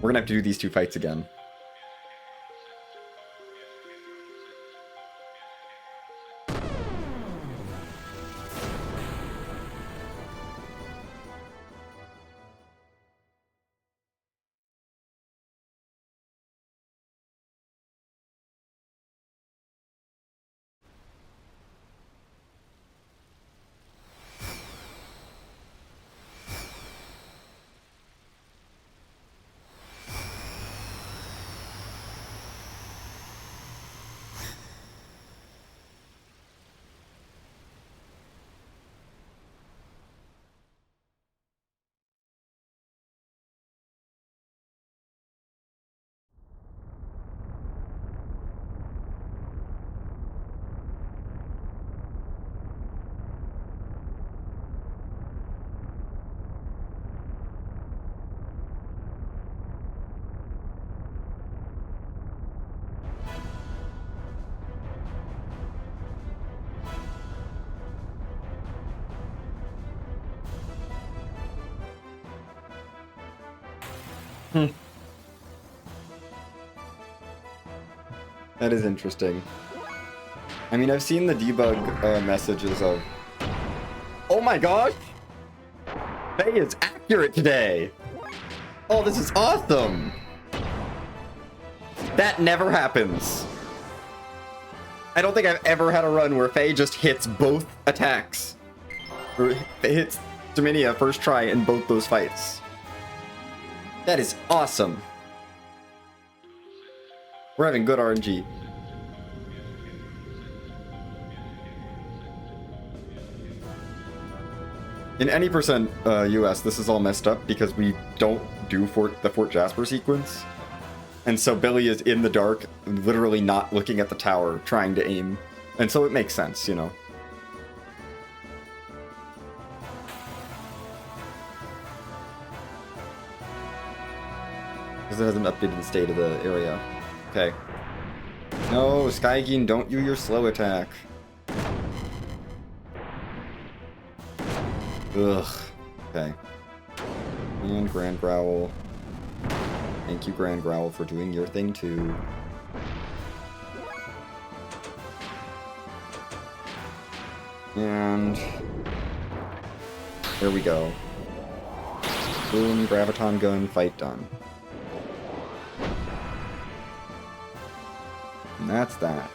we're gonna have to do these 2 fights again. That is interesting. I mean, I've seen the debug messages of, oh my gosh! Faye is accurate today! Oh, this is awesome! That never happens. I don't think I've ever had a run where Faye just hits both attacks. Or hits Dominia first try in both those fights. That is awesome. We're having good RNG. In any percent US, this is all messed up because we don't do the Fort Jasper sequence. And so Billy is in the dark, literally not looking at the tower, trying to aim. And so it makes sense, you know. Because it hasn't updated the state of the area. Okay. No, Skygeen, don't do your slow attack. Ugh. Okay. And Grand Growl. Thank you, Grand Growl, for doing your thing too. And there we go. Boom, Graviton Gun, fight done. And that's that.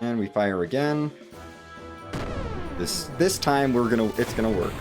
And we fire again. This time it's gonna work.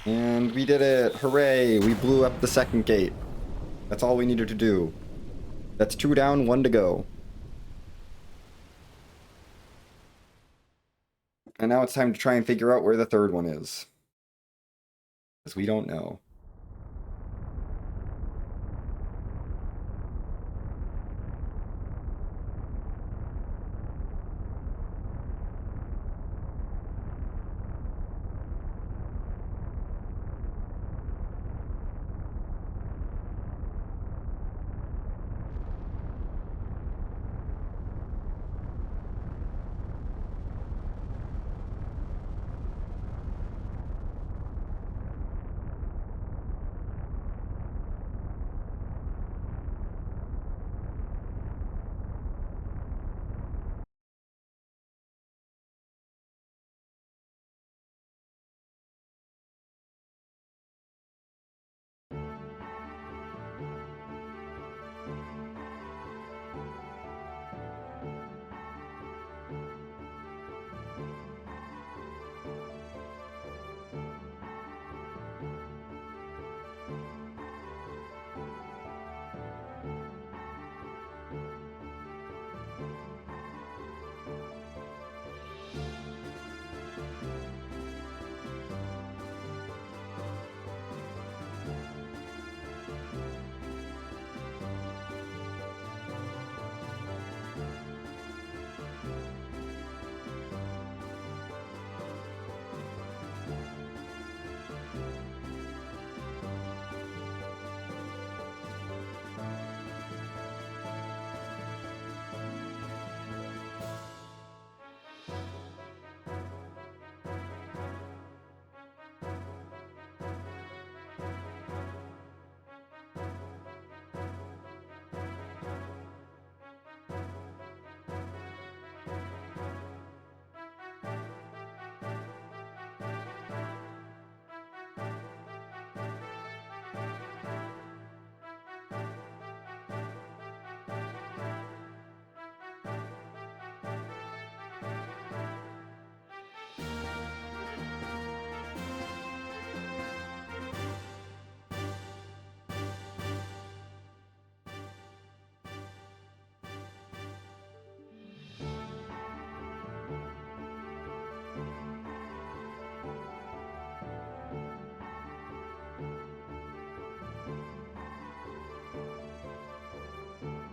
And we did it! Hooray! We blew up the second gate. That's all we needed to do. That's 2 down, 1 to go. And now it's time to try and figure out where the third one is. Because we don't know.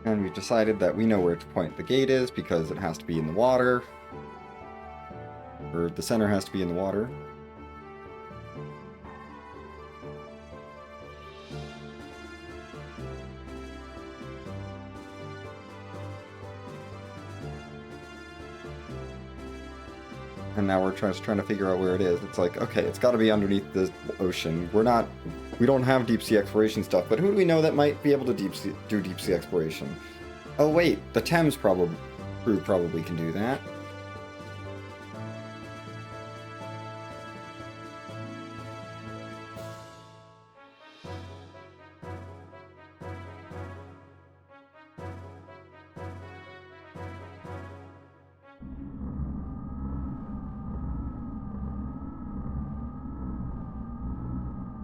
And we've decided that we know where to point the gate is because it has to be in the water. Or the center has to be in the water. And now we're trying to figure out where it is. It's like, okay, it's got to be underneath the ocean. We don't have deep sea exploration stuff, but who do we know that might be able to do deep sea exploration? Oh wait, the Thames crew probably can do that.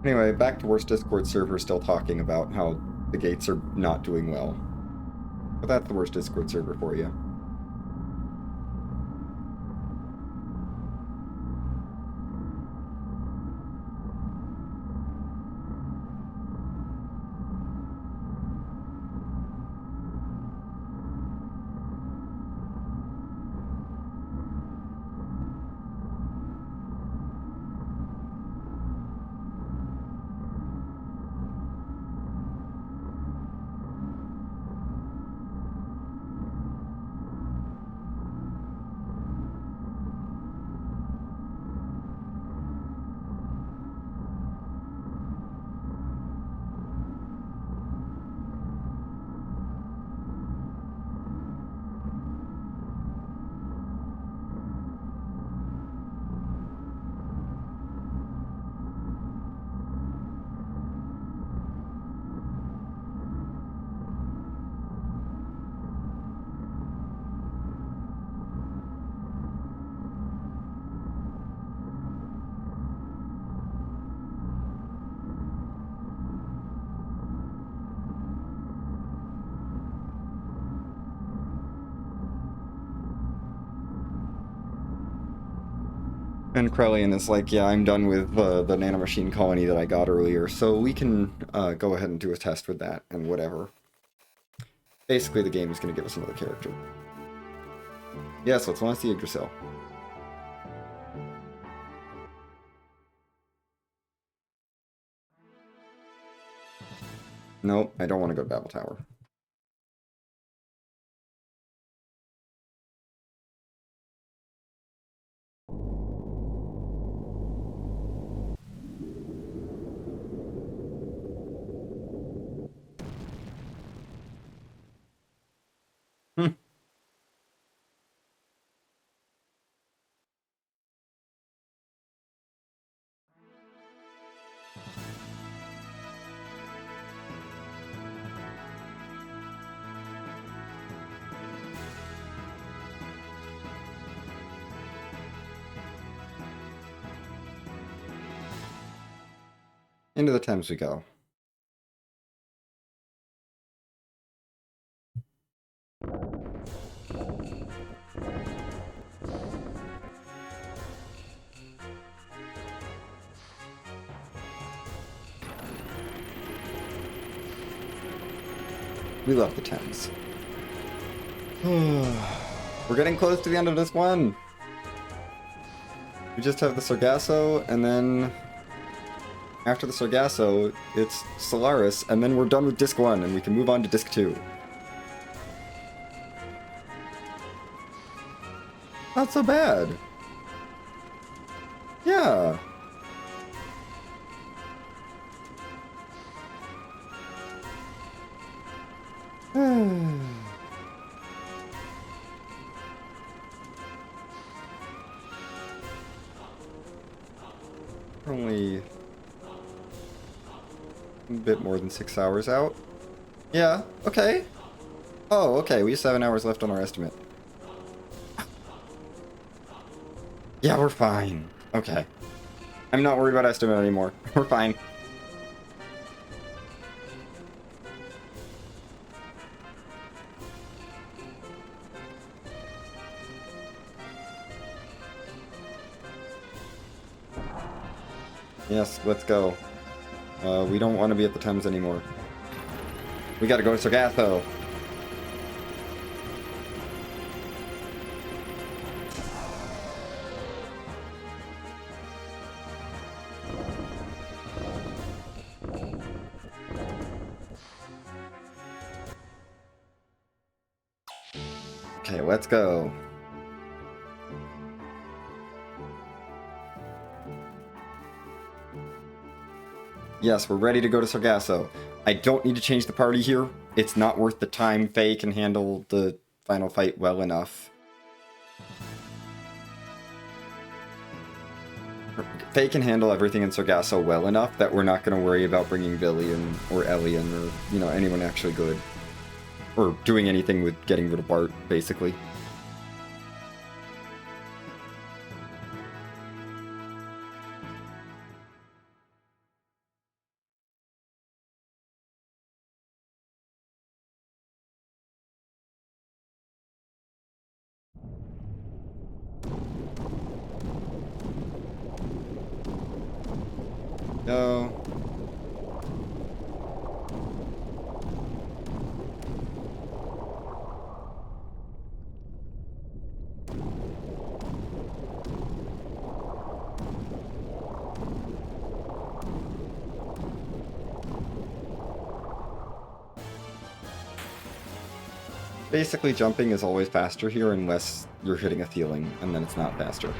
Anyway, back to worst Discord server still talking about how the gates are not doing well. But that's the worst Discord server for you. And Krellian is like, yeah, I'm done with the nanomachine colony that I got earlier, so we can go ahead and do a test with that and whatever. Basically, the game is going to give us another character. Yes, let's launch the Yggdrasil. Nope, I don't want to go to Babel Tower. Hmm. Into the Thames we go. We love the Thames. We're getting close to the end of this one. We just have the Sargasso, and then after the Sargasso, it's Solaris, and then we're done with Disc 1, and we can move on to Disc 2. Not so bad. Yeah. Only a bit more than 6 hours out. Yeah, okay. Oh, okay, we have 7 hours left on our estimate. Yeah, we're fine. Okay. I'm not worried about estimate anymore. We're fine. Yes, let's go. We don't want to be at the Thames anymore. We gotta go to Sargasso. Okay, let's go. Yes, we're ready to go to Sargasso. I don't need to change the party here. It's not worth the time. Faye can handle the final fight well enough. Faye can handle everything in Sargasso well enough that we're not going to worry about bringing Billy in, or Elian, or, you know, anyone actually good. Or doing anything with getting rid of Bart, basically. No. Basically, jumping is always faster here unless you're hitting a ceiling, and then it's not faster.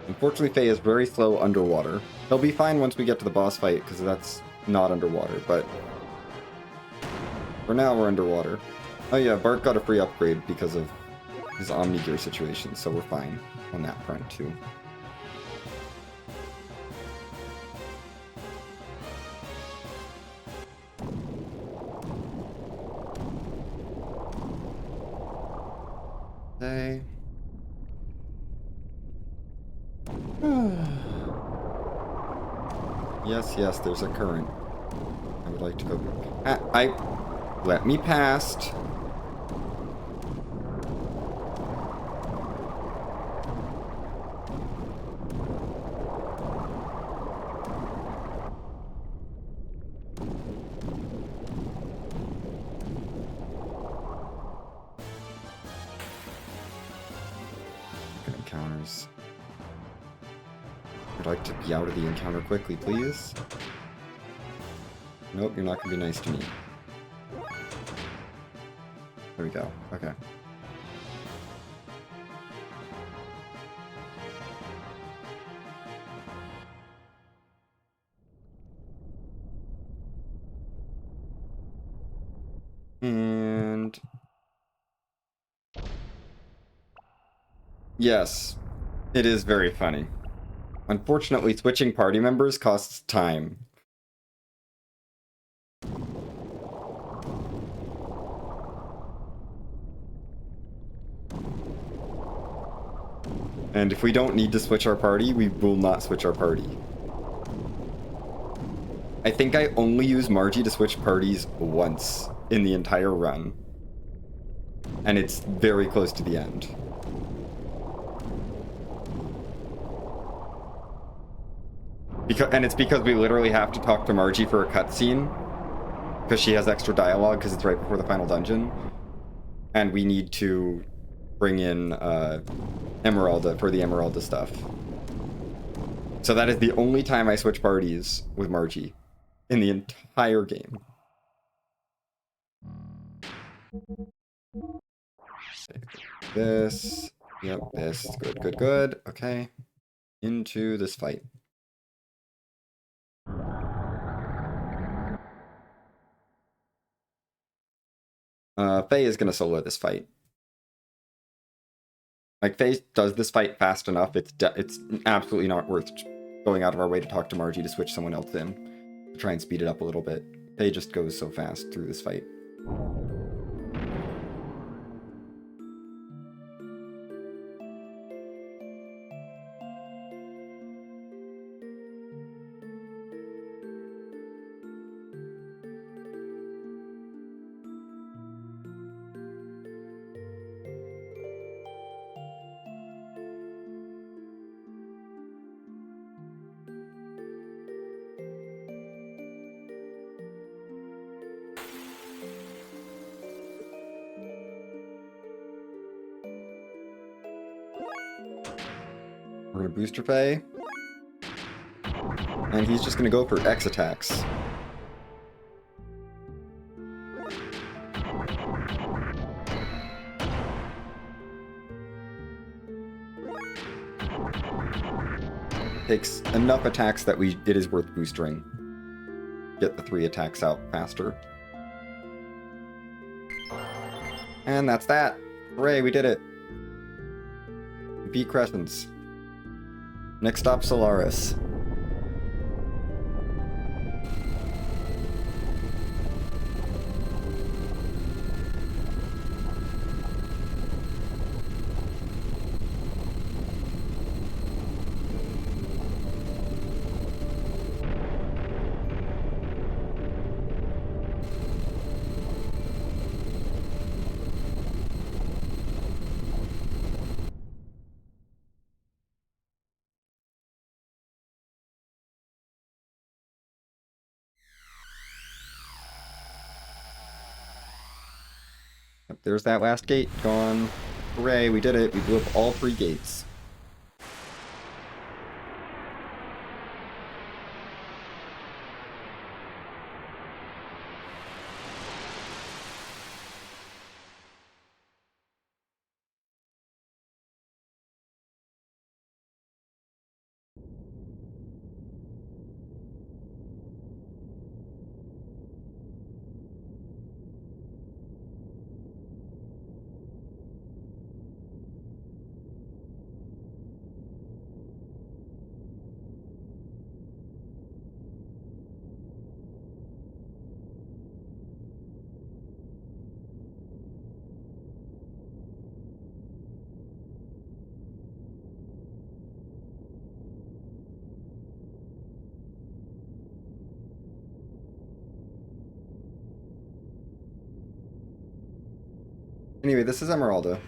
Unfortunately, Faye is very slow underwater. He'll be fine once we get to the boss fight, because that's not underwater, but for now, we're underwater. Oh yeah, Bart got a free upgrade because of his Omni-Gear situation, so we're fine on that front, too. Okay. Yes, yes, there's a current. I would like to go... let me past. encounters. I'd like to be out of the encounter quickly, please. Nope, you're not gonna be nice to me. There we go. Okay. And yes, it is very funny. Unfortunately, switching party members costs time. And if we don't need to switch our party, we will not switch our party. I think I only used Margie to switch parties once in the entire run. And it's very close to the end. And it's because we literally have to talk to Margie for a cutscene. Because she has extra dialogue, because it's right before the final dungeon. And we need to bring in Emeralda for the Emeralda stuff. So that is the only time I switch parties with Margie in the entire game. This. Yep, this. Good, good, good. Okay. Into this fight. Faye is gonna solo this fight. Like, Faye does this fight fast enough, it's absolutely not worth going out of our way to talk to Margie to switch someone else in. To try and speed it up a little bit. Faye just goes so fast through this fight. We're gonna booster Faye. And he's just gonna go for X attacks. Takes enough attacks that it is worth boostering. Get the 3 attacks out faster. And that's that. Hooray, we did it. We beat Crescents. Next stop, Solaris. Yep, there's that last gate gone. Hooray, we did it. We blew up all 3 gates. Anyway, this is Emeralda.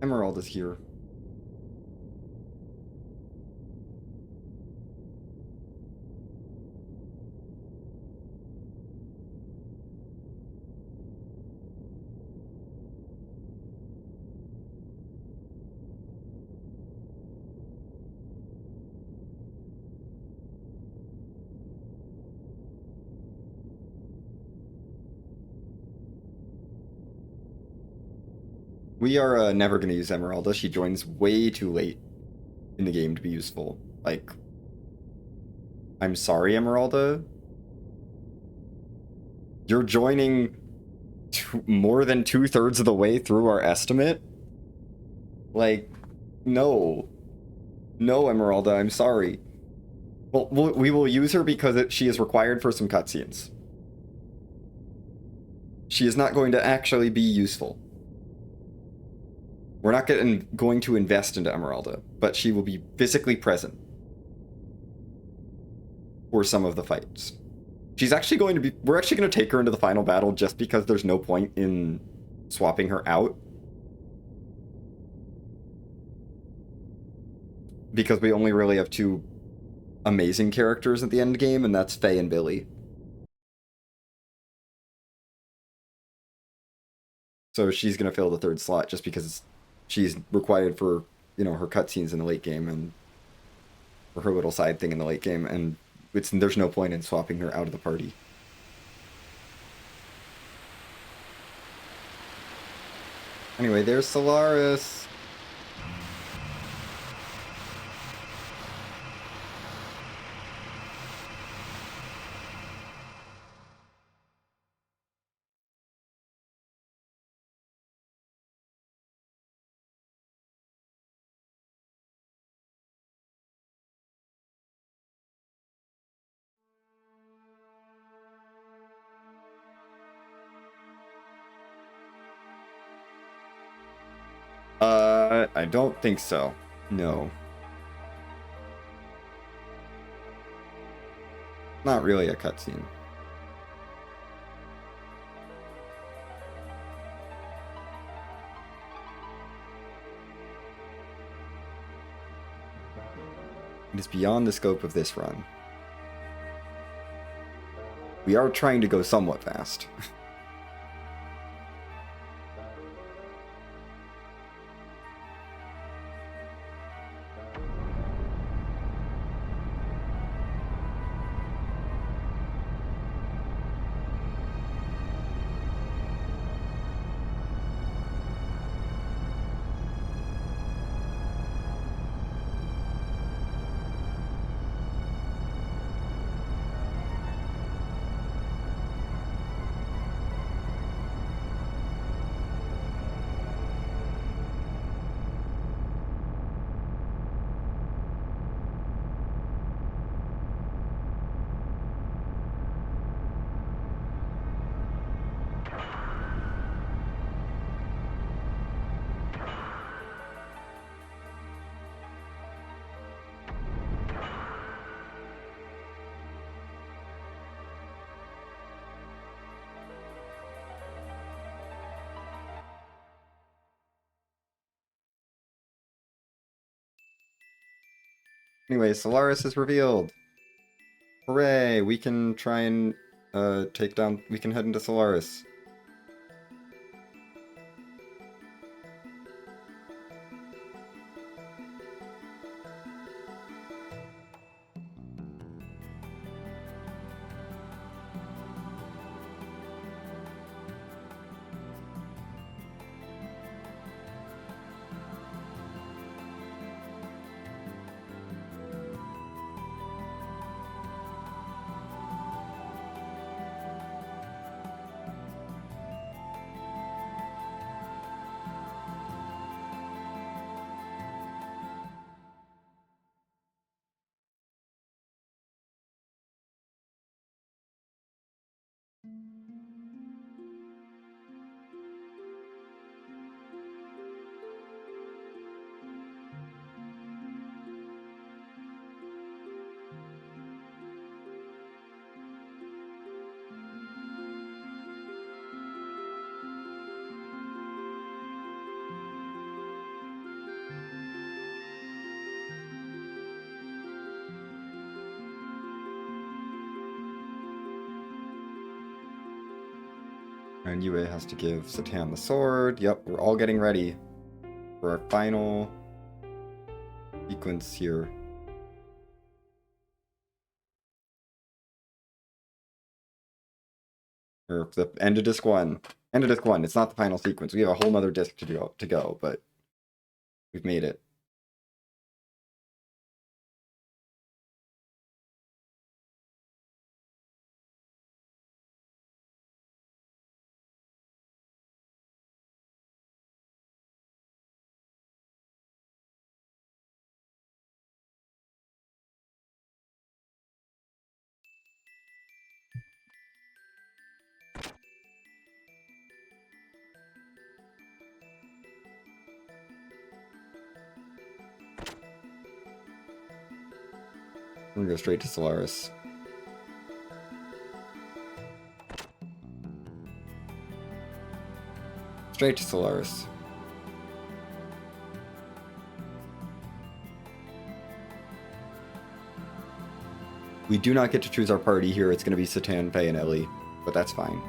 Emeralda's here. we are never going to use Emeralda. She joins way too late in the game to be useful. Like, I'm sorry, Emeralda. You're joining more than 2/3 of the way through our estimate? Like, no. No, Emeralda, I'm sorry. Well, we will use her because she is required for some cutscenes. She is not going to actually be useful. We're not going to invest into Emeralda, but she will be physically present for some of the fights. She's actually going to be... We're actually going to take her into the final battle just because there's no point in swapping her out. Because we only really have two amazing characters at the end game, and that's Faye and Billy. So she's going to fill the third slot just because she's required for, you know, her cutscenes in the late game and for her little side thing in the late game, and there's no point in swapping her out of the party. Anyway, there's Solaris. I don't think so. No. Not really a cutscene. It is beyond the scope of this run. We are trying to go somewhat fast. Anyway, Solaris is revealed. Hooray! We can try and take down... We can head into Solaris. And Yue has to give Satan the sword. Yep, we're all getting ready for our final sequence here. Or the end of disc 1. End of disc 1. It's not the final sequence. We have a whole nother disc to go, but we've made it. I'm gonna go straight to Solaris. Straight to Solaris. We do not get to choose our party here. It's gonna be Satan, Faye, and Ellie, but that's fine.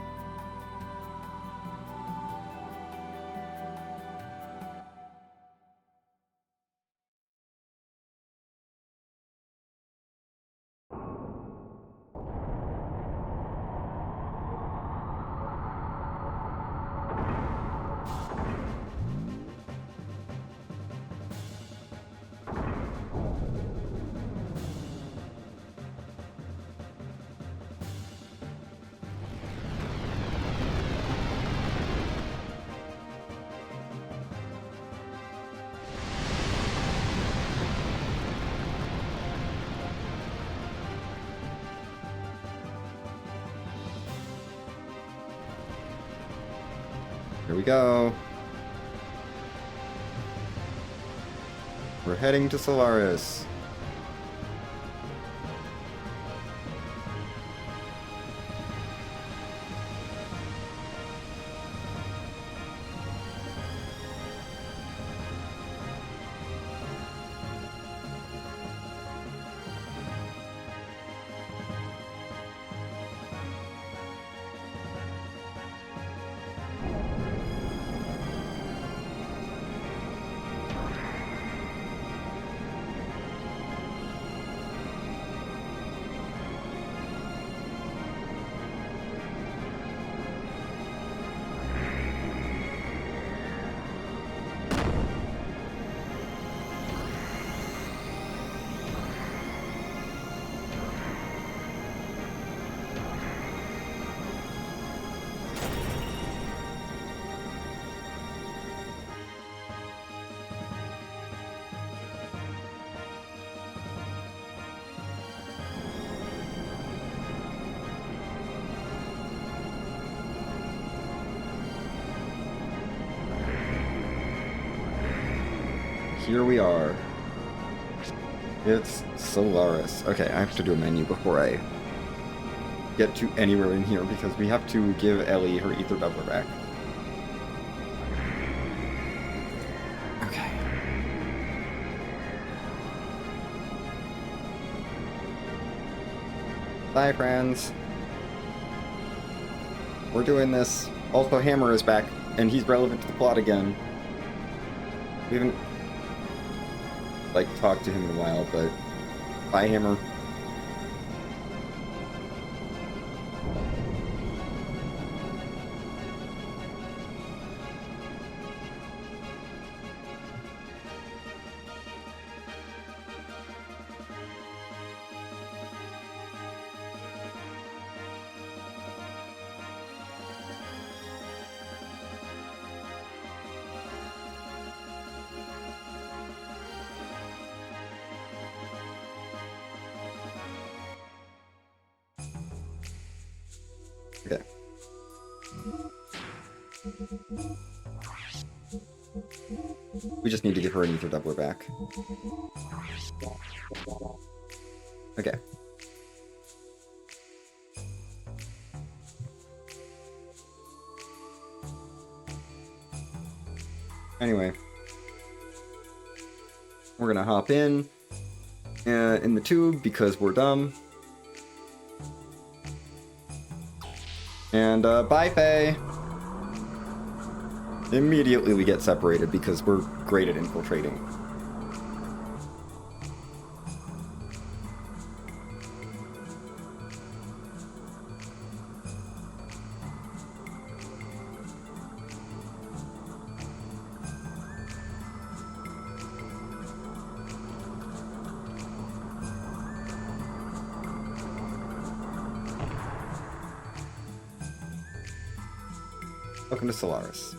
Here we go. We're heading to Solaris. Here we are. It's Solaris. Okay, I have to do a menu before I get to anywhere in here because we have to give Ellie her ether doubler back. Okay. Bye, friends. We're doing this. Also, Hammer is back, and he's relevant to the plot again. We haven't talked to him in a while, but bye, Hammer. Okay. We just need to give her an ether doubler back. Okay. Anyway. We're gonna hop in the tube because we're dumb. And, bye, Faye! Immediately we get separated because we're great at infiltrating. Welcome to Solaris.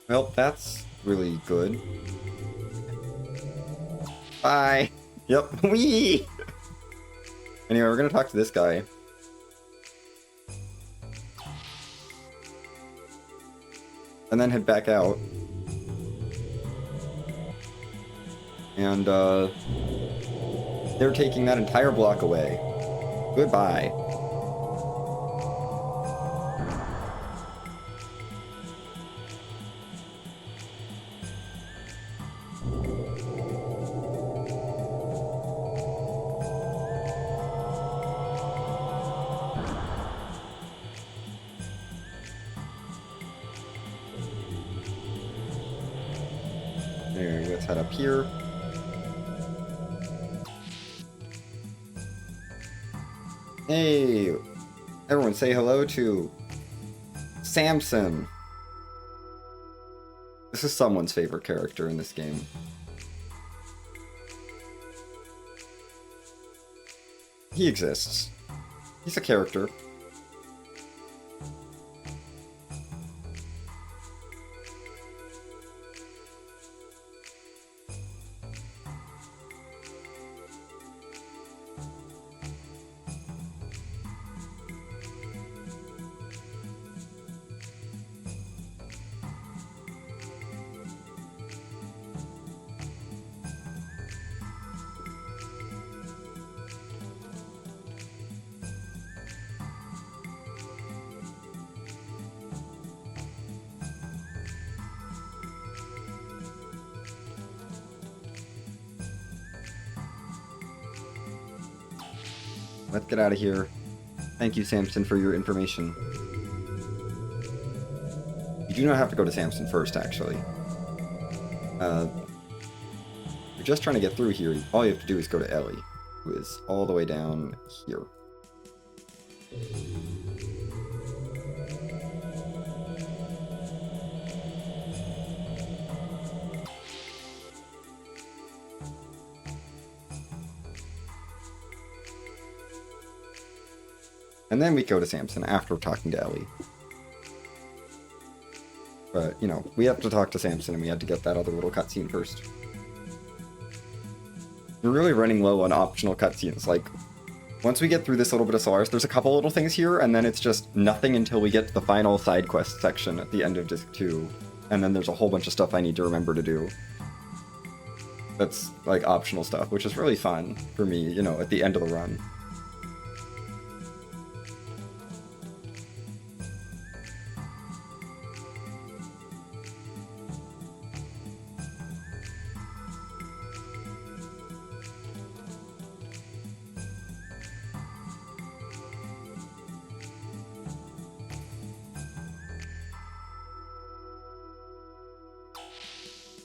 Well, that's really good. Bye! Yep, wee! Anyway, we're gonna talk to this guy. And then head back out. And, they're taking that entire block away. Goodbye. There, let's head up here. Hey, everyone say hello to Samson. This is someone's favorite character in this game. He exists. He's a character. Let's get out of here. Thank you, Samson, for your information. You do not have to go to Samson first, actually. You're just trying to get through here. All you have to do is go to Ellie, who is all the way down here. And then we go to Samson after talking to Ellie. But, you know, we have to talk to Samson and we had to get that other little cutscene first. We're really running low on optional cutscenes. Like, once we get through this little bit of Solaris, there's a couple little things here, and then it's just nothing until we get to the final side quest section at the end of Disc 2. And then there's a whole bunch of stuff I need to remember to do. That's, like, optional stuff, which is really fun for me, you know, at the end of the run.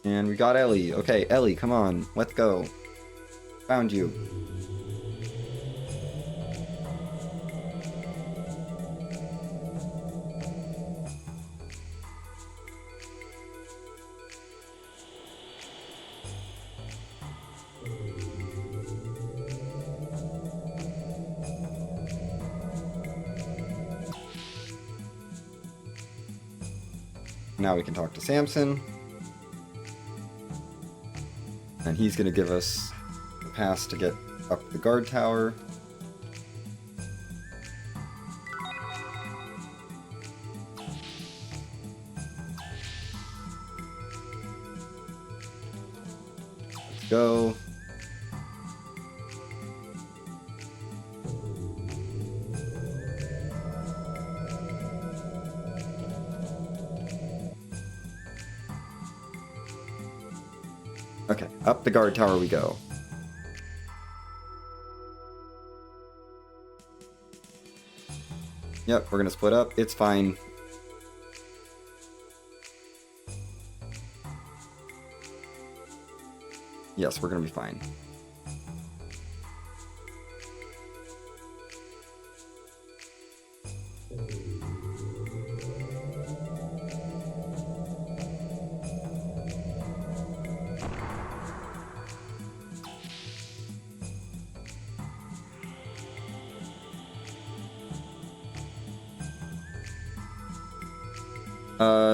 And we got Ellie. Okay, Ellie, come on. Let's go. Found you. Now we can talk to Samson. And he's going to give us the pass to get up the guard tower. Let's go. Okay, up the guard tower we go. Yep, we're gonna split up. It's fine. Yes, we're gonna be fine.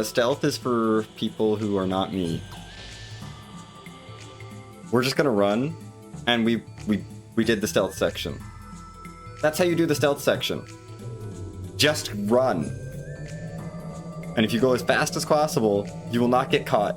Stealth is for people who are not me. We're just gonna run, and we did the stealth section. That's how you do the stealth section. Just run. And if you go as fast as possible, you will not get caught.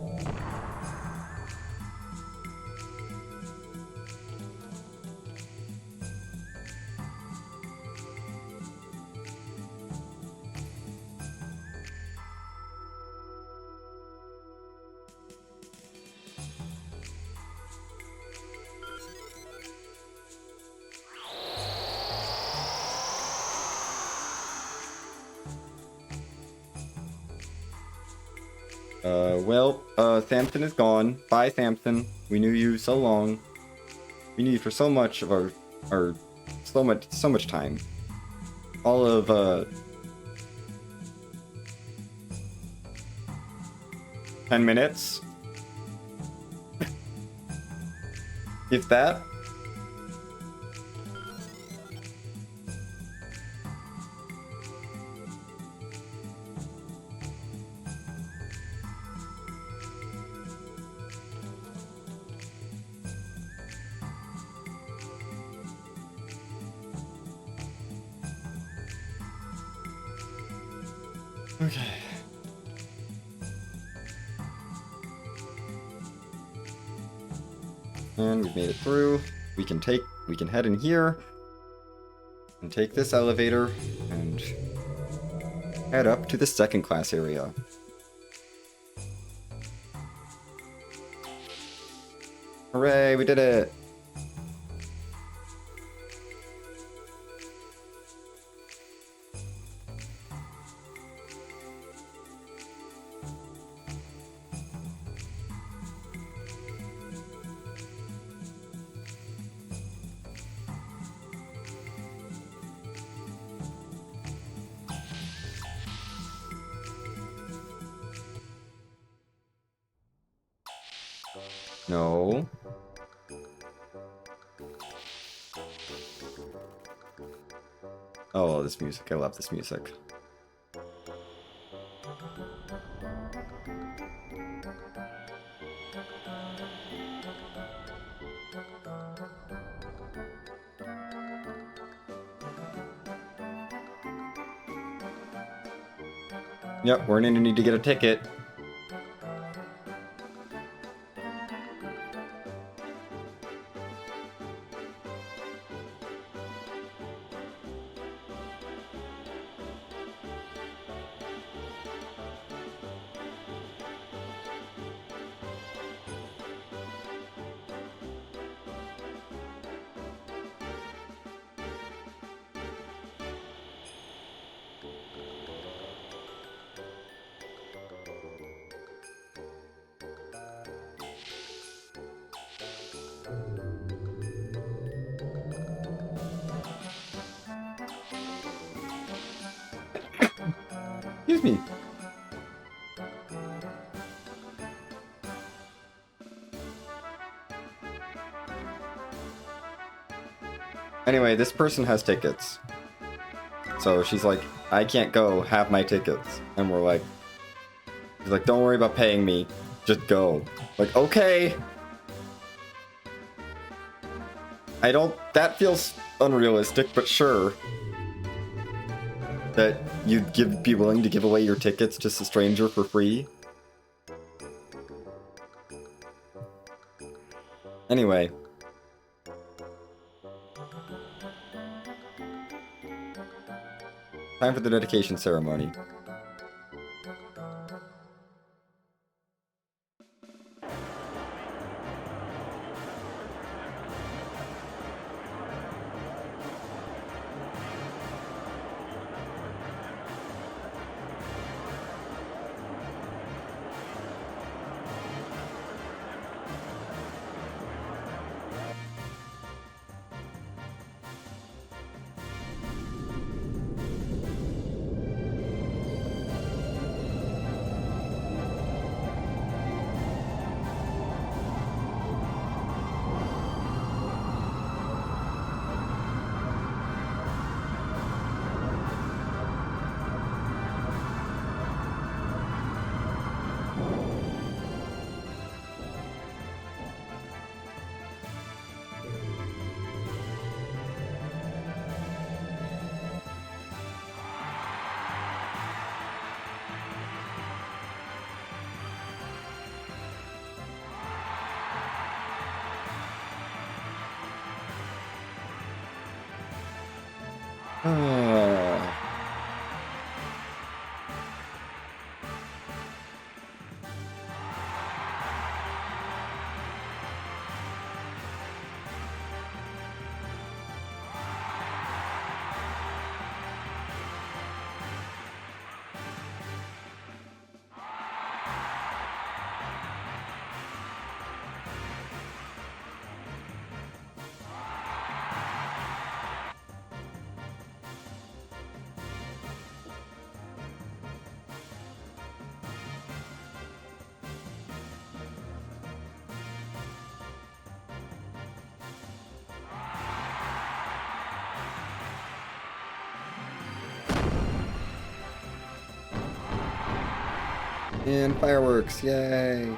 Thampton is gone. Bye, Thampton. We knew you so long. We knew you for so much of our so much time. All of 10 minutes. If that. Okay. And we've made it through. We can head in here and take this elevator and head up to the second class area. Hooray, we did it! No. Oh, this music. I love this music. Yep, we're gonna need to get a ticket. Excuse me. Anyway, this person has tickets. So she's like, I can't go, have my tickets. And we're like, she's like, don't worry about paying me, just go. Like, okay. That feels unrealistic, but sure. That you'd be willing to give away your tickets to a stranger for free. Anyway. Time for the dedication ceremony. Uh, and fireworks, yay!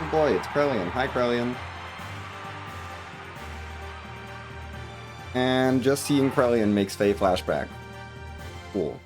Oh boy, it's Krellian. Hi, Krellian. And just seeing Krellian makes Faye flashback. Cool.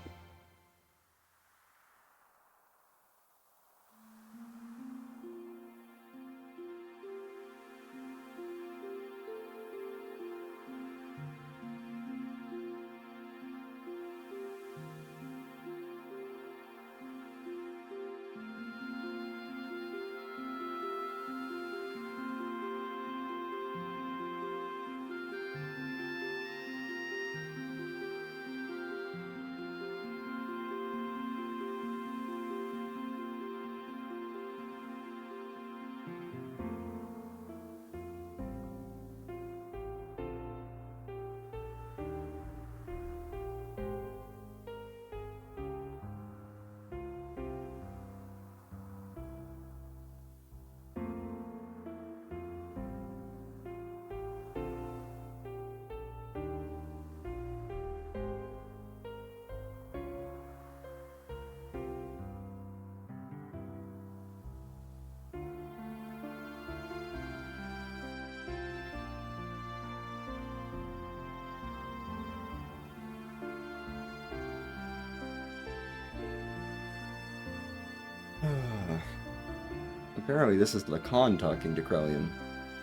Apparently this is Lacan talking to Krellian.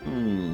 Hmm.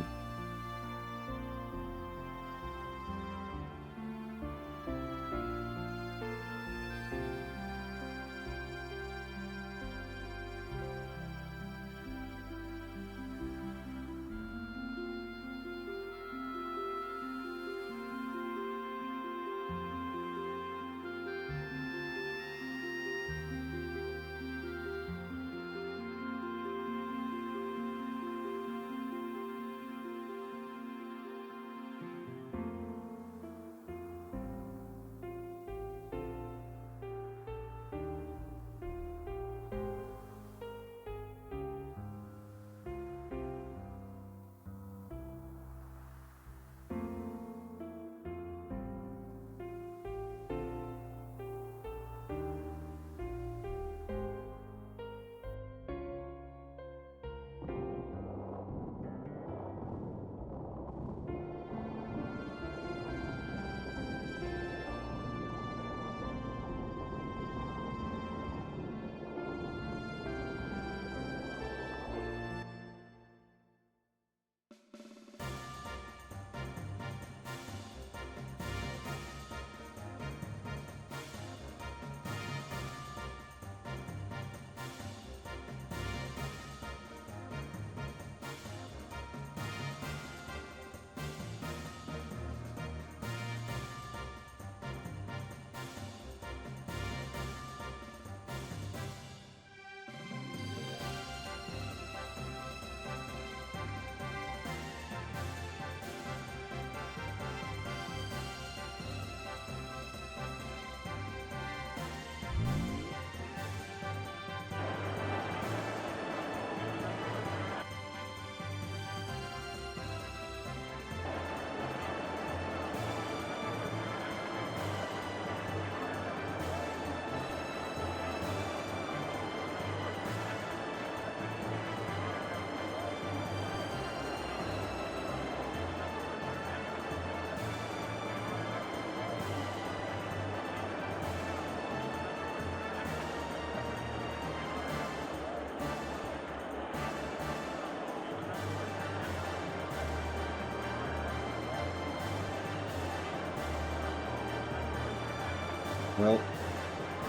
Well,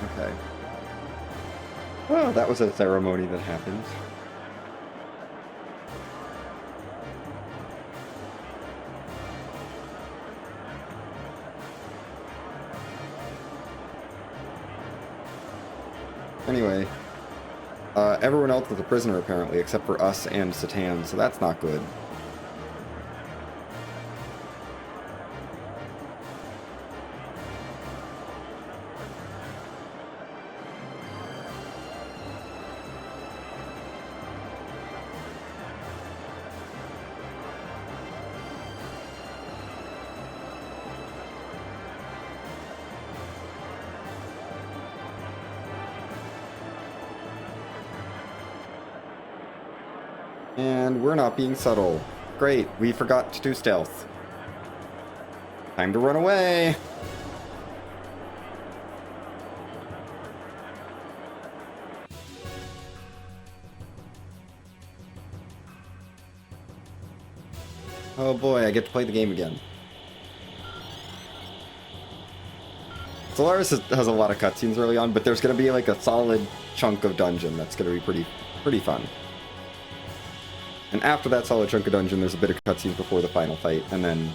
okay. Well, that was a ceremony that happened. Anyway, everyone else was a prisoner apparently, except for us and Satan, so that's not good. And we're not being subtle. Great, we forgot to do stealth. Time to run away! Oh boy, I get to play the game again. Solaris has a lot of cutscenes early on, but there's going to be like a solid chunk of dungeon that's going to be pretty fun. And after that solid chunk of dungeon, there's a bit of cutscenes before the final fight, and then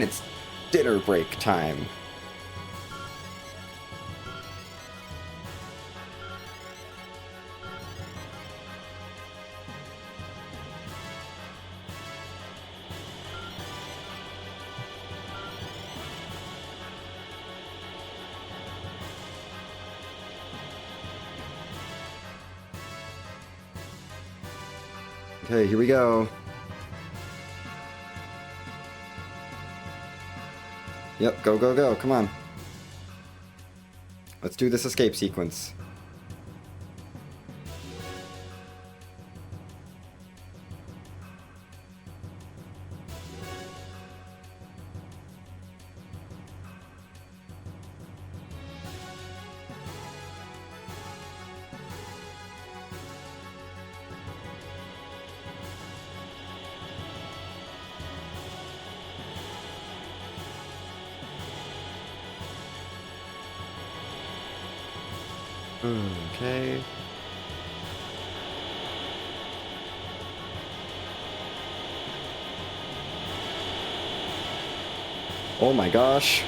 it's dinner break time. Okay, here we go. Yep, go, go, go, come on. Let's do this escape sequence. Okay. Oh my gosh.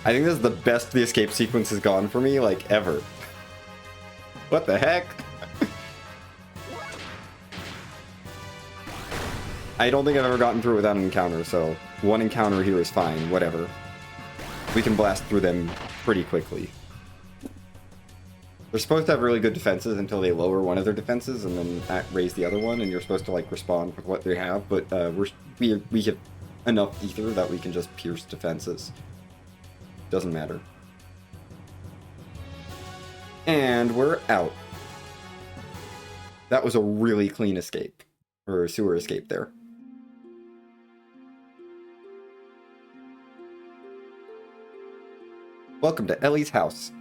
I think this is the best the escape sequence has gone for me, like, ever. What the heck? I don't think I've ever gotten through it without an encounter, so one encounter here is fine, whatever. We can blast through them pretty quickly. They're supposed to have really good defenses until they lower one of their defenses and then raise the other one, and you're supposed to like respond with what they have, but we have enough ether that we can just pierce defenses. Doesn't matter. And we're out. That was a really clean escape. Or sewer escape there. Welcome to Ellie's house.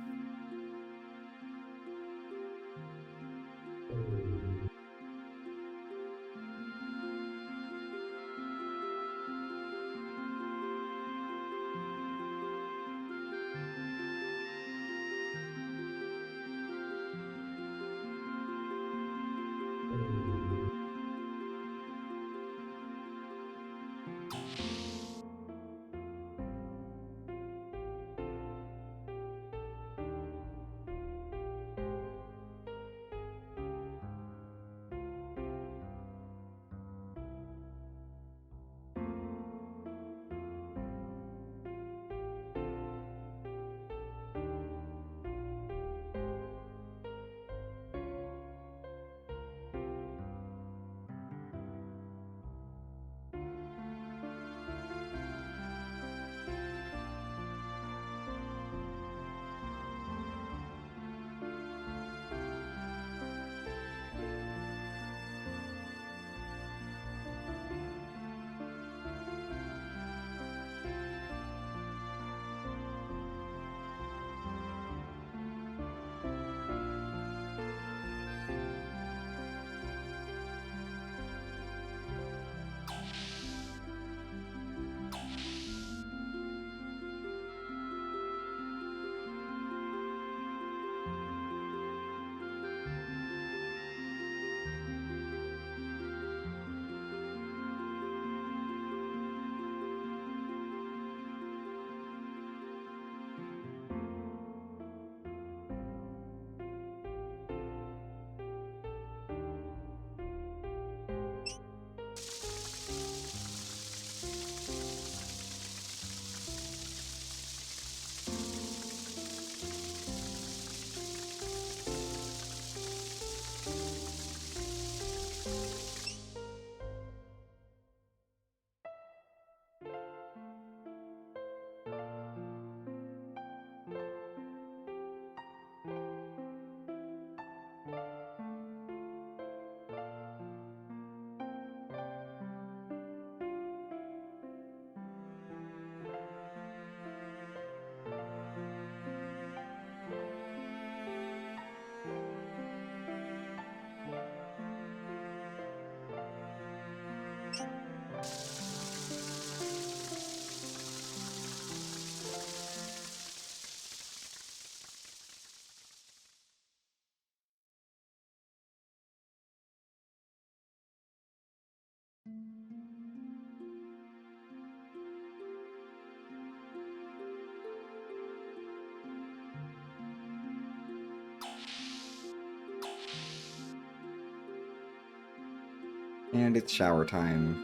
And it's shower time.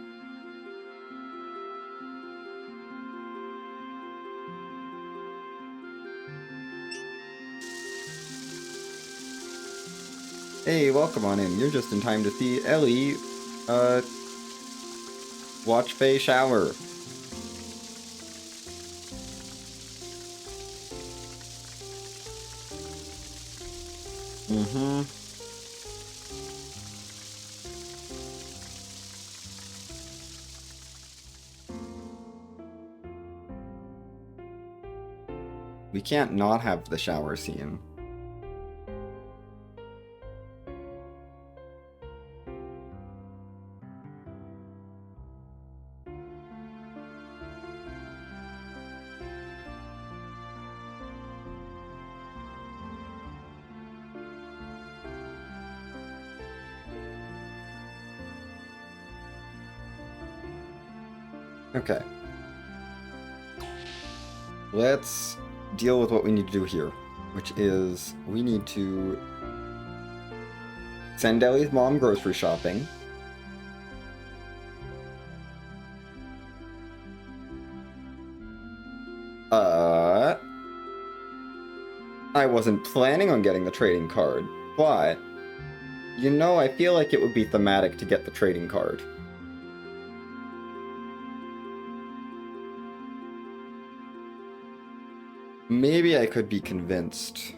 Hey, welcome on in. You're just in time to see Ellie, watch Faye shower. Mm-hmm. We can't not have the shower scene. Okay. Let's deal with what we need to do here, which is we need to send Ellie's mom grocery shopping. I wasn't planning on getting the trading card, but you know, I feel like it would be thematic to get the trading card. Maybe I could be convinced.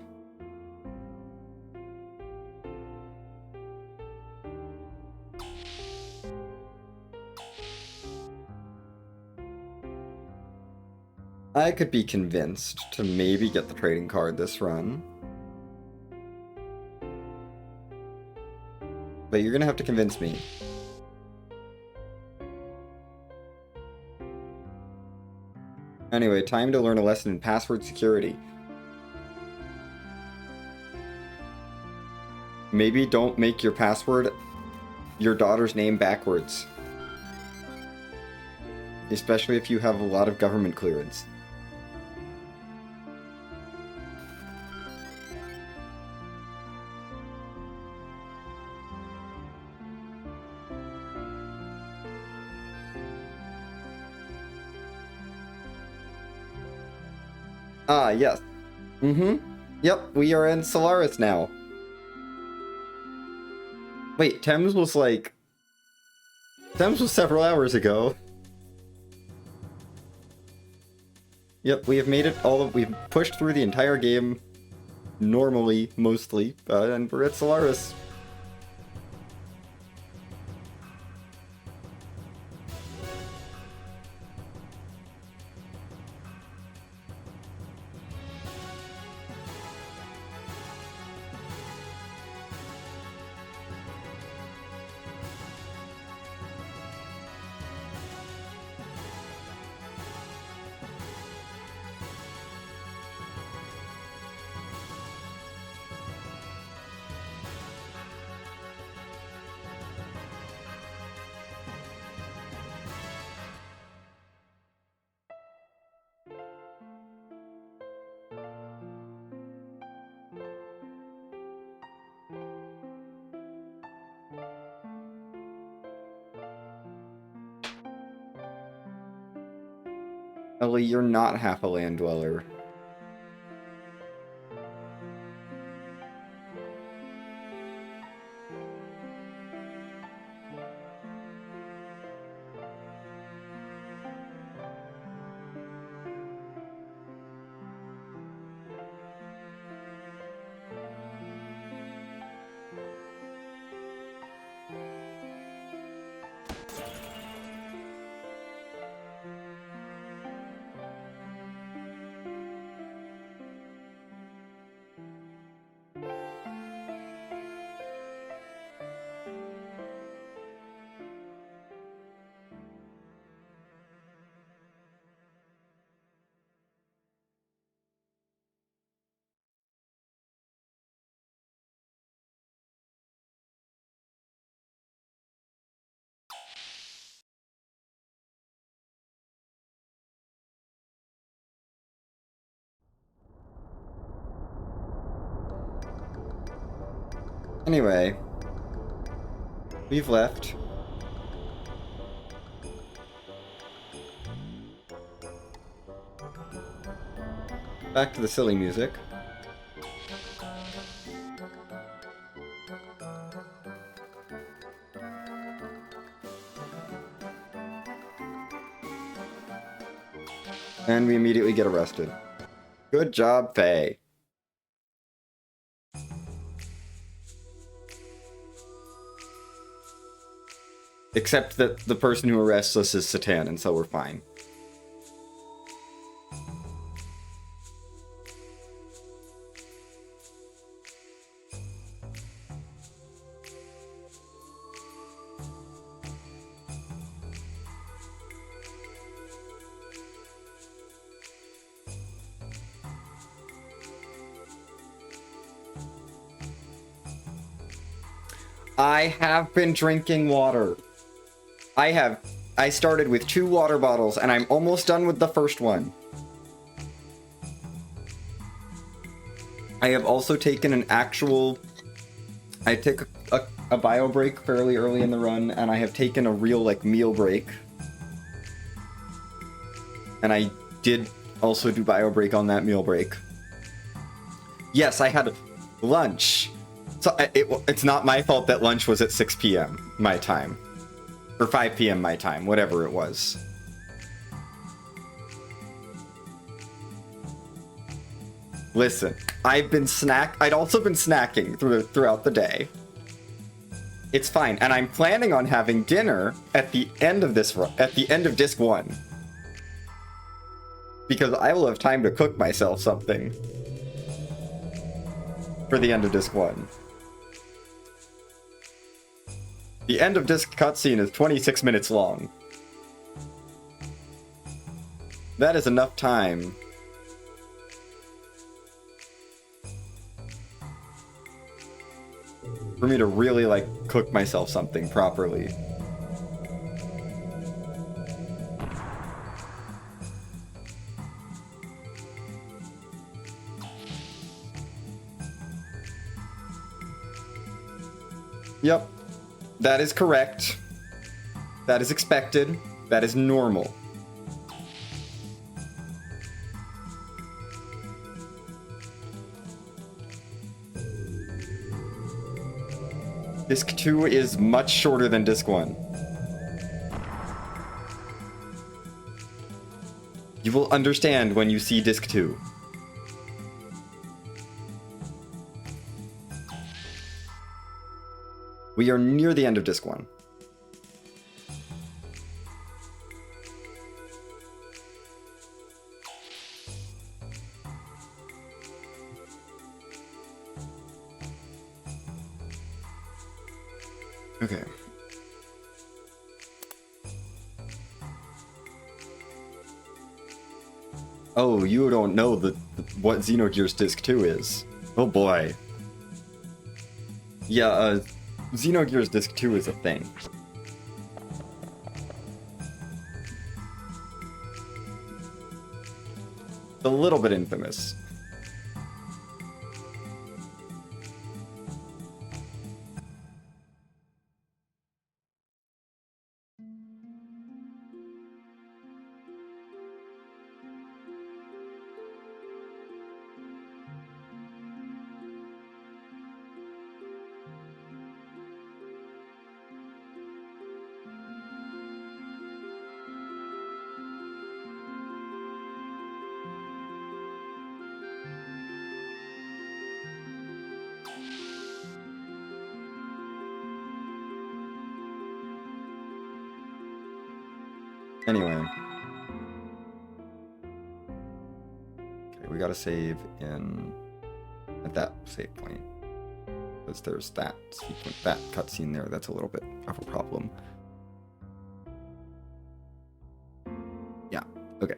I could be convinced to maybe get the trading card this run. But you're gonna have to convince me. Anyway, time to learn a lesson in password security. Maybe don't make your password your daughter's name backwards. Especially if you have a lot of government clearance. Ah, yes. Mm-hmm. Yep, we are in Solaris now. Wait, Thames was like... Thames was several hours ago. Yep, we have made it all... We've pushed through the entire game. Normally, mostly. And we're at Solaris. Ellie, you're not half a land dweller. Anyway, we've left. Back to the silly music. And we immediately get arrested. Good job, Faye. Except that the person who arrests us is Satan, and so we're fine. I have been drinking water. I started with 2 water bottles, and I'm almost done with the first one. I have also taken an actual... I took a bio break fairly early in the run, and I have taken a real, like, meal break. And I did also do bio break on that meal break. Yes, I had lunch. So it's not my fault that lunch was at 6 p.m. my time. Or 5 p.m. my time, whatever it was. Listen, I'd also been snacking throughout the day. It's fine, and I'm planning on having dinner at the end of disc 1. Because I will have time to cook myself something for the end of disc 1. The end of disc cutscene is 26 minutes long. That is enough time for me to really, like, cook myself something properly. Yep. That is correct. That is expected. That is normal. Disc 2 is much shorter than Disc 1. You will understand when you see Disc 2. We are near the end of Disc 1. Okay. Oh, you don't know what Xenogears Disc 2 is. Oh boy. Yeah, Xenogears Disc 2 is a thing. It's a little bit infamous. Anyway. Okay, we gotta save at that save point. Because there's that sequence, that cutscene there, that's a little bit of a problem. Yeah, okay.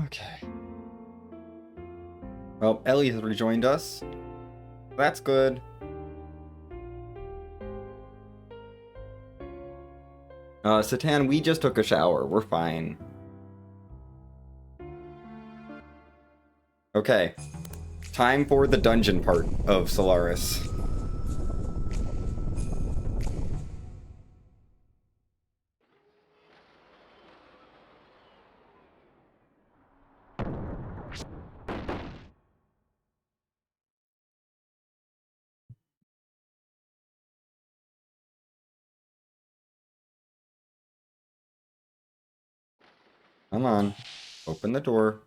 Okay. Well, Ellie has rejoined us. That's good. Satan, we just took a shower. We're fine. Okay. Time for the dungeon part of Solaris. Come on. Open the door.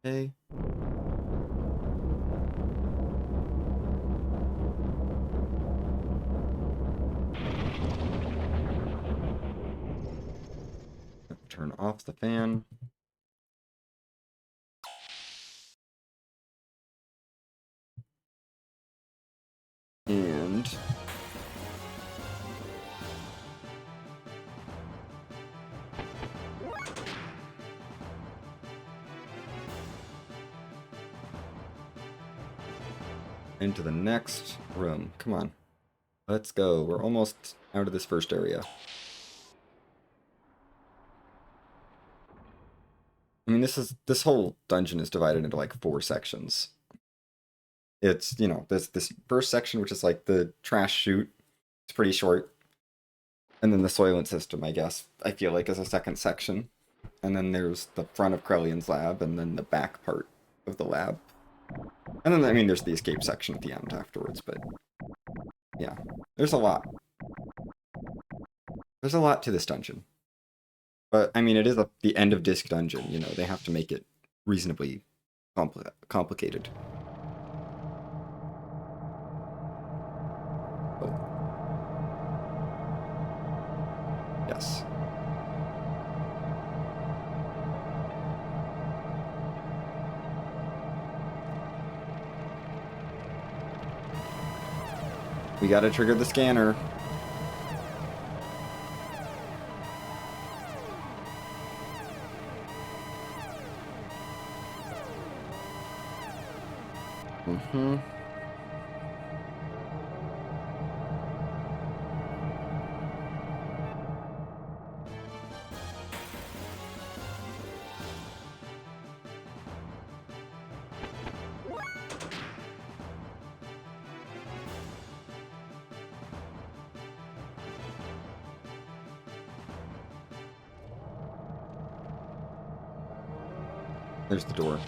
Okay. Turn off the fan. And into the next room. Come on. Let's go. We're almost out of this first area. I mean, this whole dungeon is divided into like 4 sections. It's, you know, this first section, which is like the trash chute. It's pretty short. And then the Soylent System, I guess, I feel like is a second section. And then there's the front of Krellian's lab, and then the back part of the lab. And then, I mean, there's the escape section at the end afterwards, but yeah, there's a lot. There's a lot to this dungeon. But, I mean, it is the end of disc dungeon, you know, they have to make it reasonably complicated. Oh. Yes. We gotta trigger the scanner. Mm-hmm. There's the door.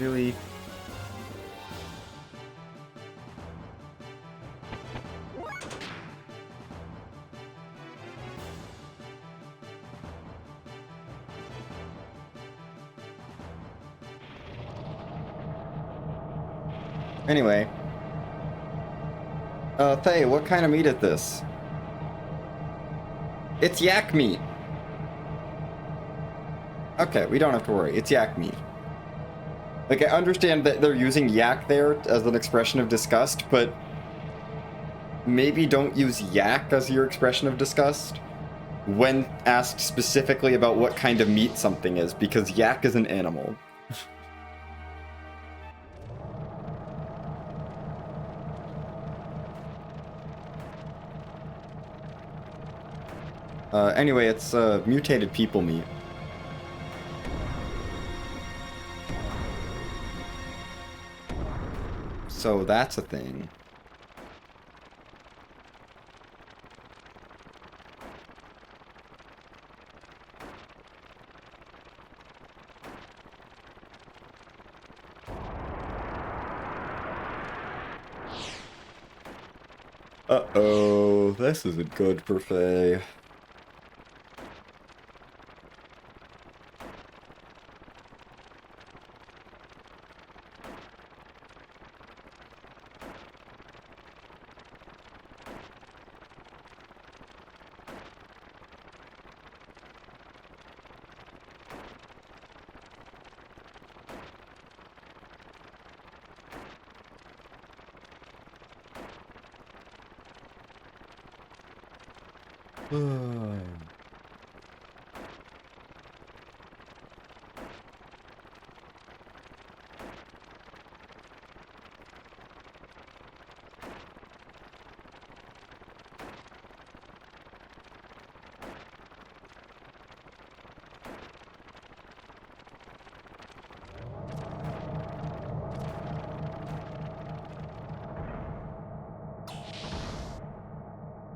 Really? Anyway. Faye, what kind of meat is this? It's yak meat! Okay, we don't have to worry. It's yak meat. Like, I understand that they're using yak there as an expression of disgust, but maybe don't use yak as your expression of disgust when asked specifically about what kind of meat something is, because yak is an animal. Anyway, it's mutated people meat. So that's a thing. Uh-oh, this isn't good for Faye.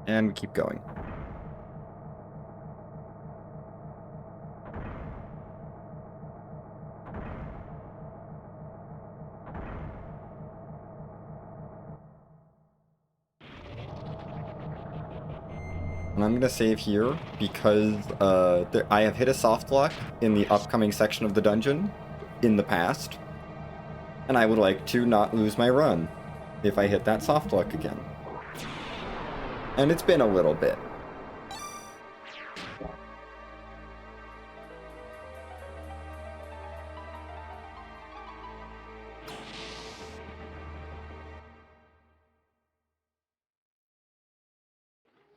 And we keep going. And I'm gonna save here because I have hit a soft lock in the upcoming section of the dungeon in the past. And I would like to not lose my run if I hit that soft lock again. And it's been a little bit.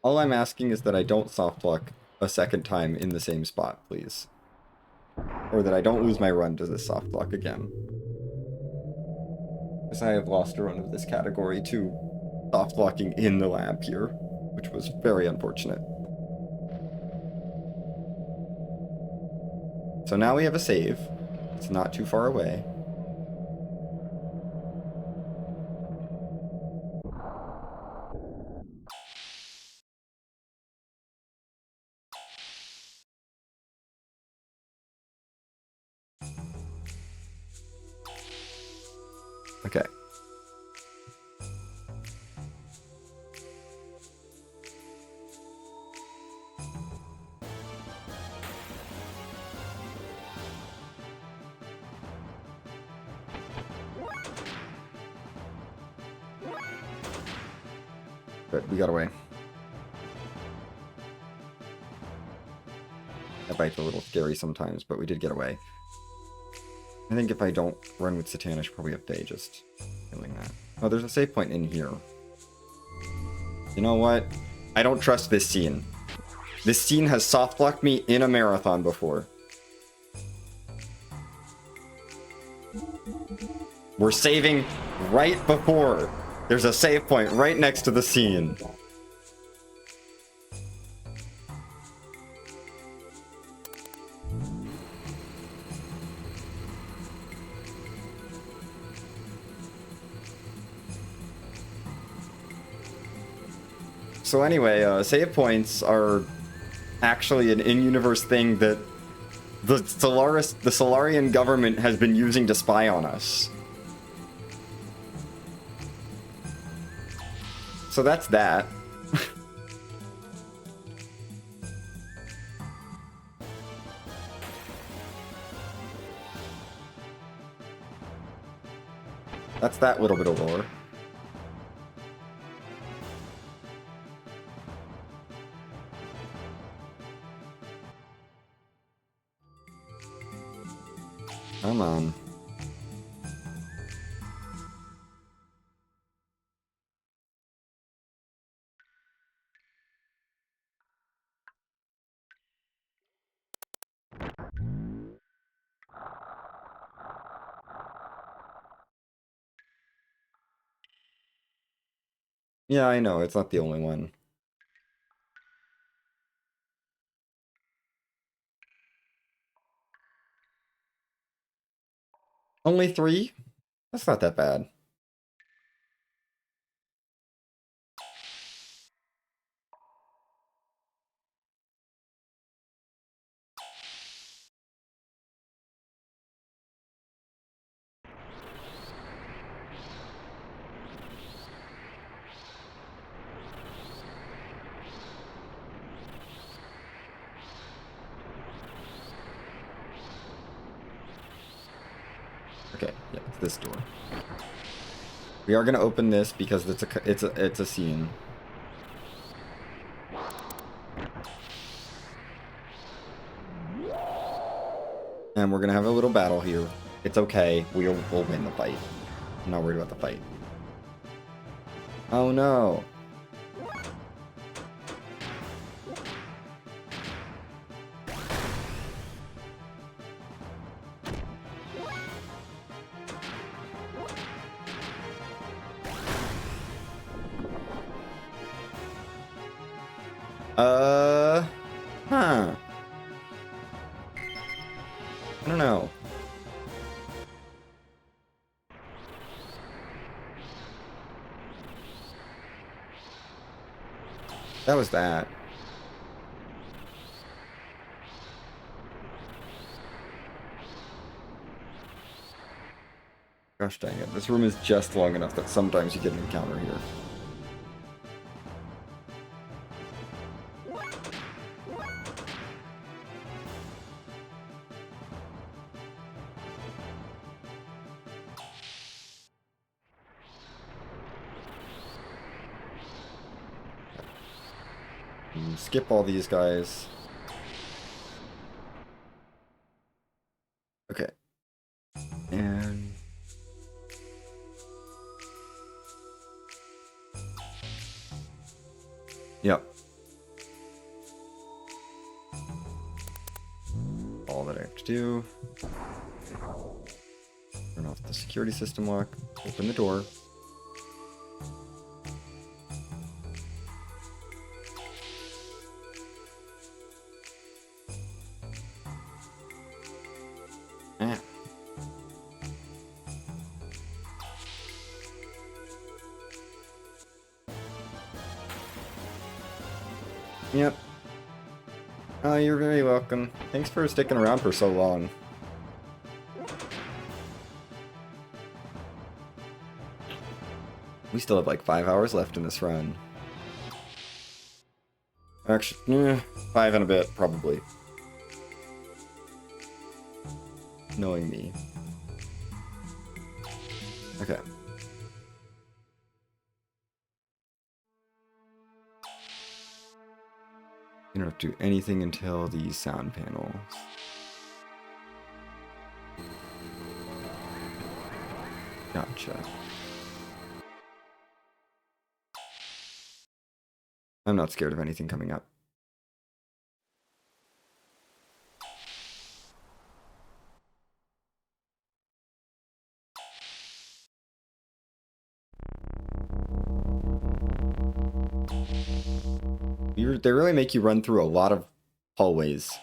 All I'm asking is that I don't soft lock a second time in the same spot, please. Or that I don't lose my run to this soft lock again. Because I have lost a run of this category to soft locking in the lab here, which was very unfortunate. So now we have a save. It's not too far away. Okay. Good, we got away. That bite's a little scary sometimes, but we did get away. I think if I don't run with Satan, I should probably have Faye just killing that. Oh, there's a save point in here. You know what? I don't trust this scene. This scene has soft locked me in a marathon before. We're saving right before. There's a save point right next to the scene. So anyway, save points are actually an in-universe thing that the Solarian government has been using to spy on us. So that's that. That's that little bit of lore. Come on. Yeah, I know, it's not the only one. Only 3? That's not that bad. this door. We are gonna open this because it's a scene. And we're gonna have a little battle here. It's okay. We'll win the fight. I'm not worried about the fight. Oh no. Huh. I don't know. That was that. Gosh dang it. This room is just long enough that sometimes you get an encounter here. Skip all these guys. Okay. And... Yep. All that I have to do. Turn off the security system lock. Open the door. Yep. Oh, you're very welcome. Thanks for sticking around for so long. We still have like 5 hours left in this run. Actually, 5 and a bit, probably. Knowing me. Okay. You don't have to do anything until the sound panels. Gotcha. I'm not scared of anything coming up. They really make you run through a lot of hallways.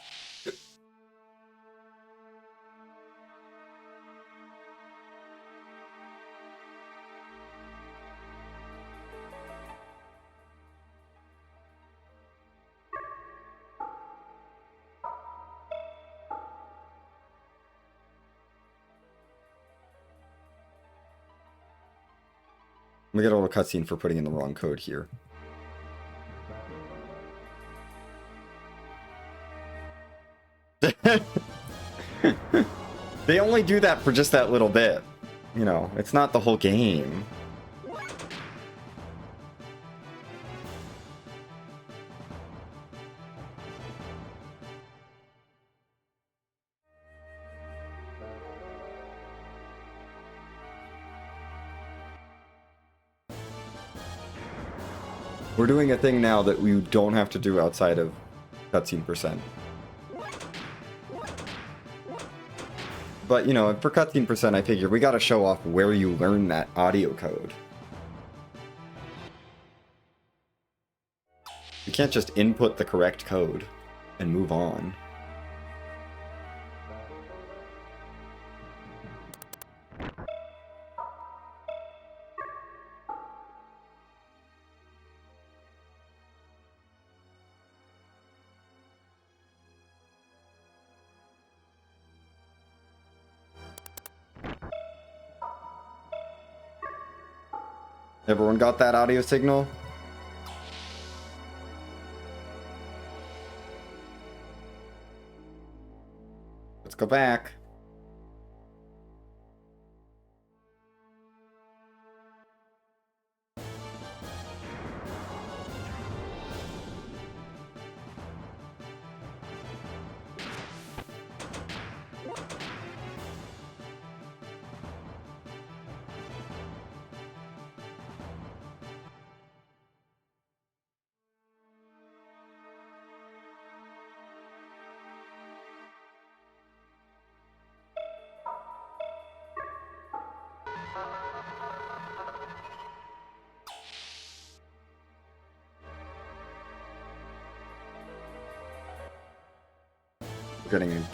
We get a little cutscene for putting in the wrong code here. They only do that for just that little bit. You know, it's not the whole game. We're doing a thing now that we don't have to do outside of cutscene %. But, you know, for cutscene %, I figure we gotta show off where you learn that audio code. You can't just input the correct code and move on. Everyone got that audio signal? Let's go back.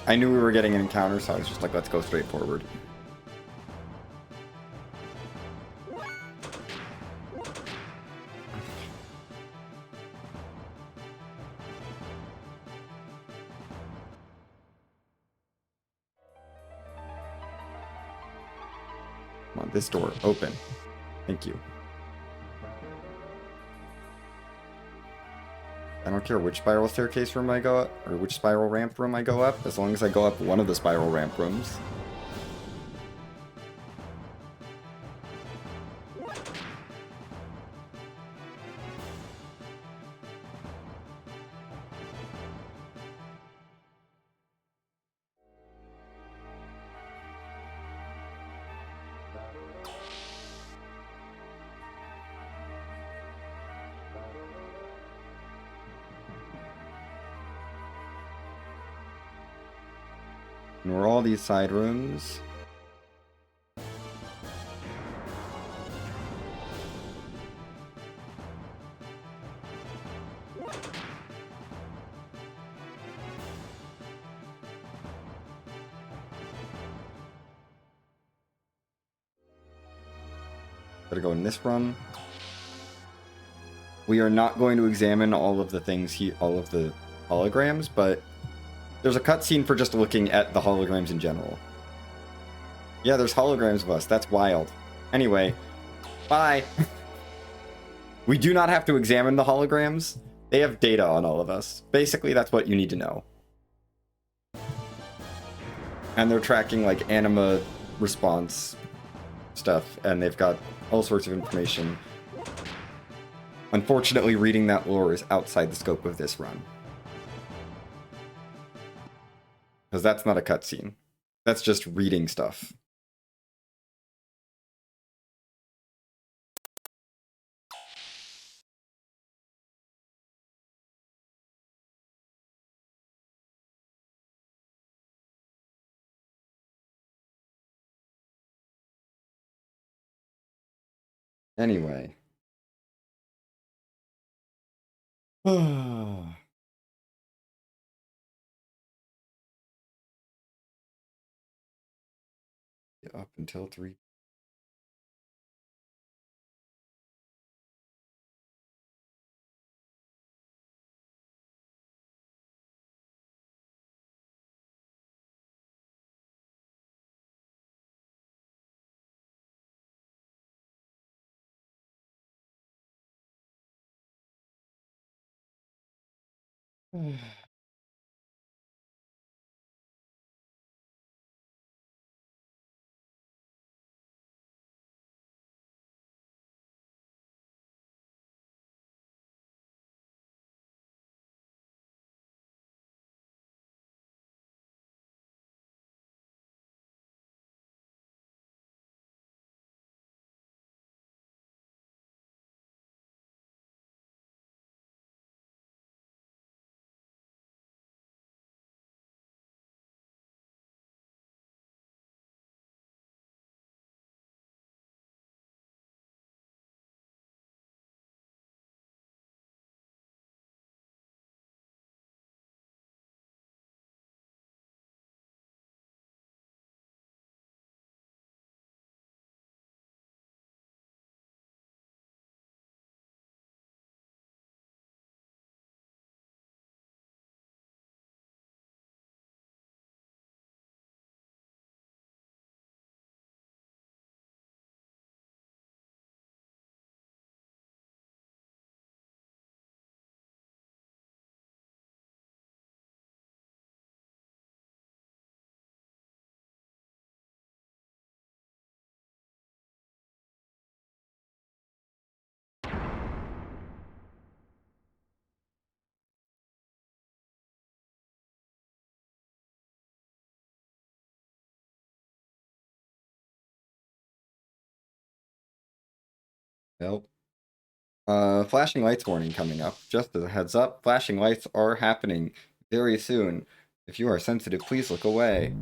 I knew we were getting an encounter, so I was just like, let's go straight forward. Come on, this door, open. Thank you. I don't care which spiral staircase room I go up, or which spiral ramp room I go up, as long as I go up one of the spiral ramp rooms. And we're all these side rooms. Gotta go in this run. We are not going to examine all of the things all of the holograms, but there's a cutscene for just looking at the holograms in general. Yeah, there's holograms of us. That's wild. Anyway, bye. We do not have to examine the holograms. They have data on all of us. Basically, that's what you need to know. And they're tracking, like, anima response stuff, and they've got all sorts of information. Unfortunately, reading that lore is outside the scope of this run. Because that's not a cutscene. That's just reading stuff. Anyway. Up until 3. Nope. Flashing lights warning coming up. Just as a heads up, flashing lights are happening very soon. If you are sensitive, please look away.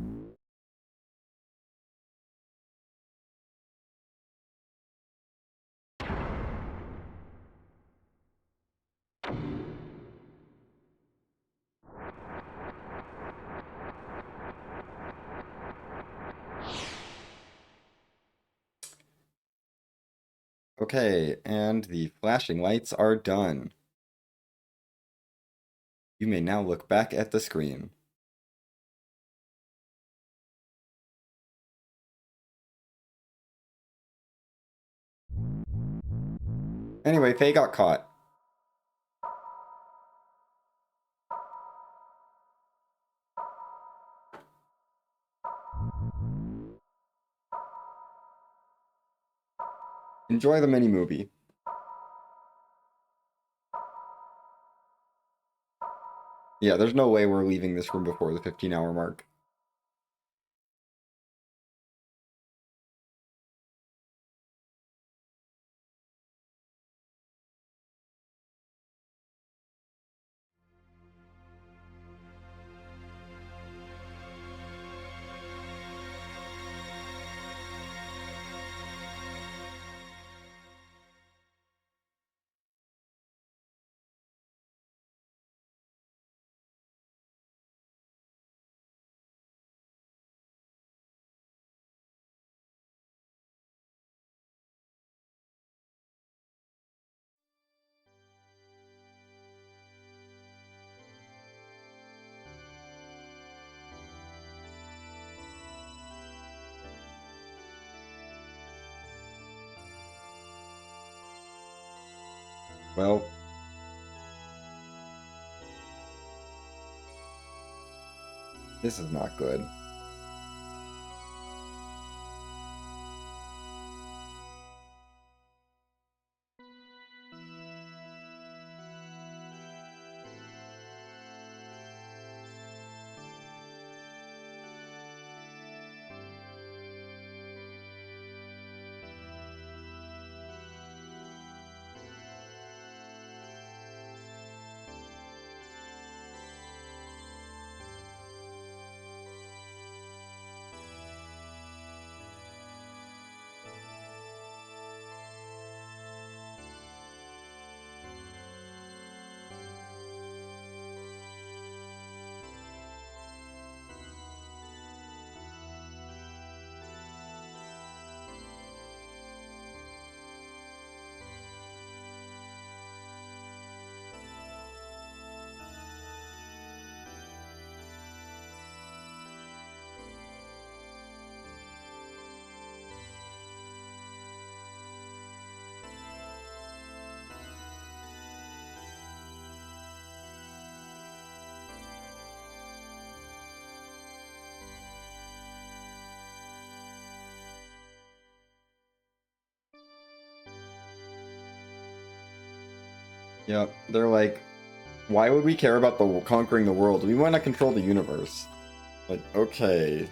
Okay, and the flashing lights are done. You may now look back at the screen. Anyway, Faye got caught. Enjoy the mini movie. Yeah, there's no way we're leaving this room before the 15-hour mark. Well, this is not good. Yep, they're like, why would we care about the conquering the world? We want to control the universe. Like, okay.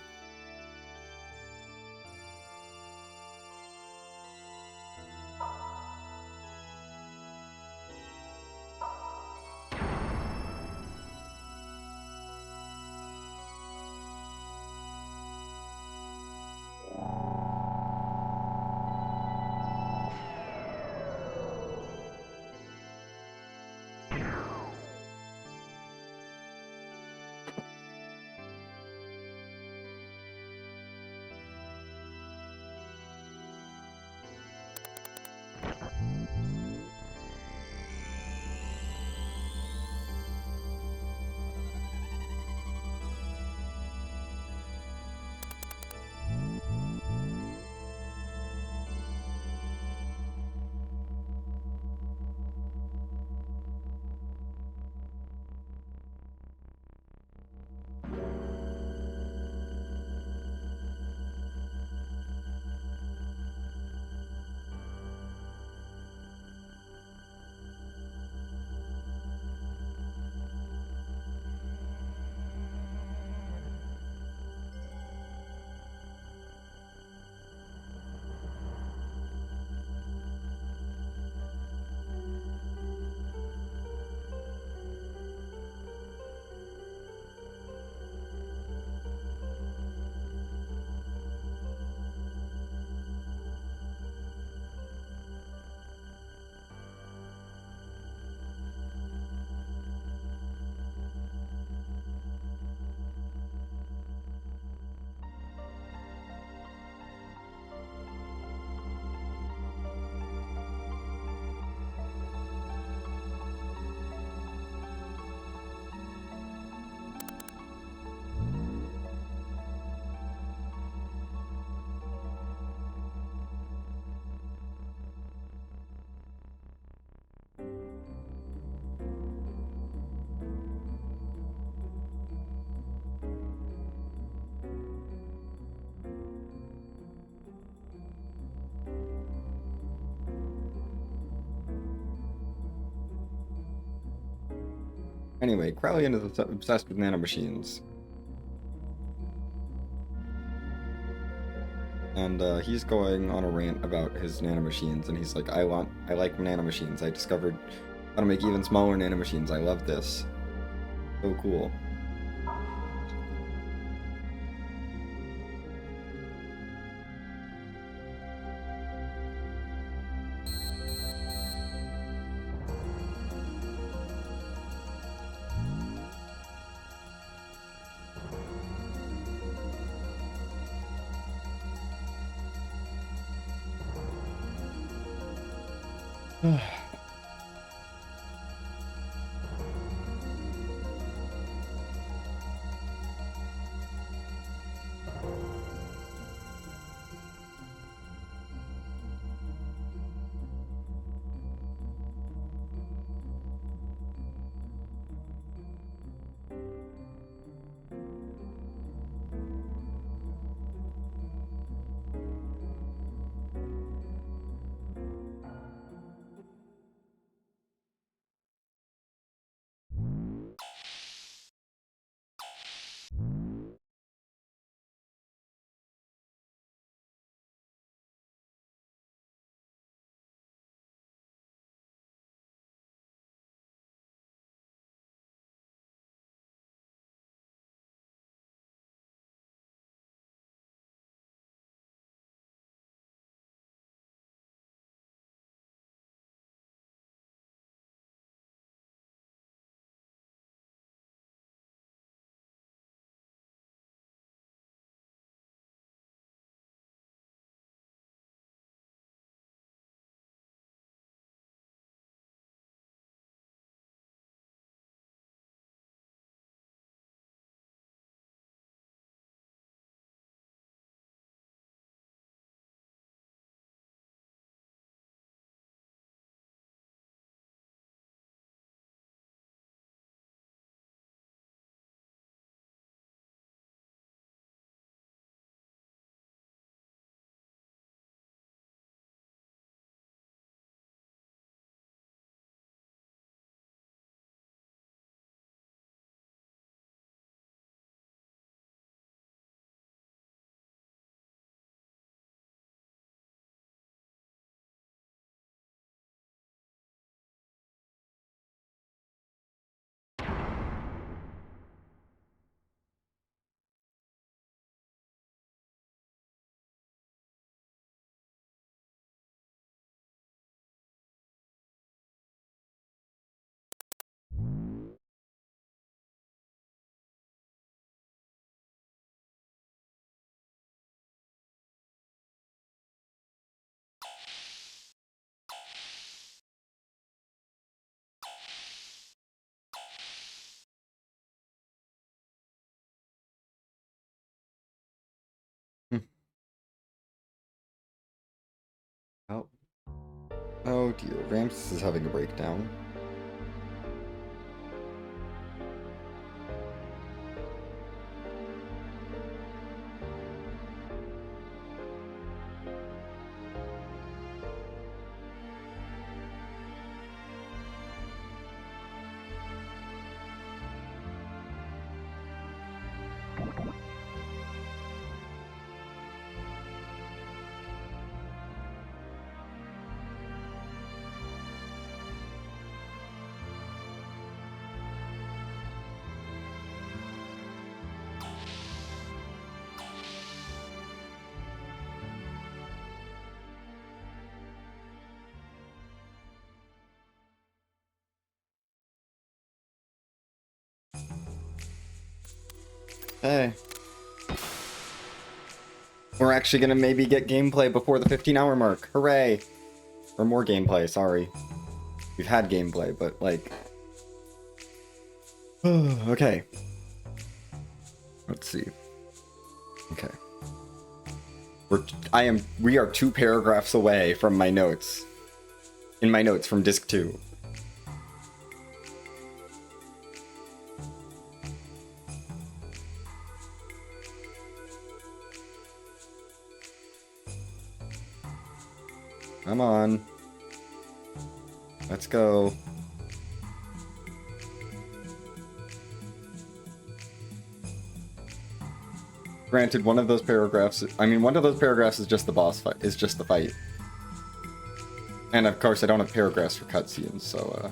Anyway, Krellian is obsessed with nanomachines. And he's going on a rant about his nanomachines, and he's like, I like nanomachines. I discovered how to make even smaller nanomachines. I love this. So cool. Oh. Oh dear, Ramses is having a breakdown. Hey. We're actually gonna maybe get gameplay before the 15-hour mark. Hooray! Or more gameplay, sorry. We've had gameplay, but like... okay. Let's see. Okay. We are 2 paragraphs away from my notes. In my notes from disc 2. Come on. Let's go. Granted, one of those paragraphs, I mean, one of those paragraphs is just the boss fight, is just the fight. And of course, I don't have paragraphs for cutscenes, so,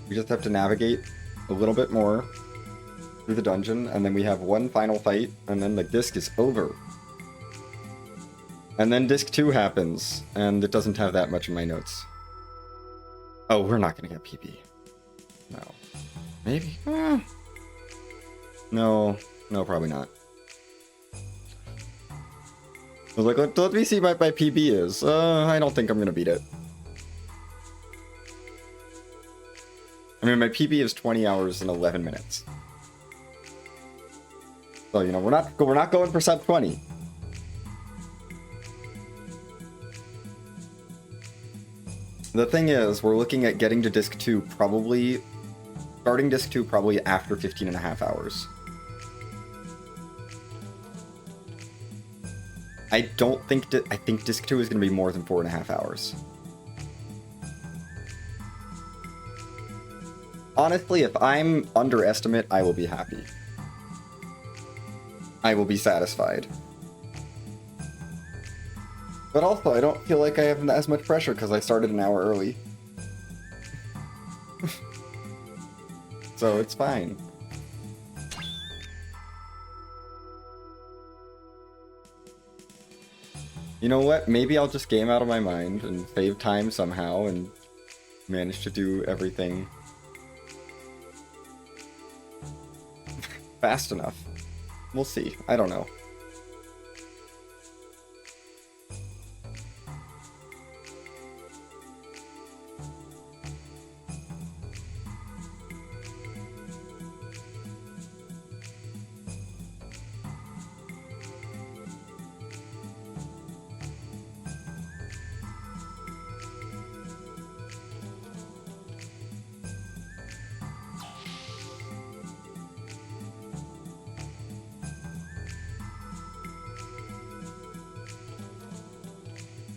we just have to navigate a little bit more through the dungeon, and then we have one final fight, and then the disc is over. And then disc 2 happens, and it doesn't have that much in my notes. Oh, we're not gonna get PB. No. Maybe? No. No, probably not. I was like, let me see what my PB is. I don't think I'm gonna beat it. I mean, my PB is 20 hours and 11 minutes. So, you know, we're not going for sub 20. The thing is, we're looking at getting to disc 2 probably, starting disc 2 probably after 15 and a half hours. I think disc 2 is going to be more than 4.5 hours. Honestly, if I'm underestimate, I will be happy. I will be satisfied. But also, I don't feel like I have as much pressure because I started an hour early. So it's fine. You know what? Maybe I'll just game out of my mind and save time somehow and manage to do everything fast enough. We'll see. I don't know.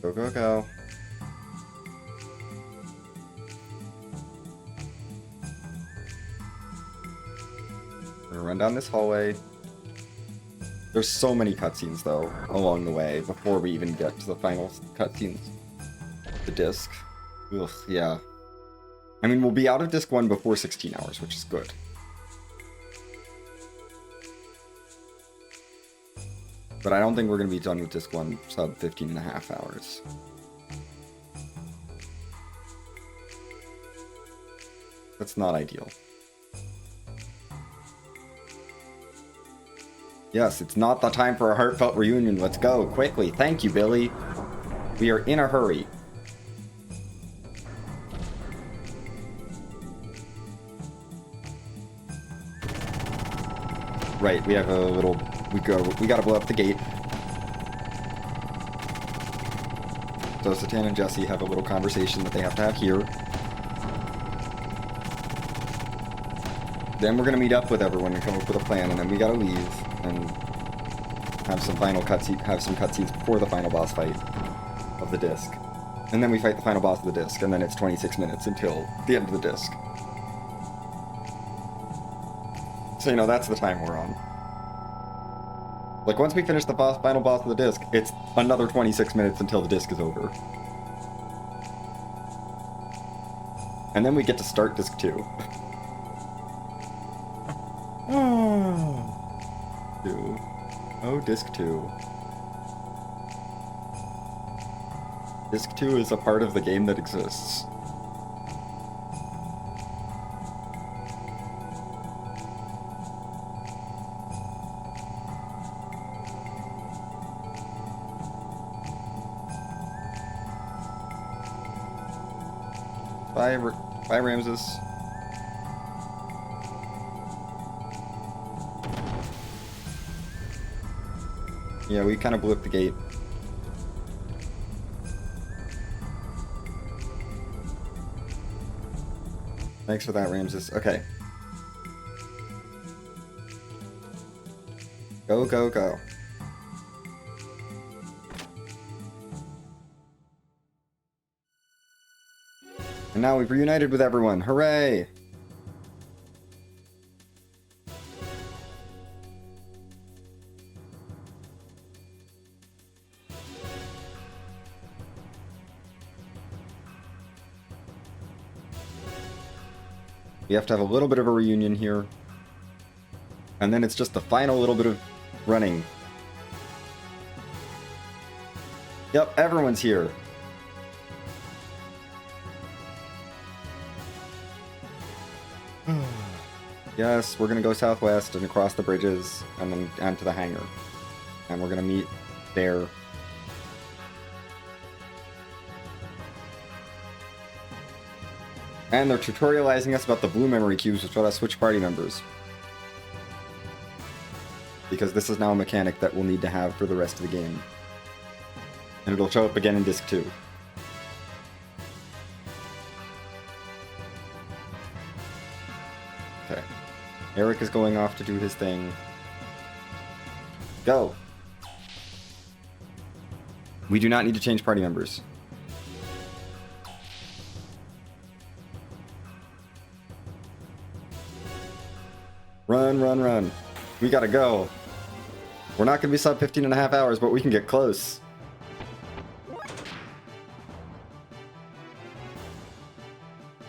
Go, go, go. We're gonna run down this hallway. There's so many cutscenes, though, along the way, before we even get to the final cutscenes. The disc. Ugh, yeah. I mean, we'll be out of disc 1 before 16 hours, which is good. But I don't think we're going to be done with disc 1 sub 15 and a half hours. That's not ideal. Yes, it's not the time for a heartfelt reunion. Let's go, quickly. Thank you, Billy. We are in a hurry. Right, we have a little... We gotta blow up the gate. So Satan and Jesse have a little conversation that they have to have here. Then we're gonna meet up with everyone and come up with a plan, and then we gotta leave and have some final cutscenes before the final boss fight of the disc. And then we fight the final boss of the disc, and then it's 26 minutes until the end of the disc. So, you know, that's the time we're on. Like, once we finish the final boss of the disc, it's another 26 minutes until the disc is over. And then we get to start disc 2. Oh, disc 2. Disc 2 is a part of the game that exists. Bye, Ramses. Yeah, we kind of blew up the gate. Thanks for that, Ramses. Okay. Go, go, go. And now we've reunited with everyone. Hooray! We have to have a little bit of a reunion here. And then it's just the final little bit of running. Yep, everyone's here. Yes, we're gonna go southwest and across the bridges and then onto the hangar. And we're gonna meet there. And they're tutorializing us about the blue memory cubes, which let us switch party members. Because this is now a mechanic that we'll need to have for the rest of the game. And it'll show up again in Disc 2. Okay. Eric is going off to do his thing. Go! We do not need to change party members. Run, run, run. We gotta go. We're not gonna be sub 15.5 hours, but we can get close.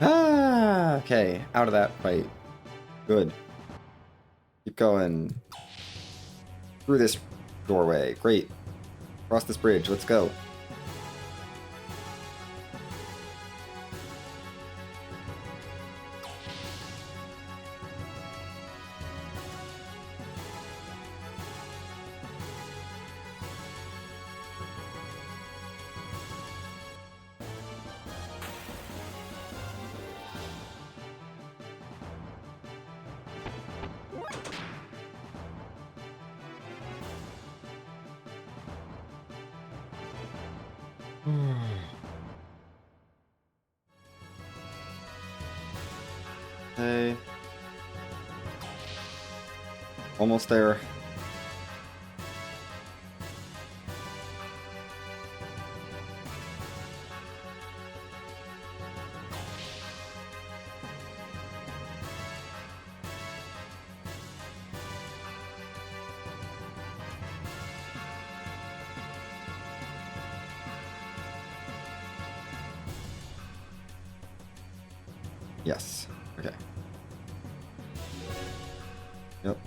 Ah, okay. Out of that fight. Good. Keep going. Through this doorway. Great. Cross this bridge. Let's go. Okay. Almost there. Yes. Okay. Yep.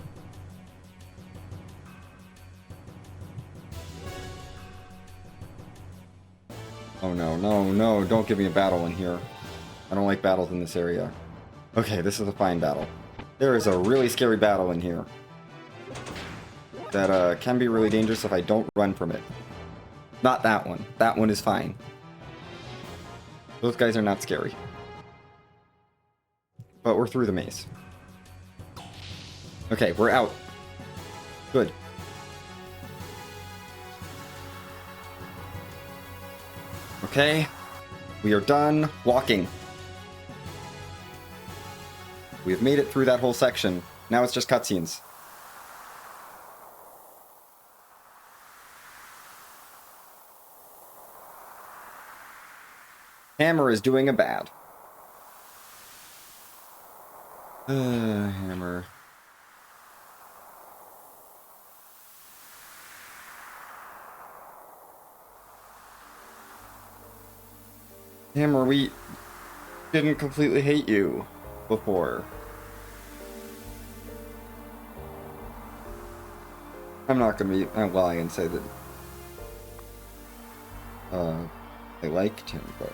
Oh no, no, no, don't give me a battle in here. I don't like battles in this area. Okay, this is a fine battle. There is a really scary battle in here. That can be really dangerous if I don't run from it. Not that one. That one is fine. Those guys are not scary. But we're through the maze. Okay, we're out. Good. Okay. We are done walking. We have made it through that whole section. Now it's just cutscenes. Hammer is doing a bad. Hammer. Hammer, we didn't completely hate you before. I'm not gonna lie and say that I liked him, but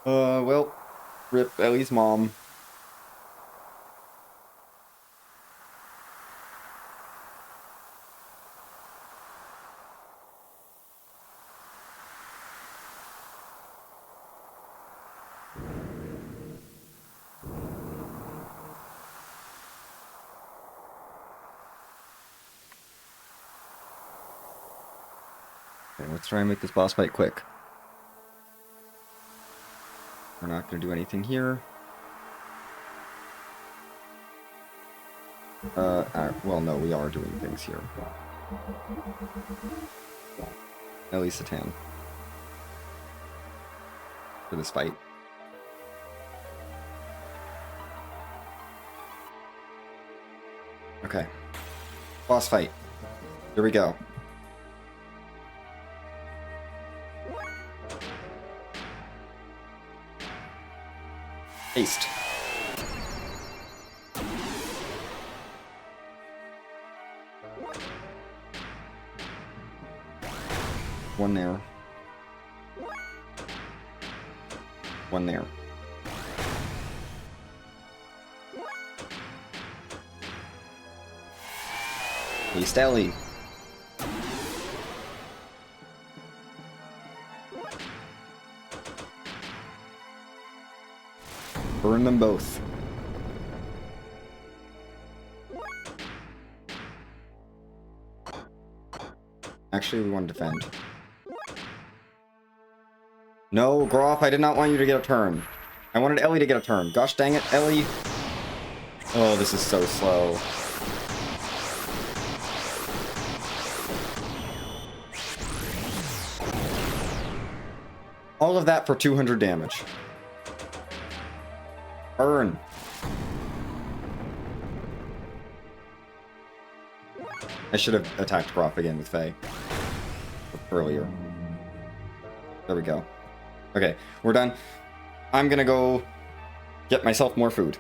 Well, rip Ellie's mom. Okay, let's try and make this boss fight quick. We're not gonna do anything here. Well, no, we are doing things here. At least a 10. For this fight. Okay. Boss fight. Here we go. Haste. One there. One there. Haste Ellie. Burn them both. Actually, we want to defend. No, Groff, I did not want you to get a turn. I wanted Ellie to get a turn. Gosh dang it, Ellie. Oh, this is so slow. All of that for 200 damage. Burn. I should have attacked Groff again with Faye. Earlier. There we go. Okay, we're done. I'm gonna go get myself more food.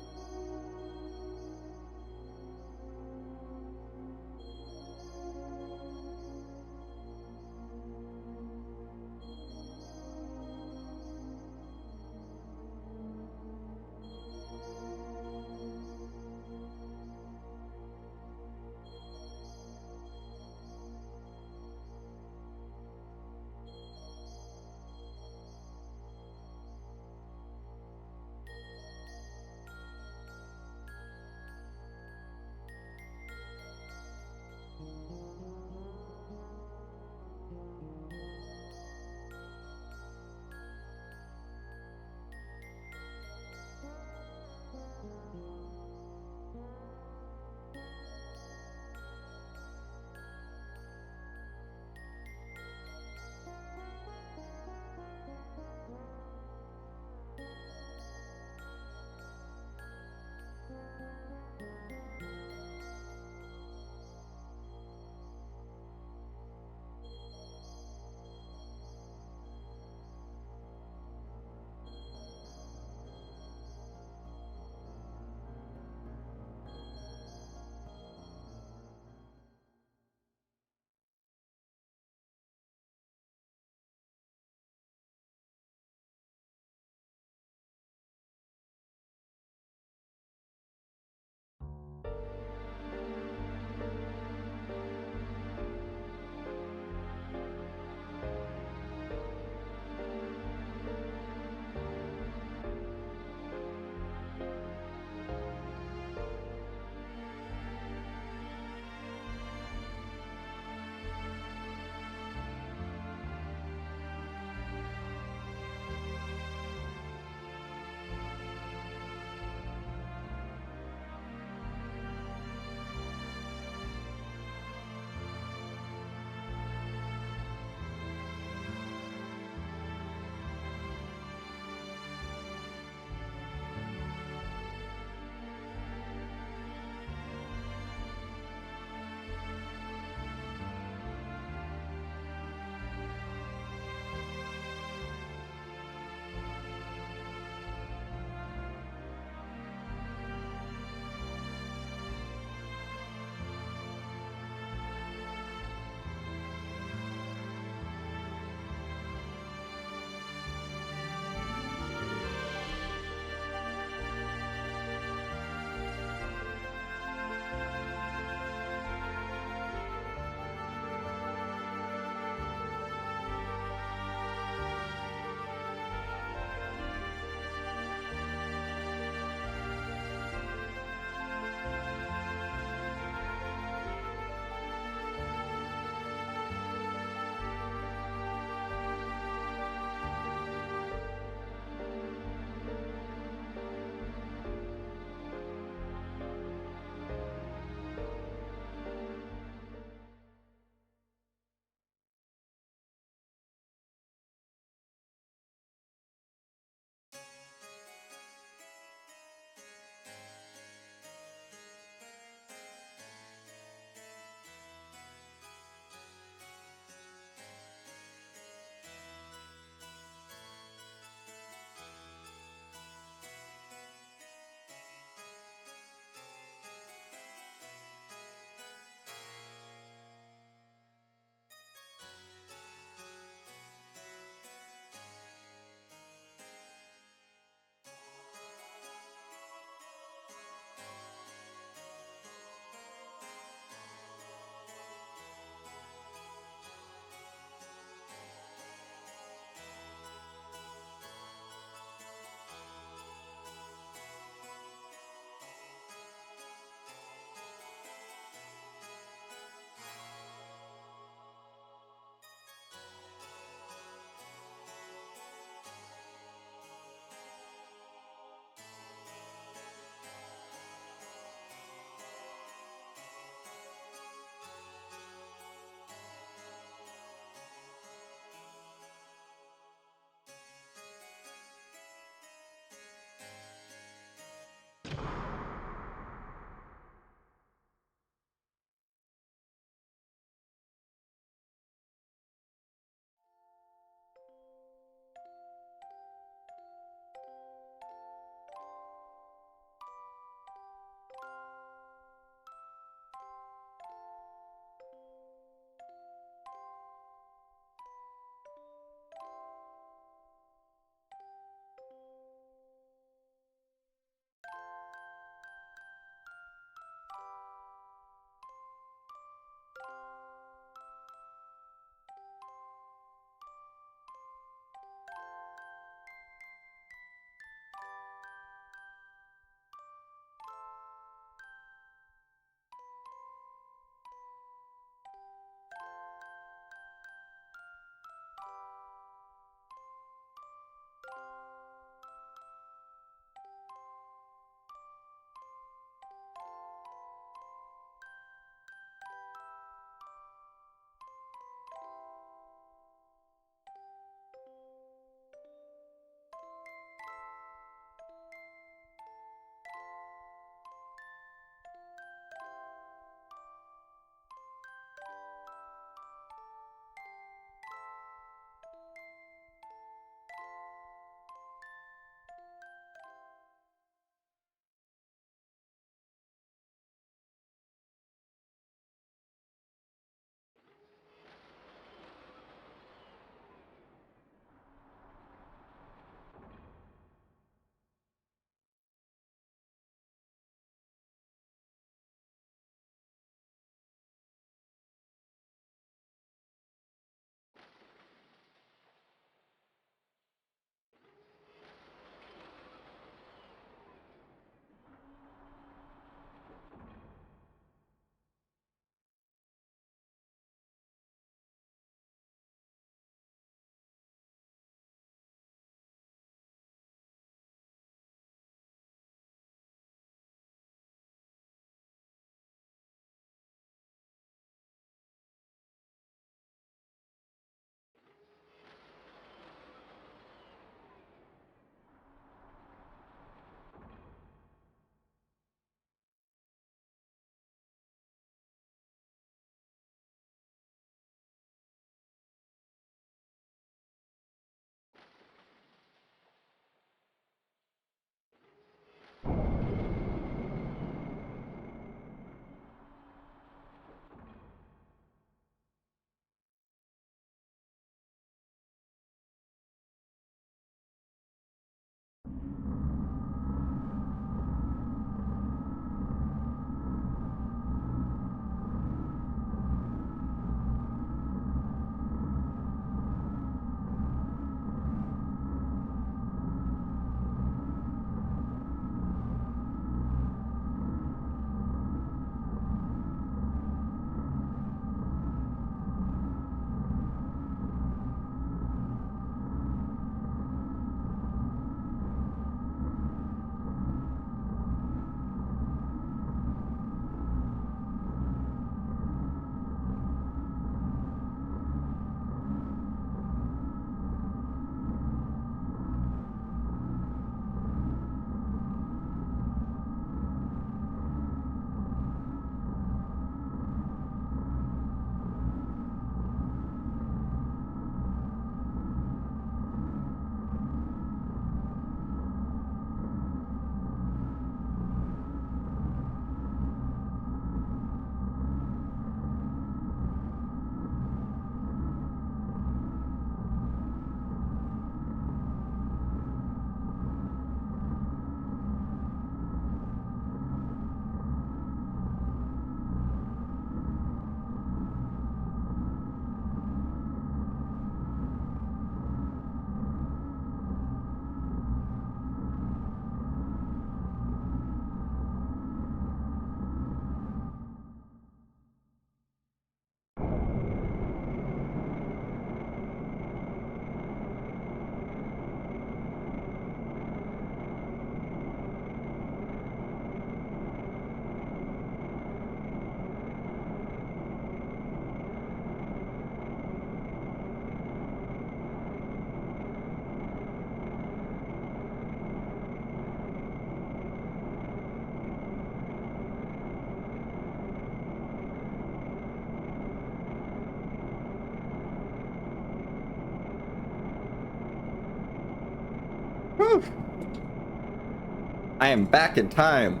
I am back in time.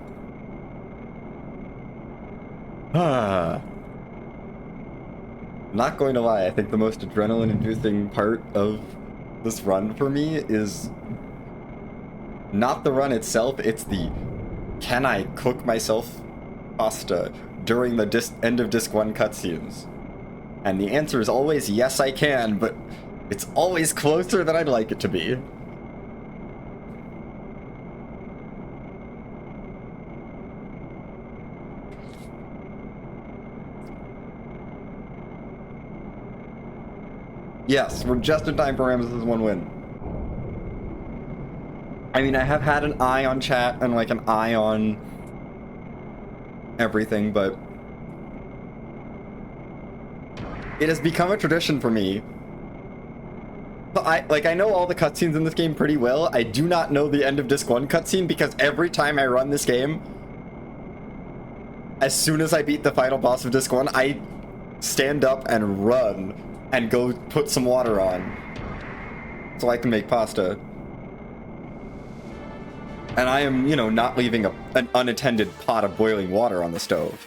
Ah. Not going to lie, I think the most adrenaline-inducing part of this run for me is not the run itself, it's the can I cook myself pasta during the end of Disc 1 cutscenes? And the answer is always yes, I can, but it's always closer than I'd like it to be. Yes, we're just in time for Ramses' 1 win. I mean, I have had an eye on chat and like an eye on everything, but it has become a tradition for me. But I know all the cutscenes in this game pretty well. I do not know the end of Disc 1 cutscene because every time I run this game, as soon as I beat the final boss of Disc 1, I stand up and run and go put some water on so I can make pasta. And I am, you know, not leaving an unattended pot of boiling water on the stove.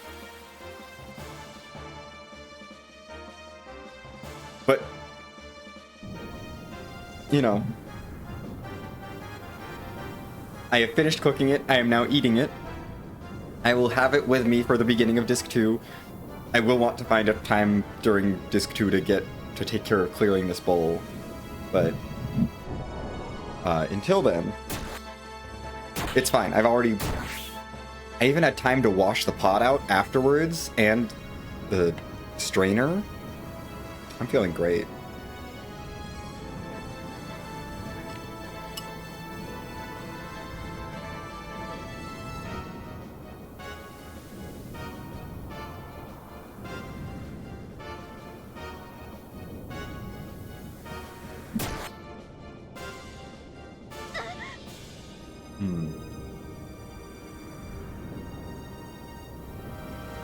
But, you know, I have finished cooking it. I am now eating it. I will have it with me for the beginning of Disc 2. I will want to find a time during Disc 2 to take care of clearing this bowl. But until then, it's fine. I even had time to wash the pot out afterwards and the strainer. I'm feeling great.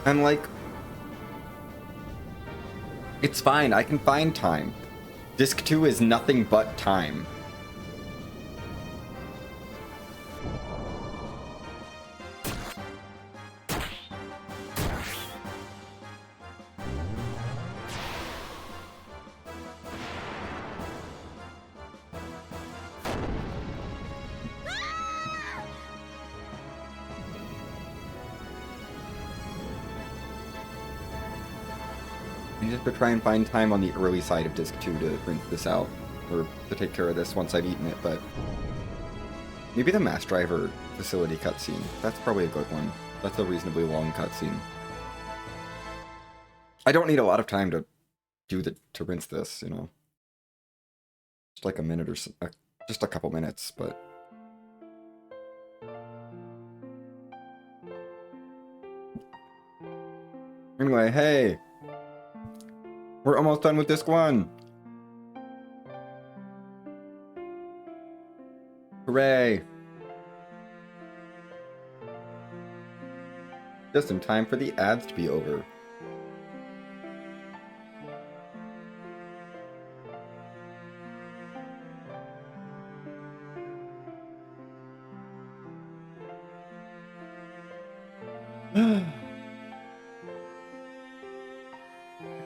And like, it's fine, I can find time. Disc 2 is nothing but time. I just have to try and find time on the early side of Disc 2 to rinse this out, or to take care of this once I've eaten it, but maybe the mass driver facility cutscene. That's probably a good one. That's a reasonably long cutscene. I don't need a lot of time to to rinse this, you know. Just like a minute or so, just a couple minutes, but anyway, hey! We're almost done with Disc 1! Hooray! Just in time for the ads to be over.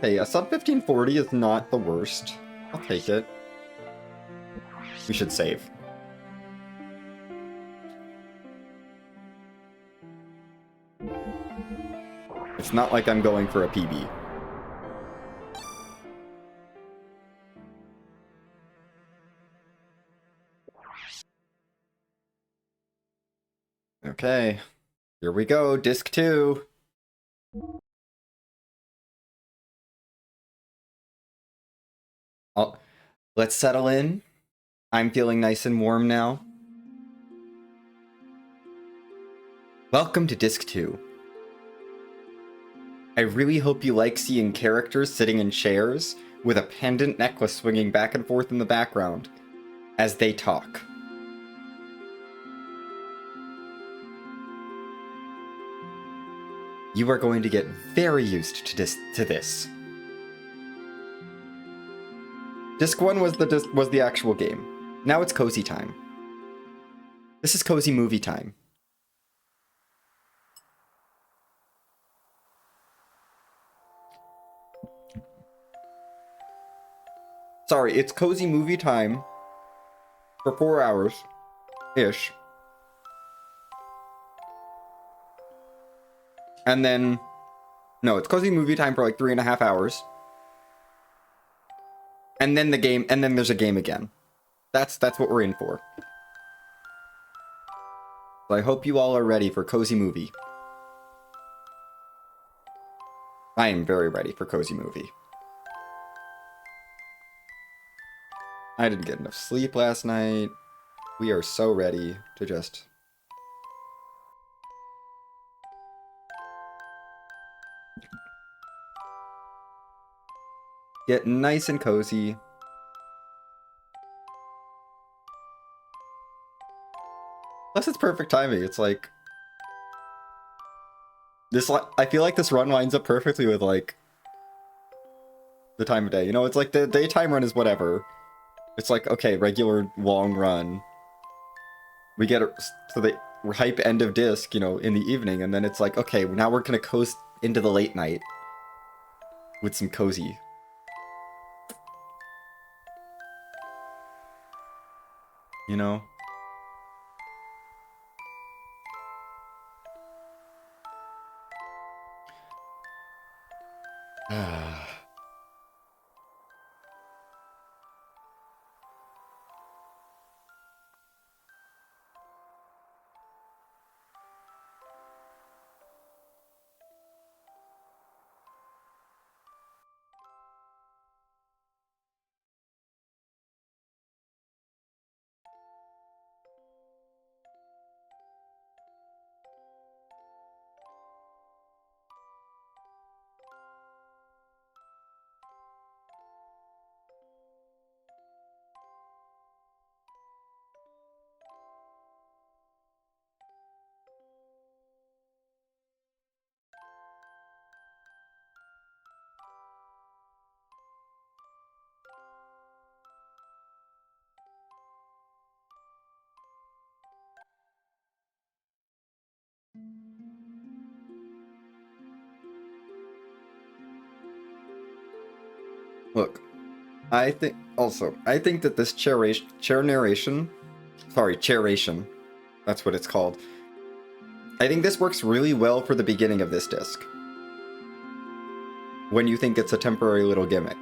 Hey, a sub 1540 is not the worst. I'll take it. We should save. It's not like I'm going for a PB. Okay, here we go, Disc 2. Let's settle in. I'm feeling nice and warm now. Welcome to Disc 2. I really hope you like seeing characters sitting in chairs with a pendant necklace swinging back and forth in the background as they talk. You are going to get very used to this. Disc 1 was the actual game. Now it's cozy time. This is cozy movie time. Sorry, it's cozy movie time for 4 hours-ish. And then... No, it's cozy movie time for like 3.5 hours. And then the game, and then there's a game again. That's what we're in for. So I hope you all are ready for cozy movie. I am very ready for cozy movie. I didn't get enough sleep last night. We are so ready to just... get nice and cozy. Plus, it's perfect timing. It's like... I feel like this run lines up perfectly with, like... the time of day. You know, it's like the daytime run is whatever. It's like, okay, regular long run. We get to the hype end of disc, you know, in the evening, and then it's like, okay, now we're gonna coast into the late night with some cozy. You know? Look, I think that this chair narration, sorry, chairation, that's what it's called. I think this works really well for the beginning of this disc. When you think it's a temporary little gimmick.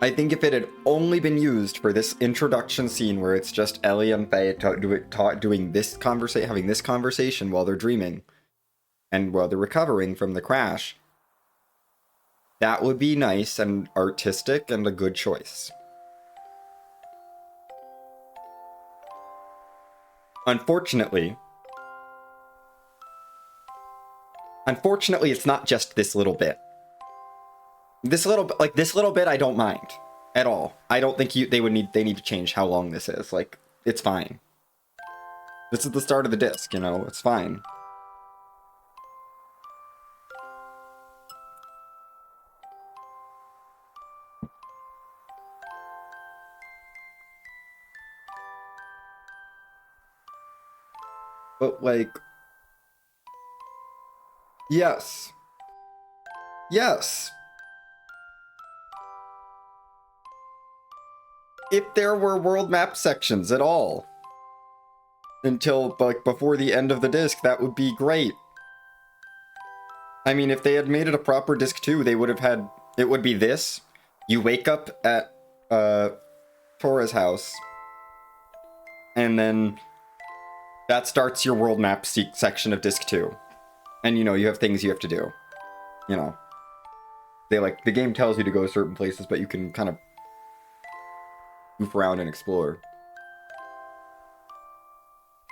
I think if it had only been used for this introduction scene where it's just Ellie and Faye having this conversation while they're dreaming and while they're recovering from the crash, that would be nice and artistic and a good choice. Unfortunately, it's not just this little bit. This little bit I don't mind at all. I don't think they need to change how long this is. Like, it's fine. This is the start of the disc, you know, it's fine. But like, yes. Yes. If there were world map sections at all. Until, like, before the end of the disc, that would be great. I mean, if they had made it a proper disc 2, they would have had... It would be this. You wake up at, Tora's house. And then... that starts your world map section of disc 2. And, you know, you have things you have to do. You know. The game tells you to go certain places, but you can kind of... goof around and explore.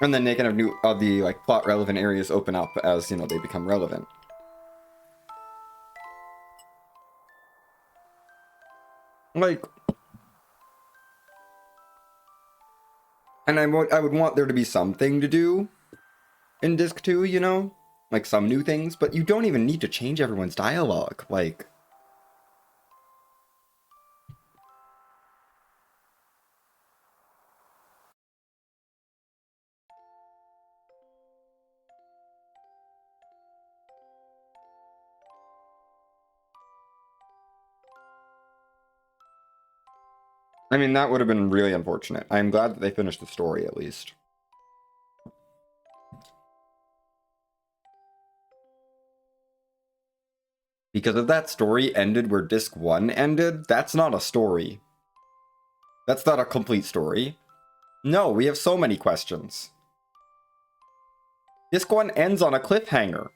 And then they kind of the like plot relevant areas open up as, you know, they become relevant. Like, and I would want there to be something to do in disc 2, you know? Like some new things, but you don't even need to change everyone's dialogue. Like, I mean, that would have been really unfortunate. I'm glad that they finished the story, at least. Because if that story ended where Disc 1 ended, that's not a story. That's not a complete story. No, we have so many questions. Disc 1 ends on a cliffhanger.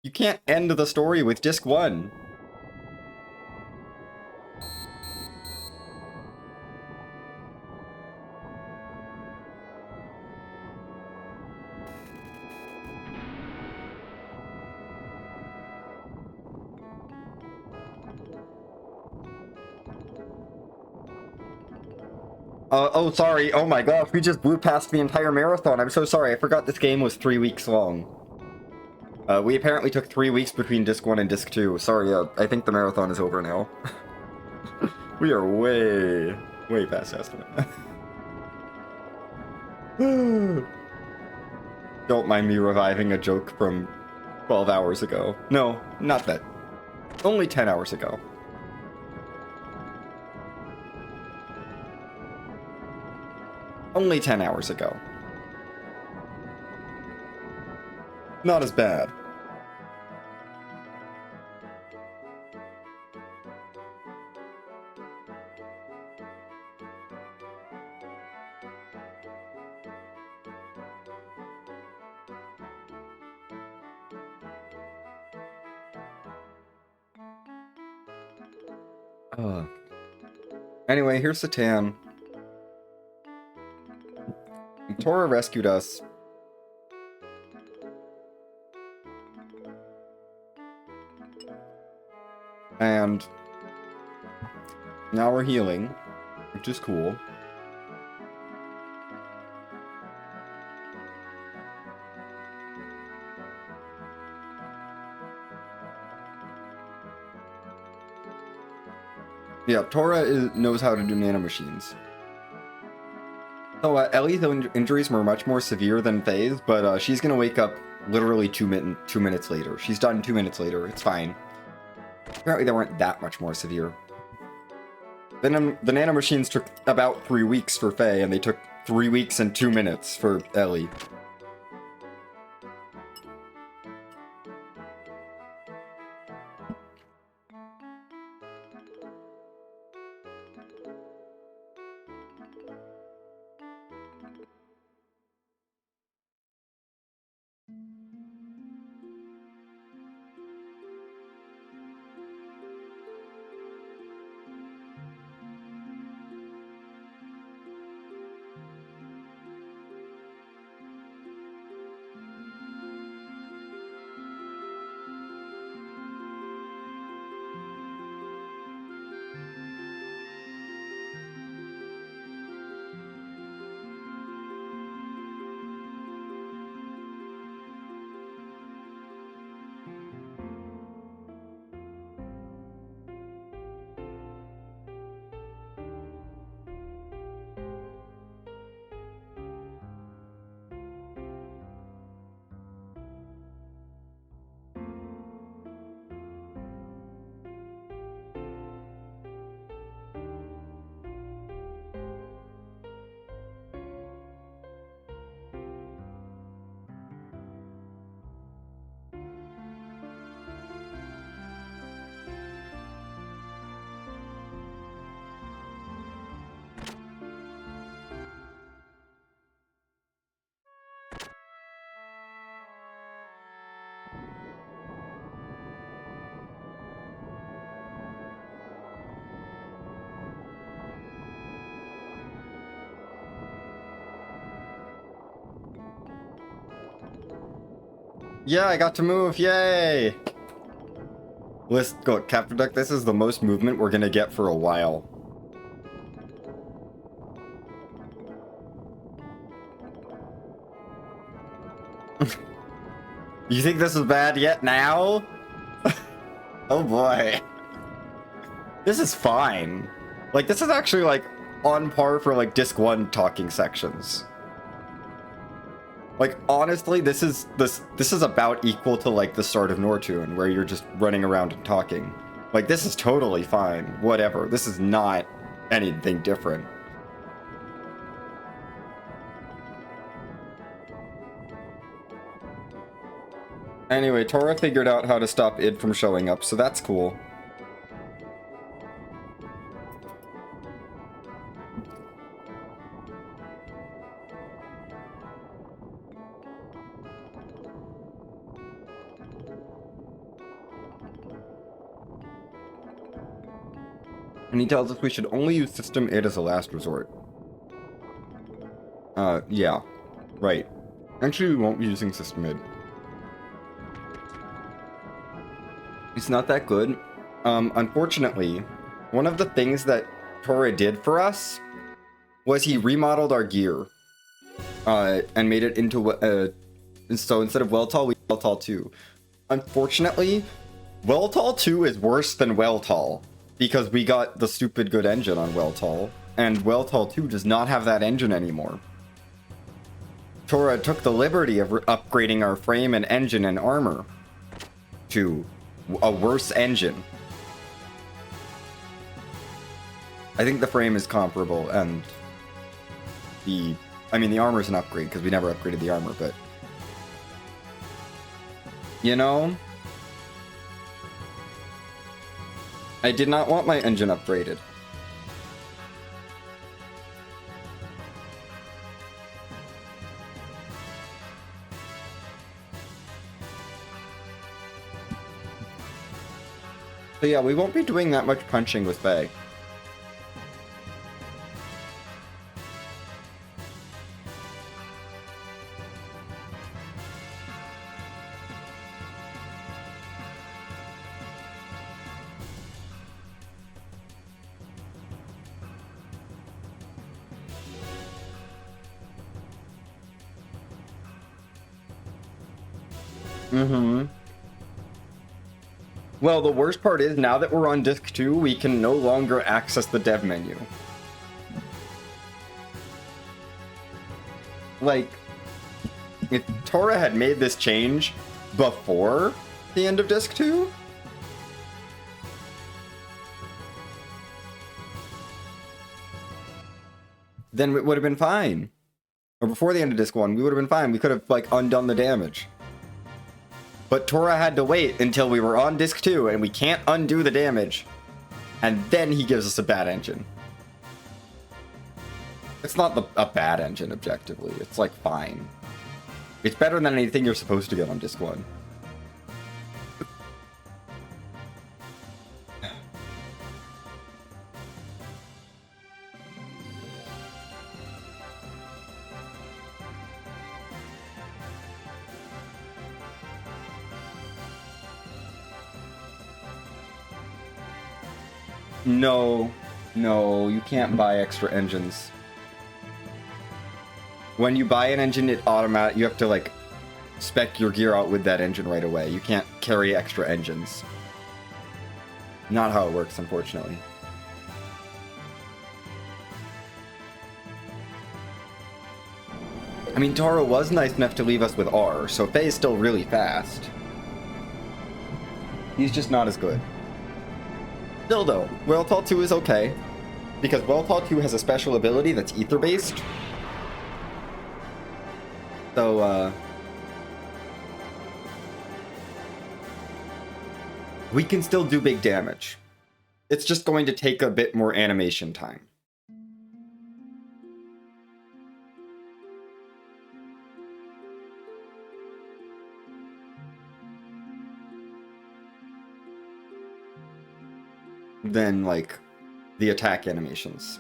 You can't end the story with Disc 1. Oh, sorry. Oh my gosh, we just blew past the entire marathon. I'm so sorry. I forgot this game was 3 weeks long. We apparently took 3 weeks between Disc 1 and Disc 2. Sorry, I think the marathon is over now. We are way past estimate. Don't mind me reviving a joke from 12 hours ago. No, not that. Only 10 hours ago. Only 10 hours ago. Not as bad. Anyway, here's Satan. Tora rescued us. And now we're healing, which is cool. Yeah, Tora knows how to do nanomachines. So Ellie's injuries were much more severe than Faye's, but she's gonna wake up literally 2 minutes later. She's done 2 minutes later. It's fine. Apparently they weren't that much more severe. Then the nanomachines took about 3 weeks for Faye, and they took 3 weeks and 2 minutes for Ellie. Yeah, I got to move, yay! Let's go, Captain Duck, this is the most movement we're gonna get for a while. You think this is bad yet now? Oh boy. This is fine. Like, this is actually, like, on par for, like, Disc 1 talking sections. Like, honestly, this is about equal to, like, the start of Nortune, where you're just running around and talking. Like, this is totally fine. Whatever. This is not anything different. Anyway, Tora figured out how to stop id from showing up, so that's cool. And he tells us we should only use system id as a last resort. Yeah. Right. Actually, we won't be using system id. It's not that good. Unfortunately, one of the things that Tora did for us was he remodeled our gear. And made it into, so instead of Weltall, we have Weltall 2. Unfortunately, Weltall 2 is worse than Weltall, because we got the stupid good engine on Weltall, and Weltall 2 does not have that engine anymore. Tora took the liberty of upgrading our frame and engine and armor to a worse engine. I think the frame is comparable, and the armor's an upgrade, because we never upgraded the armor, but... You know? I did not want my engine upgraded. So yeah, we won't be doing that much punching with Faye. Well, the worst part is, now that we're on Disc 2, we can no longer access the dev menu. Like, if Tora had made this change before the end of Disc 2, then it would have been fine. Or before the end of Disc 1, we would have been fine. We could have, like, undone the damage. But Tora had to wait until we were on Disc 2, and we can't undo the damage. And then he gives us a bad engine. It's not a bad engine, objectively. It's, like, fine. It's better than anything you're supposed to get on Disc 1. No, you can't buy extra engines. When you buy an engine, you have to, like, spec your gear out with that engine right away. You can't carry extra engines. Not how it works, unfortunately. I mean, Tora was nice enough to leave us with R, so Faye's still really fast. He's just not as good. Still though, Weltall 2 is okay, because Weltall 2 has a special ability that's ether-based. So, we can still do big damage. It's just going to take a bit more animation time. Than, like, the attack animations.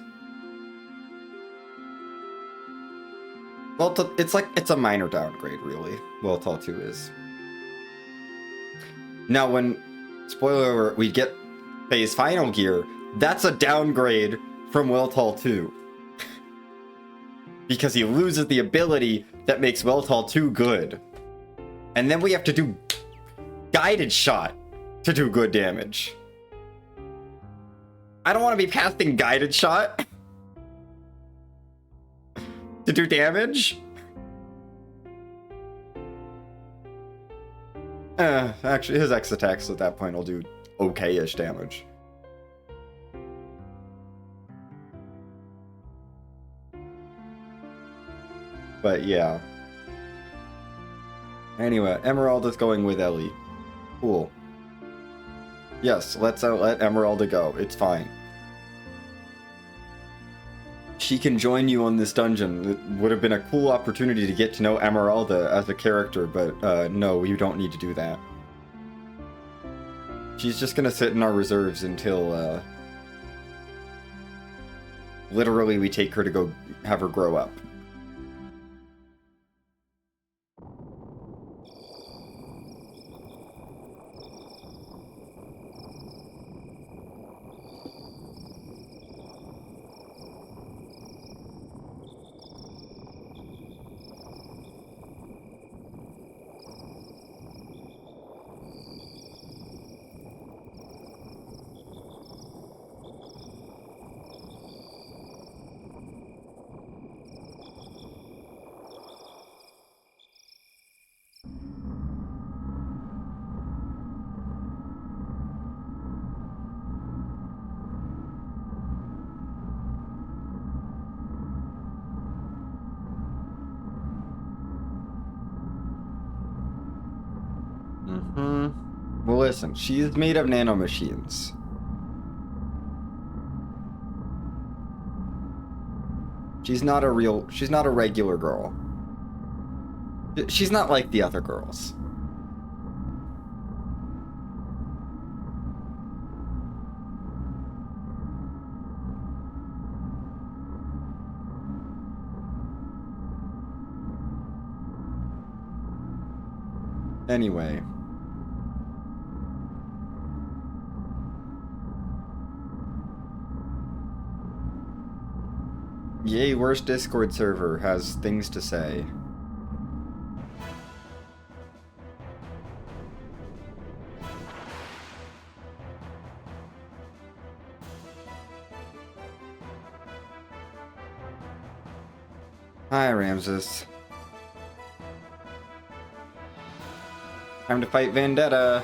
Well, it's a minor downgrade, really. Weltall 2 is. Now, when, spoiler alert, we get Faye's final gear, that's a downgrade from Weltall 2. Because he loses the ability that makes Weltall 2 good. And then we have to do guided shot to do good damage. I don't want to be casting guided shot to do damage. Actually, his X attacks at that point will do okay-ish damage. But yeah. Anyway, Emerald is going with Ellie. Cool. Yes, let's let Emeralda go. It's fine. She can join you on this dungeon. It would have been a cool opportunity to get to know Emeralda as a character, but no, you don't need to do that. She's just gonna sit in our reserves until, literally we take her to go have her grow up. Well, listen, she's made of nanomachines. She's not a regular girl. She's not like the other girls. Anyway. Yay, worst Discord server has things to say. Hi, Ramses. Time to fight Vendetta.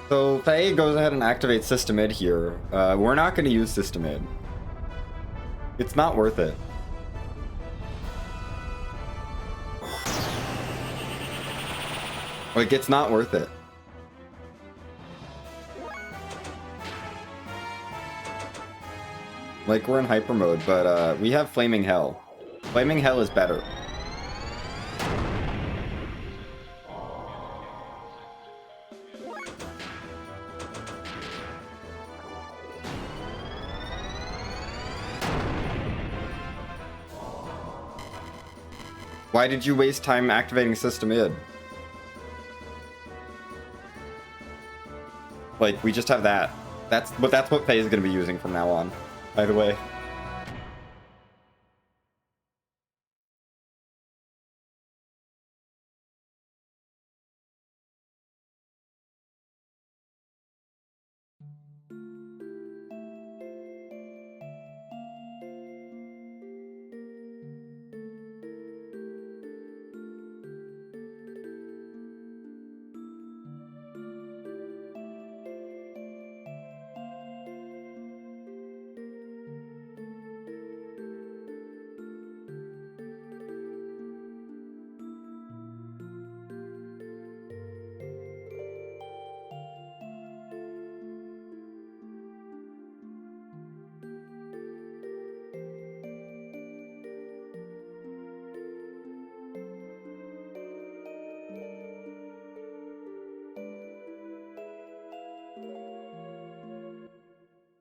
So Faye goes ahead and activates System Id here. We're not going to use System Id. It's not worth it. Like, it's not worth it. Like, we're in hyper mode, but we have Flaming Hell. Flaming Hell is better. Why did you waste time activating System Id? Like, we just have that. That's what Faye is going to be using from now on, by the way.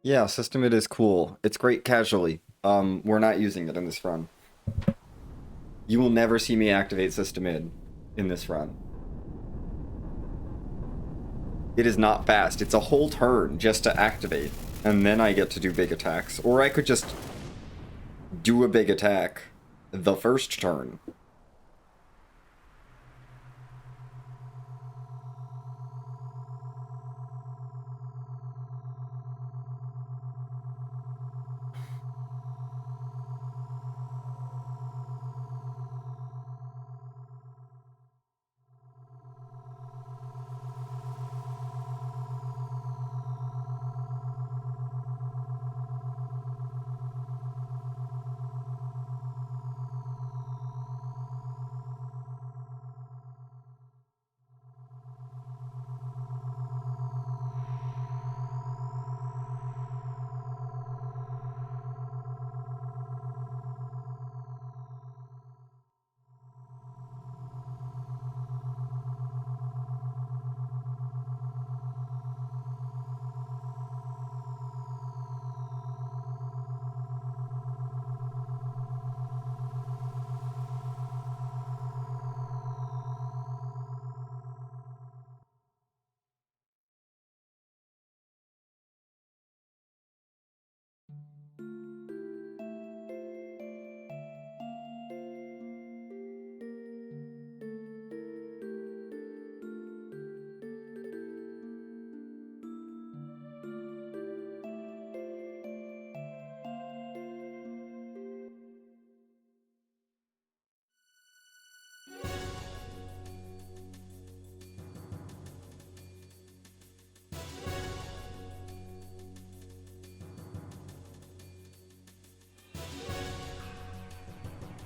Yeah, System Id is cool. It's great casually. We're not using it in this run. You will never see me activate System Id in this run. It is not fast. It's a whole turn just to activate, and then I get to do big attacks. Or I could just do a big attack the first turn.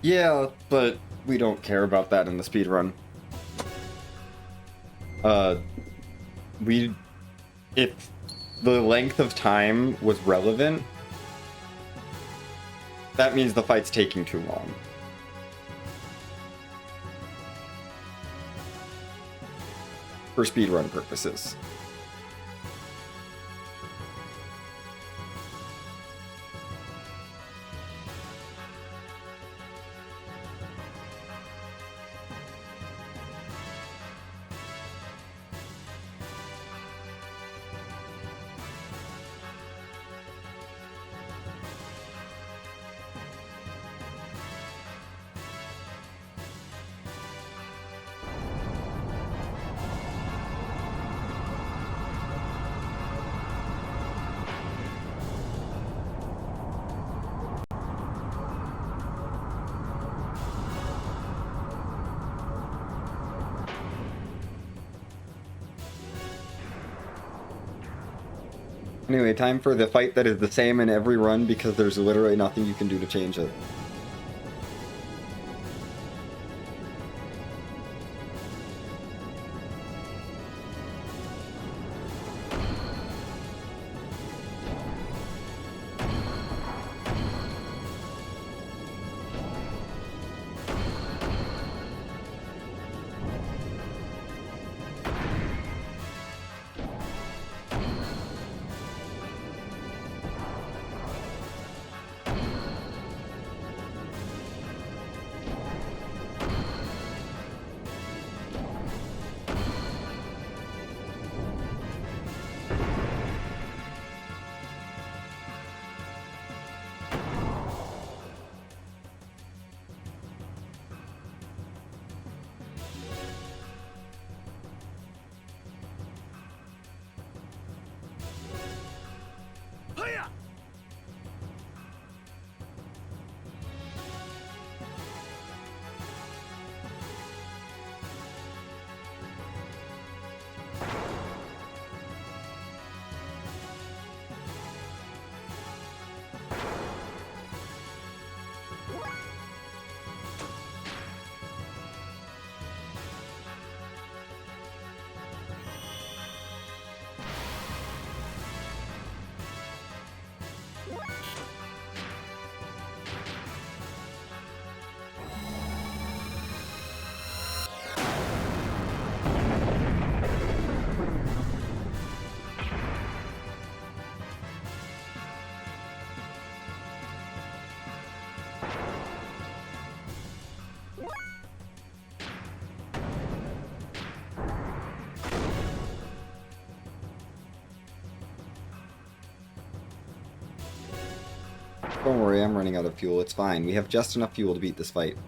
Yeah, but we don't care about that in the speedrun. Uh, we... If the length of time was relevant, that means the fight's taking too long. For speedrun purposes. Anyway, time for the fight that is the same in every run because there's literally nothing you can do to change it. Don't worry, I'm running out of fuel. It's fine. We have just enough fuel to beat this fight.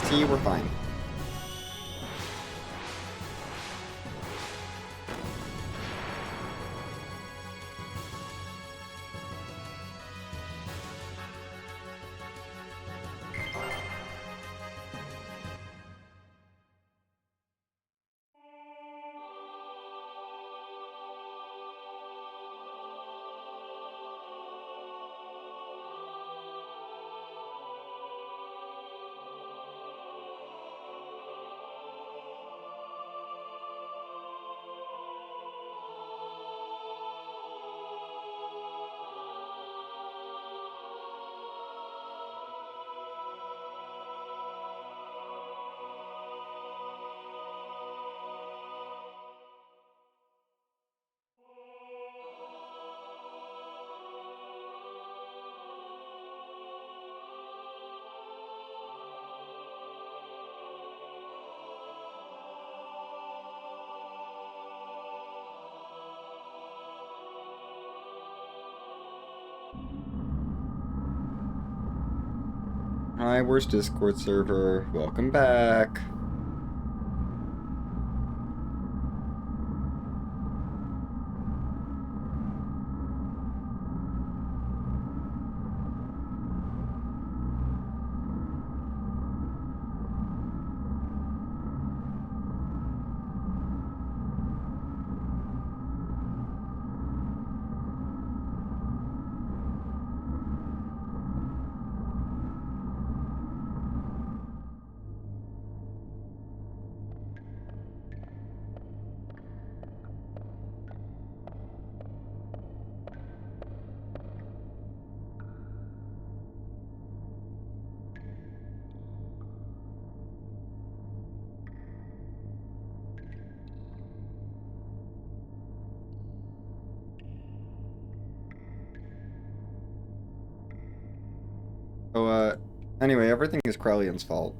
See, we're fine. Hi, where's Discord server? Welcome back. Anyway, everything is Krellion's fault.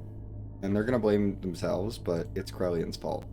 And they're gonna blame themselves, but it's Krellion's fault.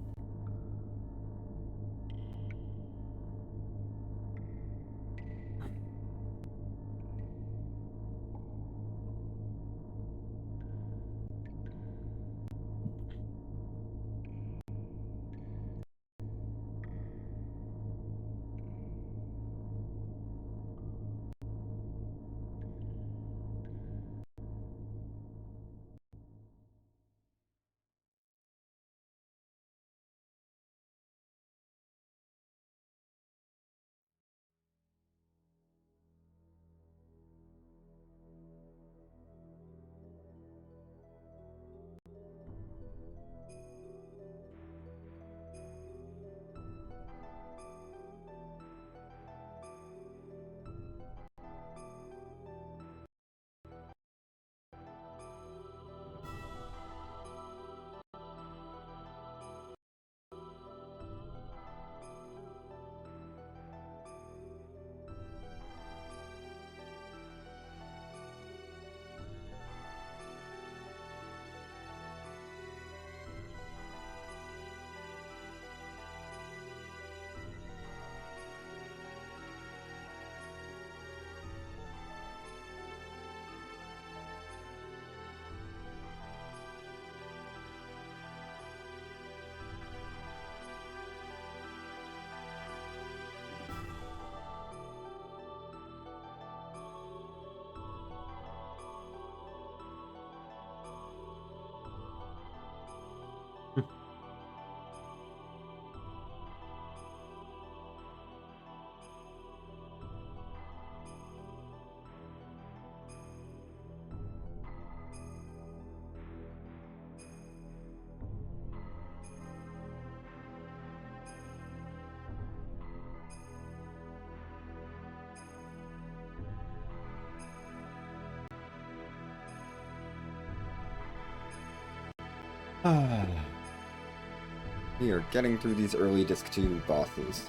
We are getting through these early Disc 2 bosses.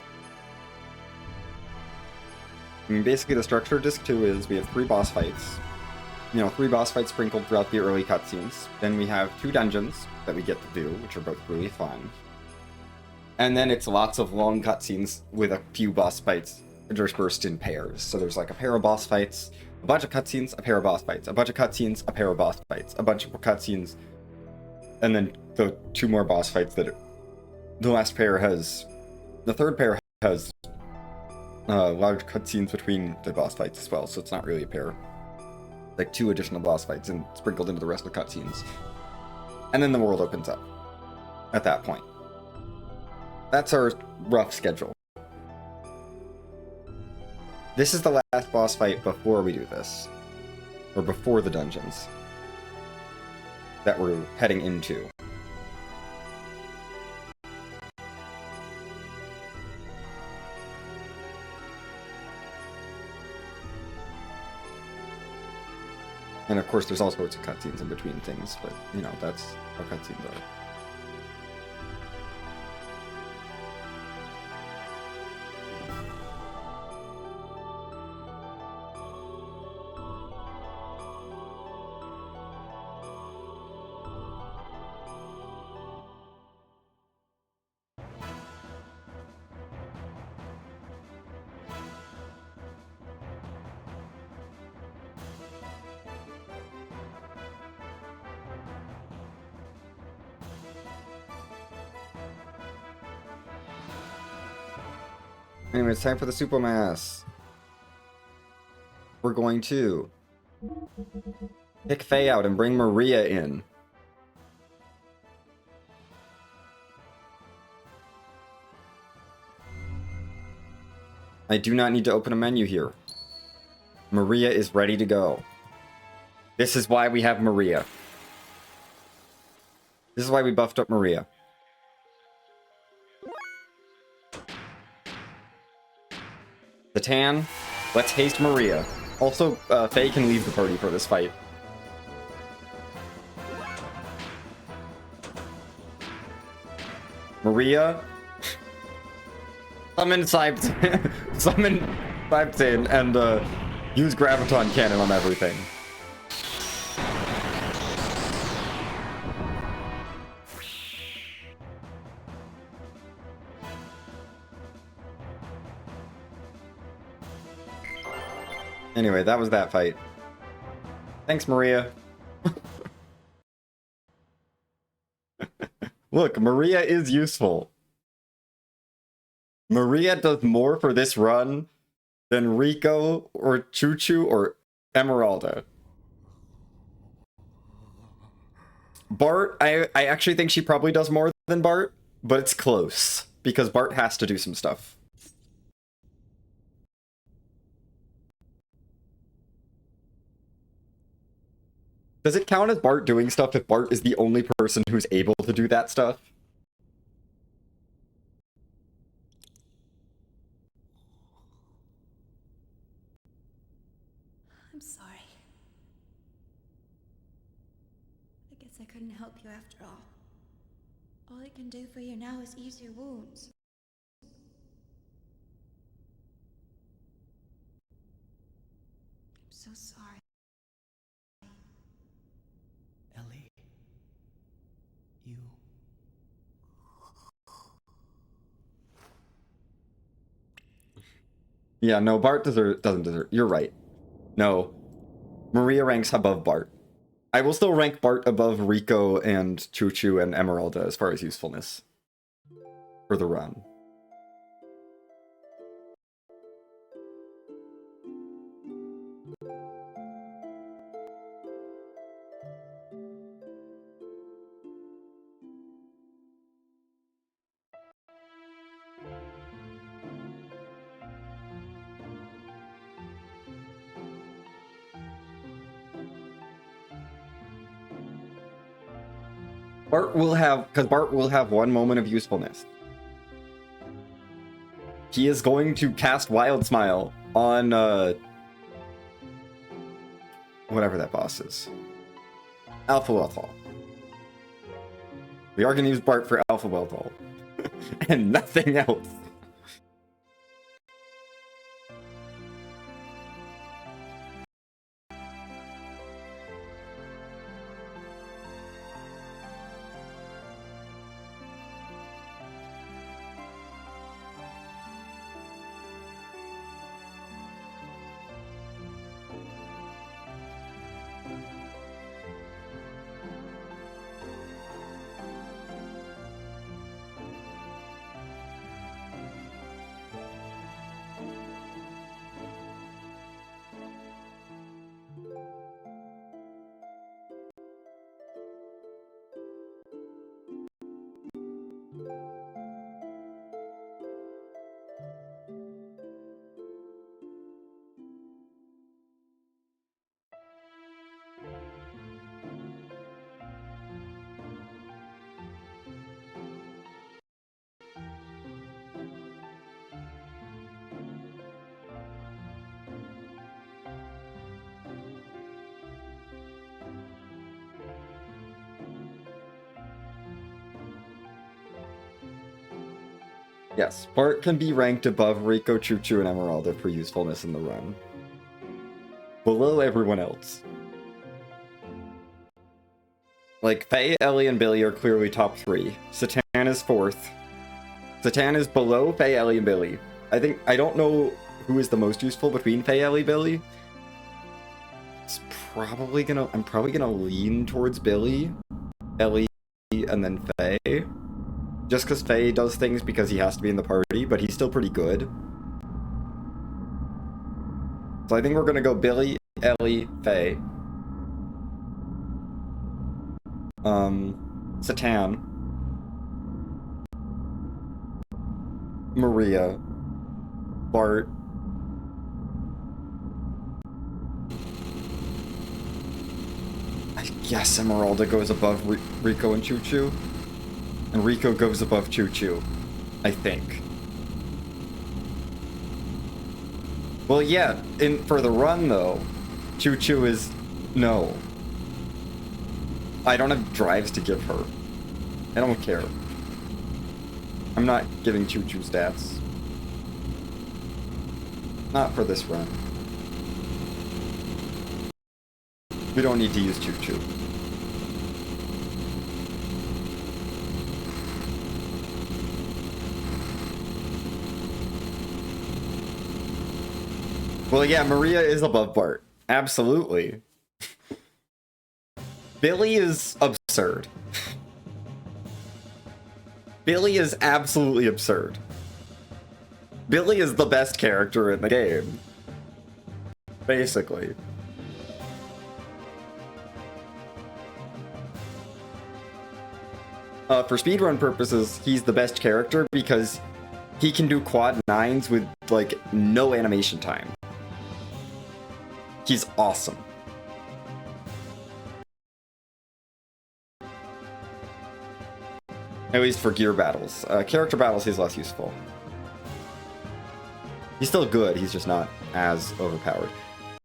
I mean, basically the structure of Disc 2 is we have 3 boss fights. You know, 3 boss fights sprinkled throughout the early cutscenes. Then we have 2 dungeons that we get to do, which are both really fun. And then it's lots of long cutscenes with a few boss fights interspersed in pairs. So there's like a pair of boss fights, a bunch of cutscenes, a pair of boss fights, a bunch of cutscenes, a pair of boss fights, a bunch of cutscenes, and then the 2 more boss fights that the last pair has. The third pair has large cutscenes between the boss fights as well, so it's not really a pair. Like 2 additional boss fights and sprinkled into the rest of the cutscenes. And then the world opens up at that point. That's our rough schedule. This is the last boss fight before we do this. Or before the dungeons that we're heading into. And of course there's all sorts of cutscenes in between things, but you know, that's how cutscenes are. Anyway, it's time for the Super Mass. We're going to pick Faye out and bring Maria in. I do not need to open a menu here. Maria is ready to go. This is why we have Maria. This is why we buffed up Maria. The tan. Let's haste Maria. Also, Faye can leave the party for this fight. Maria. Summon Summon Cyptin and use Graviton Cannon on everything. Anyway, that was that fight. Thanks, Maria. Look, Maria is useful. Maria does more for this run than Rico or Choo Choo or Emeralda. Bart, I actually think she probably does more than Bart, but it's close because Bart has to do some stuff. Does it count as Bart doing stuff if Bart is the only person who's able to do that stuff? I'm sorry. I guess I couldn't help you after all. All I can do for you now is ease your wounds. I'm so sorry. Ellie. You... Yeah, no, Bart doesn't deserve. You're right. No. Maria ranks above Bart. I will still rank Bart above Rico and Choo Choo and Emeralda as far as usefulness for the run. Bart will have one moment of usefulness. He is going to cast Wild Smile on whatever that boss is. Alpha Welthal. We are going to use Bart for Alpha Welthal. And nothing else. Yes, Bart can be ranked above Rico, Choo Choo, and Emeralda for usefulness in the run. Below everyone else. Like, Faye, Ellie, and Billy are clearly top 3. Satan is 4th. Satan is below Faye, Ellie, and Billy. I don't know who is the most useful between Faye, Ellie, Billy. I'm probably gonna lean towards Billy, Ellie, and then Faye. Just because Faye does things because he has to be in the party, but he's still pretty good. So I think we're gonna go Billy, Ellie, Faye. Satan. Maria. Bart. I guess Emeralda goes above Rico and Choo Choo. And Rico goes above Choo Choo, I think. Well, yeah, for the run, though, Choo Choo is... no. I don't have drives to give her. I don't care. I'm not giving Choo Choo stats. Not for this run. We don't need to use Choo Choo. Well, yeah, Maria is above Bart. Absolutely. Billy is absurd. Billy is absolutely absurd. Billy is the best character in the game. Basically. For speedrun purposes, he's the best character because he can do quad 9s with, like, no animation time. He's awesome. At least for gear battles. Character battles, he's less useful. He's still good, he's just not as overpowered.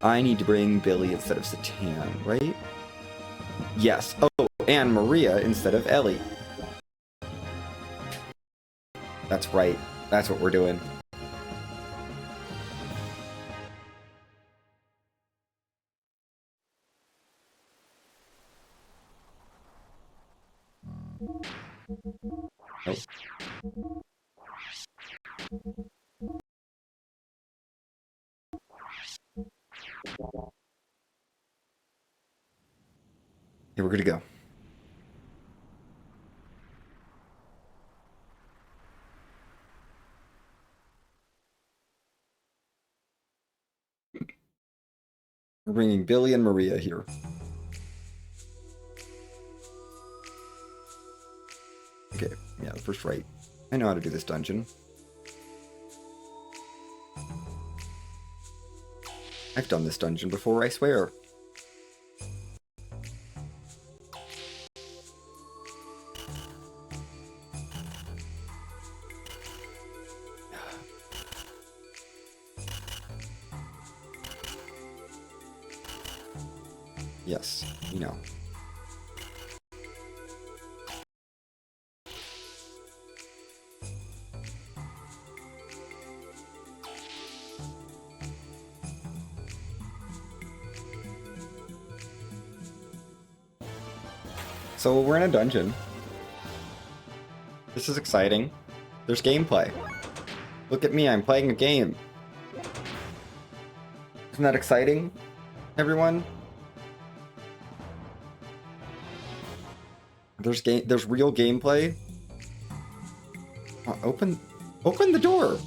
I need to bring Billy instead of Satan, right? Yes. Oh, and Maria instead of Ellie. That's right. That's what we're doing. Oh. Here, we're good to go. We're bringing Billy and Maria here. Okay, yeah, the first right. I know how to do this dungeon. I've done this dungeon before, I swear. Yes, you know. So we're in a dungeon. This is exciting. There's gameplay. Look at me, I'm playing a game. Isn't that exciting, everyone? There's real gameplay. Open the door.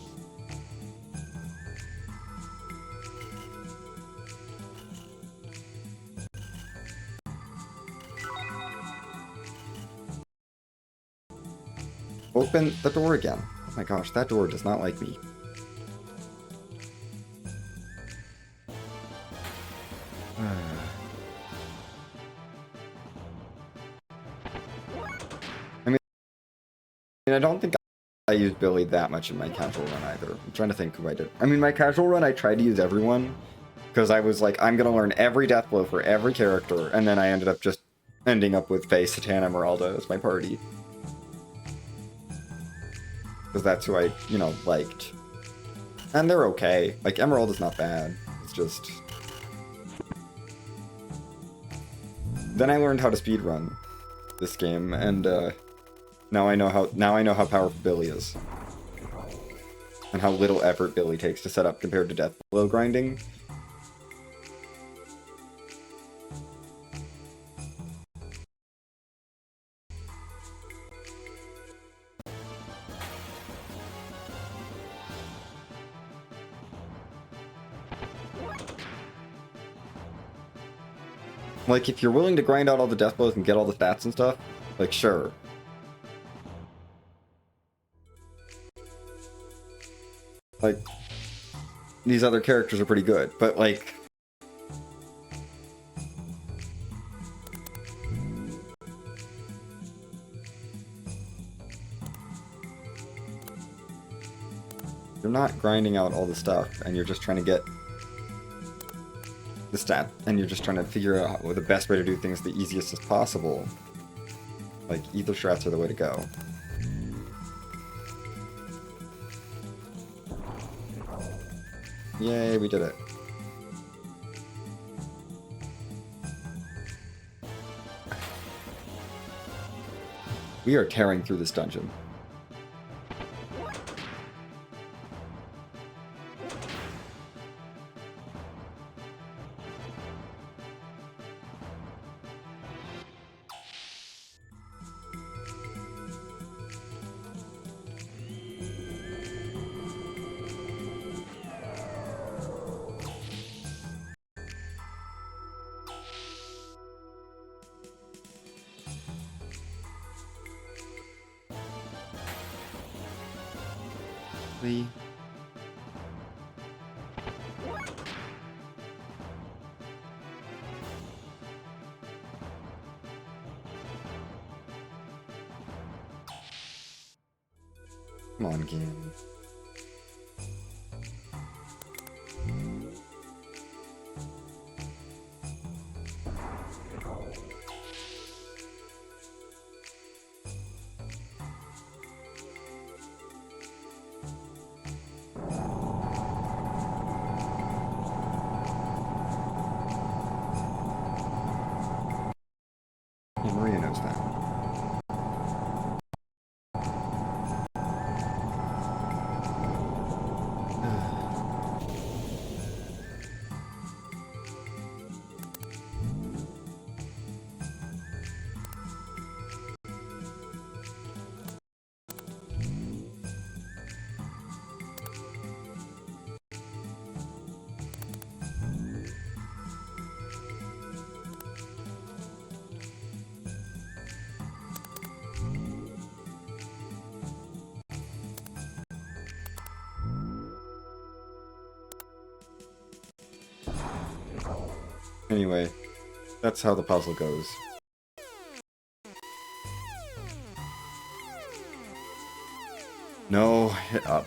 Open the door again. Oh my gosh, that door does not like me. I don't think I used Billy that much in my casual run either. I'm trying to think who I did. I mean, my casual run, I tried to use everyone because I was like, I'm going to learn every death blow for every character, and then I ended up just ending up with Faye, Satan, Emeralda as my party. Because that's who I, you know, liked. And they're okay. Like, Emeralda's not bad. It's just... Then I learned how to speedrun this game, and now I know how powerful Billy is. And how little effort Billy takes to set up compared to death blow grinding. Like, if you're willing to grind out all the death blows and get all the stats and stuff, like, sure. Like, these other characters are pretty good, but, like... You're not grinding out all the stuff, and you're just trying to get the stat, and you're just trying to figure out what the best way to do things the easiest as possible. Like, ether strats are the way to go. Yay, we did it. We are tearing through this dungeon. Lee. Come on, game. Yeah, Maria knows that. Anyway, that's how the puzzle goes. No, hit up.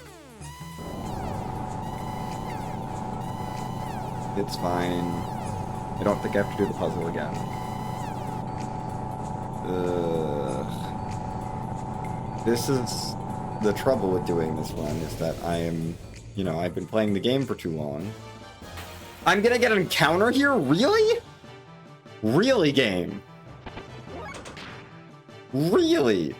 It's fine. I don't think I have to do the puzzle again. This is the trouble with doing this one, is that I am, you know, I've been playing the game for too long. I'm gonna get an encounter here? Really? Really, game? Really?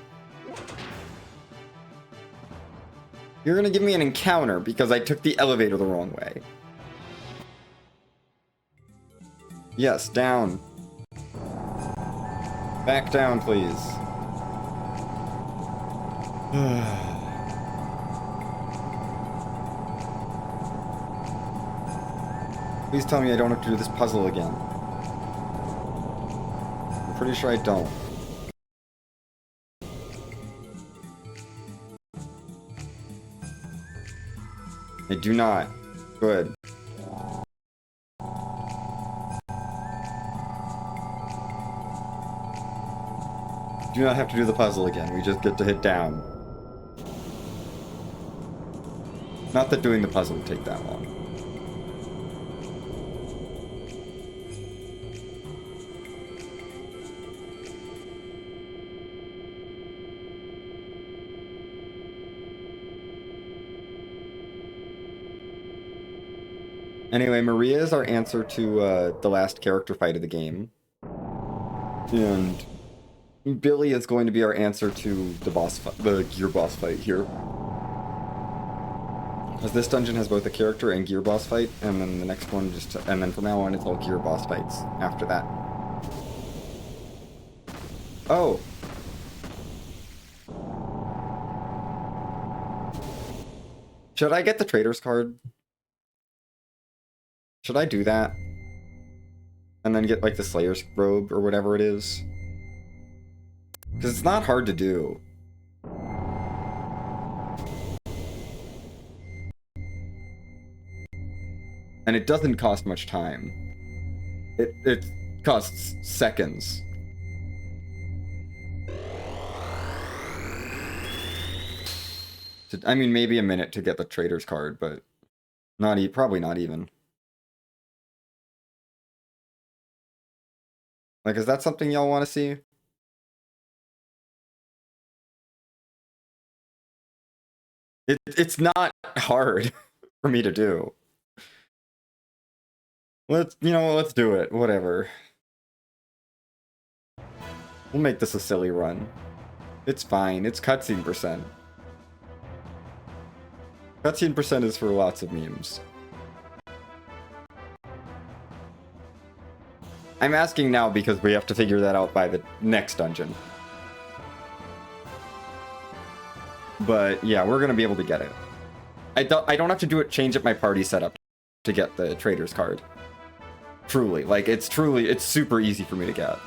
You're gonna give me an encounter because I took the elevator the wrong way. Yes, down. Back down, please. Please tell me I don't have to do this puzzle again. I'm pretty sure I don't. I do not. Good. Do not have to do the puzzle again. We just get to hit down. Not that doing the puzzle would take that long. Anyway, Maria is our answer to the last character fight of the game. And Billy is going to be our answer to the boss fight, the gear boss fight here. Because this dungeon has both a character and gear boss fight, and then the next one just, and then from now on it's all gear boss fights after that. Oh. Should I get the trader's card? Should I do that? And then get, like, the Slayer's robe or whatever it is? Because it's not hard to do. And it doesn't cost much time. It costs seconds. I mean, maybe a minute to get the trader's card, but probably not even. Like, is that something y'all want to see? It's not hard for me to do. Let's do it. Whatever. We'll make this a silly run. It's fine. It's cutscene percent. Cutscene percent is for lots of memes. I'm asking now because we have to figure that out by the next dungeon. But yeah, we're gonna be able to get it. I don't have to change up my party setup to get the trader's card. Truly, like it's super easy for me to get.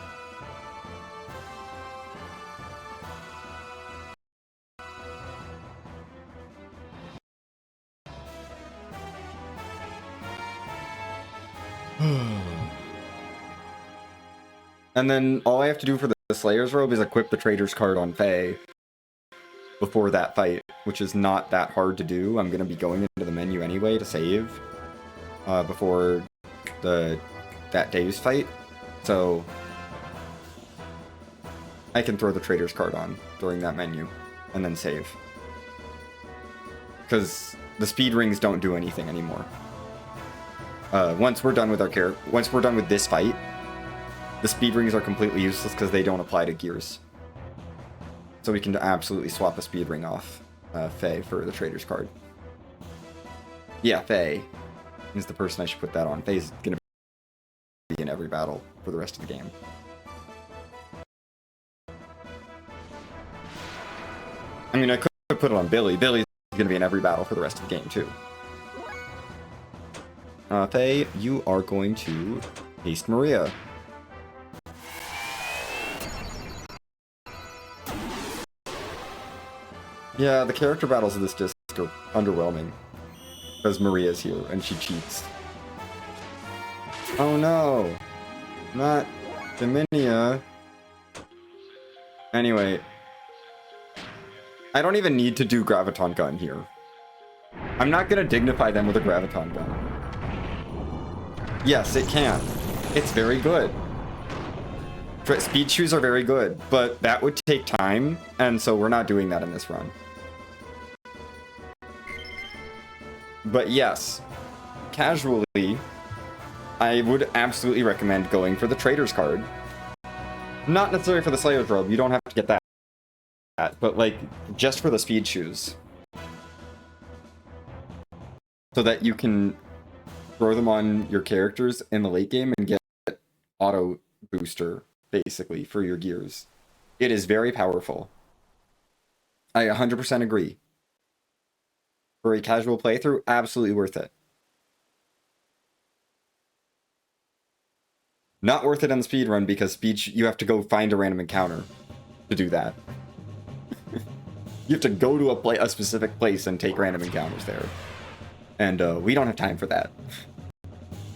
And then all I have to do for the Slayer's Robe is equip the Trader's card on Faye before that fight, which is not that hard to do. I'm going to be going into the menu anyway to save before that day's fight. So I can throw the Trader's card on during that menu and then save. Because the speed rings don't do anything anymore. Once we're done with this fight, the speed rings are completely useless because they don't apply to gears. So we can absolutely swap a speed ring off Faye for the Trader's card. Yeah, Faye is the person I should put that on. Faye's gonna be in every battle for the rest of the game. I mean, I could put it on Billy. Billy's gonna be in every battle for the rest of the game too. Faye, you are going to haste Maria. Yeah, the character battles of this disc are underwhelming. Because Maria's here, and she cheats. Oh no! Not Deminia. Anyway. I don't even need to do Graviton Gun here. I'm not gonna dignify them with a Graviton Gun. Yes, it can. It's very good. Speed shoes are very good, but that would take time, and so we're not doing that in this run. But yes, casually, I would absolutely recommend going for the Trader's card. Not necessarily for the Slayer's Robe, you don't have to get that, but like, just for the speed shoes. So that you can throw them on your characters in the late game and get auto booster, basically, for your gears. It is very powerful. I 100% agree. For a casual playthrough, absolutely worth it. Not worth it on the speedrun because you have to go find a random encounter to do that. You have to go to a specific place and take random encounters there. And we don't have time for that.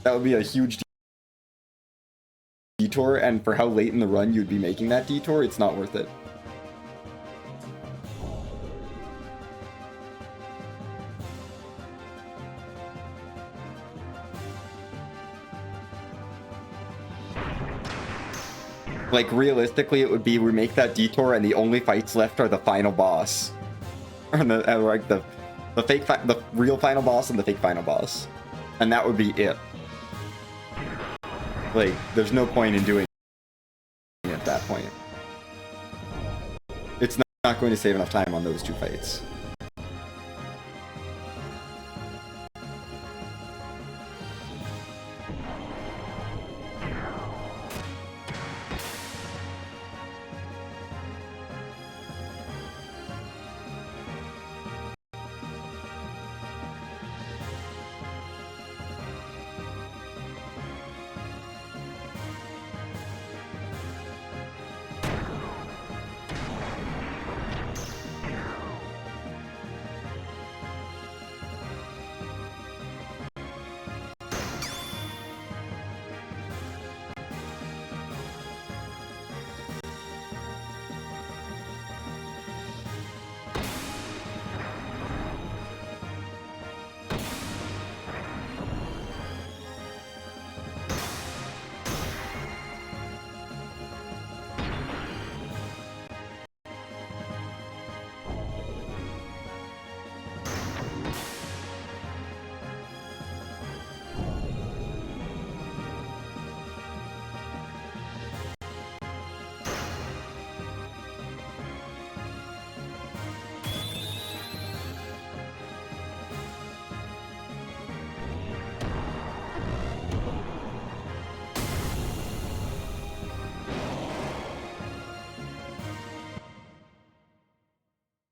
That would be a huge detour, and for how late in the run you'd be making that detour, it's not worth it. Like, realistically, it would be we make that detour and the only fights left are the final boss. Or the real final boss and the fake final boss. And that would be it. Like, there's no point in doing it at that point. It's not going to save enough time on those two fights.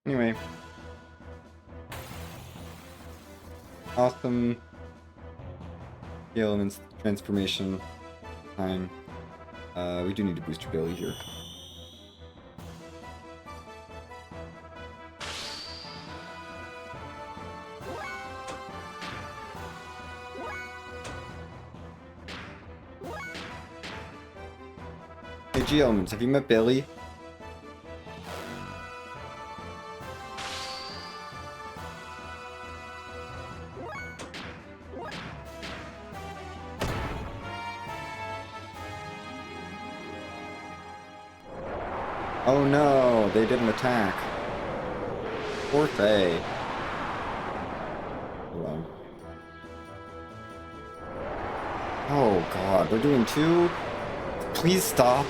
Anyway. Awesome. The elements transformation time. We do need to boost your Billy here. Hey, G-Elements, have you met Billy? Oh no, they didn't attack. Poor Faye. Hold on. Oh god, they're doing two? Please stop.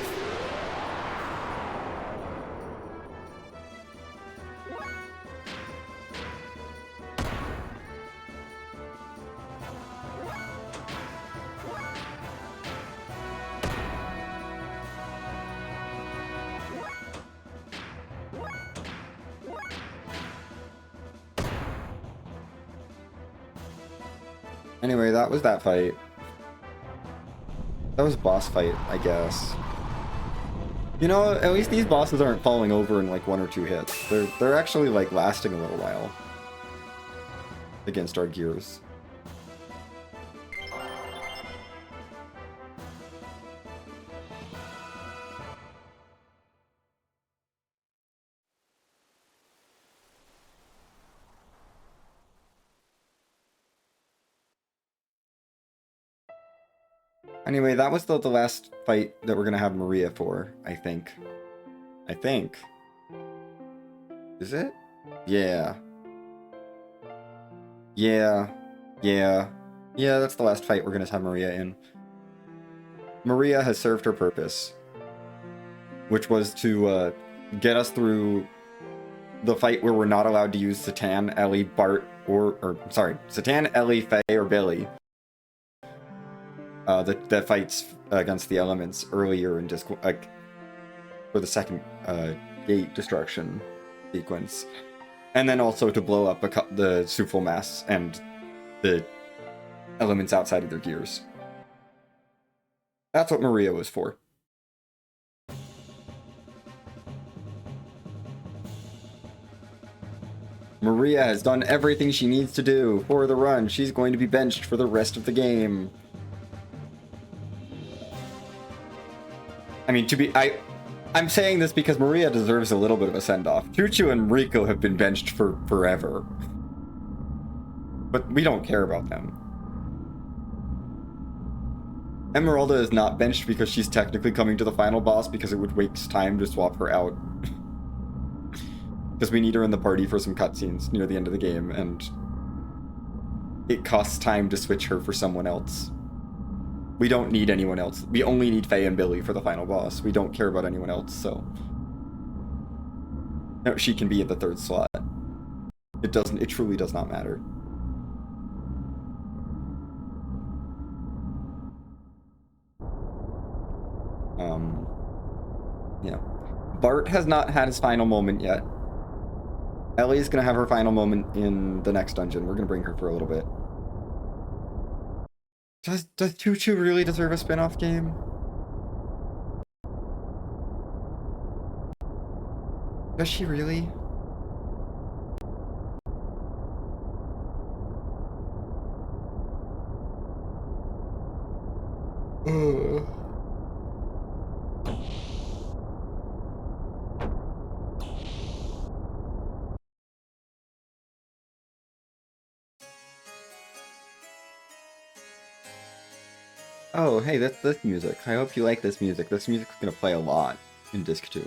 Anyway, that was that fight. That was a boss fight, I guess. You know, at least these bosses aren't falling over in like 1 or 2 hits. They're actually like lasting a little while against our gears. Anyway, that was the last fight that we're gonna have Maria for, I think. I think. Is it? Yeah. Yeah. Yeah. Yeah, that's the last fight we're gonna have Maria in. Maria has served her purpose, which was to get us through the fight where we're not allowed to use Satan, Ellie, Bart, or sorry, Satan, Ellie, Faye, or Billy. That fights against the elements earlier in just like for the second gate destruction sequence, and then also to blow up the Sufal mass and the elements outside of their gears. That's what Maria was for. Maria has done everything she needs to do for the run. She's going to be benched for the rest of the game. I mean, I'm saying this because Maria deserves a little bit of a send-off. Chuchu and Rico have been benched for forever. But we don't care about them. Emeralda is not benched because she's technically coming to the final boss because it would waste time to swap her out. Because we need her in the party for some cutscenes near the end of the game, and it costs time to switch her for someone else. We don't need anyone else. We only need Faye and Billy for the final boss. We don't care about anyone else, so... No, she can be at the 3rd slot. It truly does not matter. Yeah. Bart has not had his final moment yet. Ellie's gonna have her final moment in the next dungeon. We're gonna bring her for a little bit. Does Chuchu really deserve a spin-off game? Does she really? Ugh. Oh, hey, that's this music. I hope you like this music. This music's gonna play a lot in Disc 2.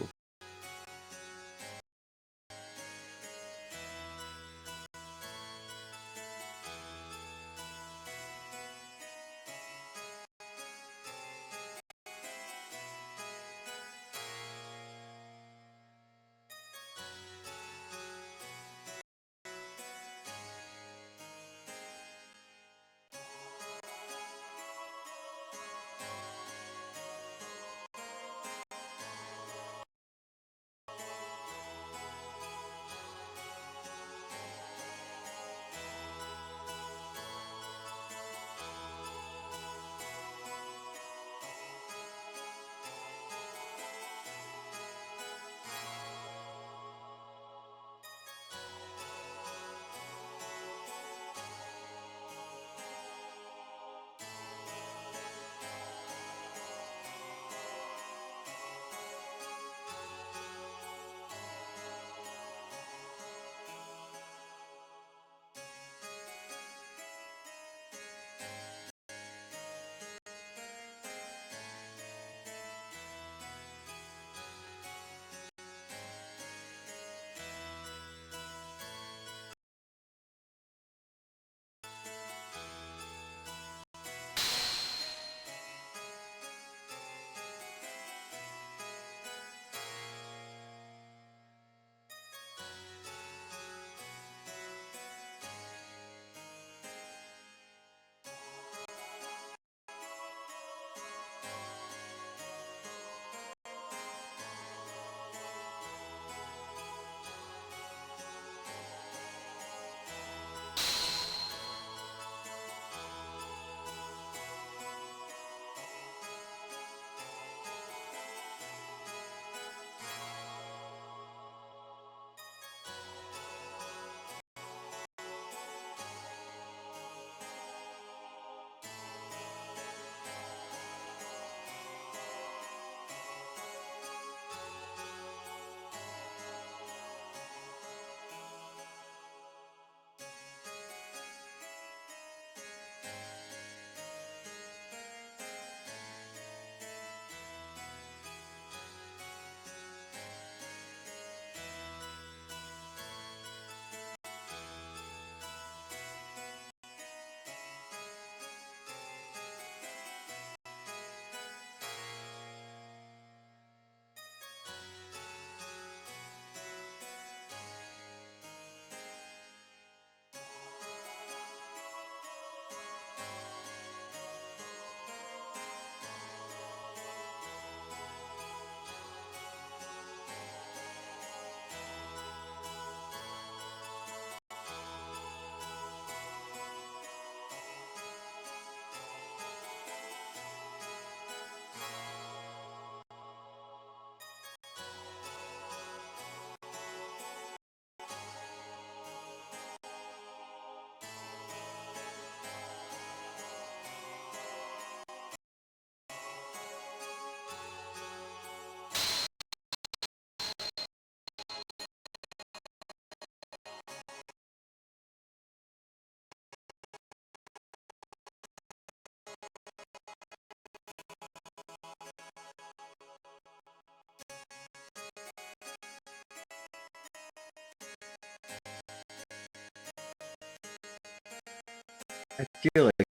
feel like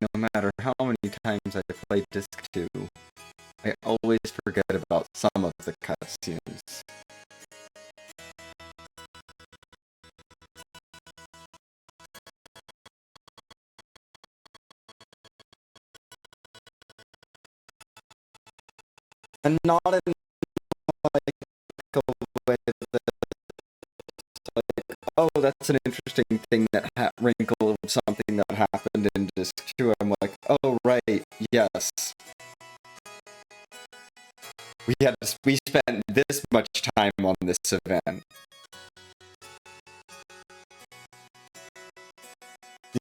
no matter how many times I play Disc 2, I always forget about some of the cutscenes. And not in like a way that's like, oh, that's an interesting thing wrinkle of something that happened in Disc 2. I'm like, oh, right, yes. We spent this much time on this event.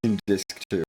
In Disc 2.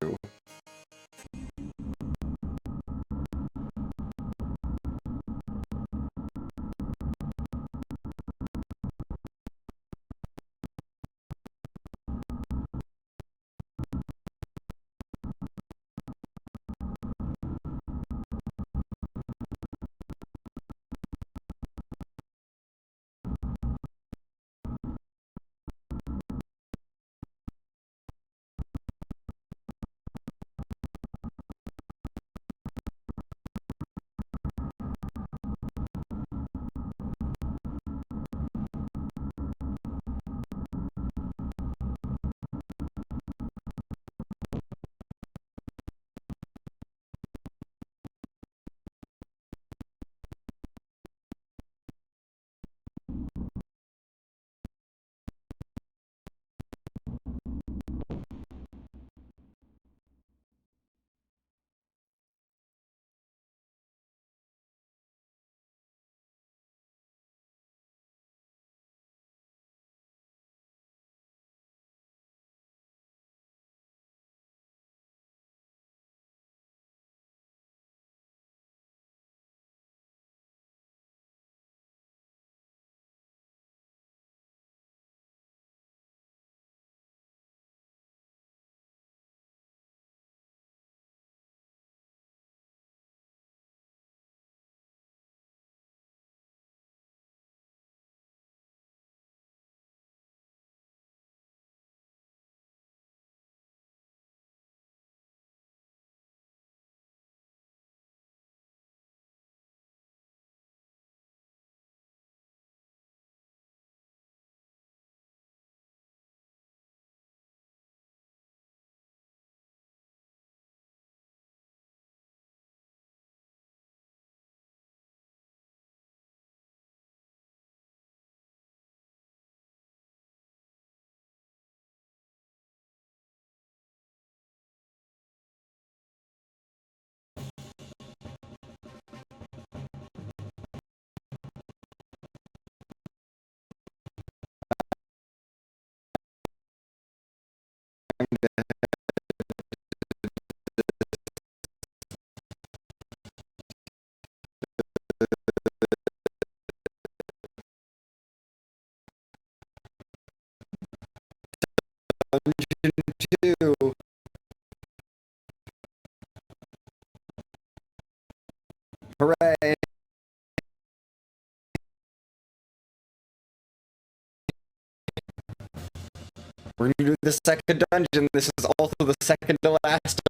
Dungeon 2. Hooray! We're gonna do the second dungeon. This is also the second to last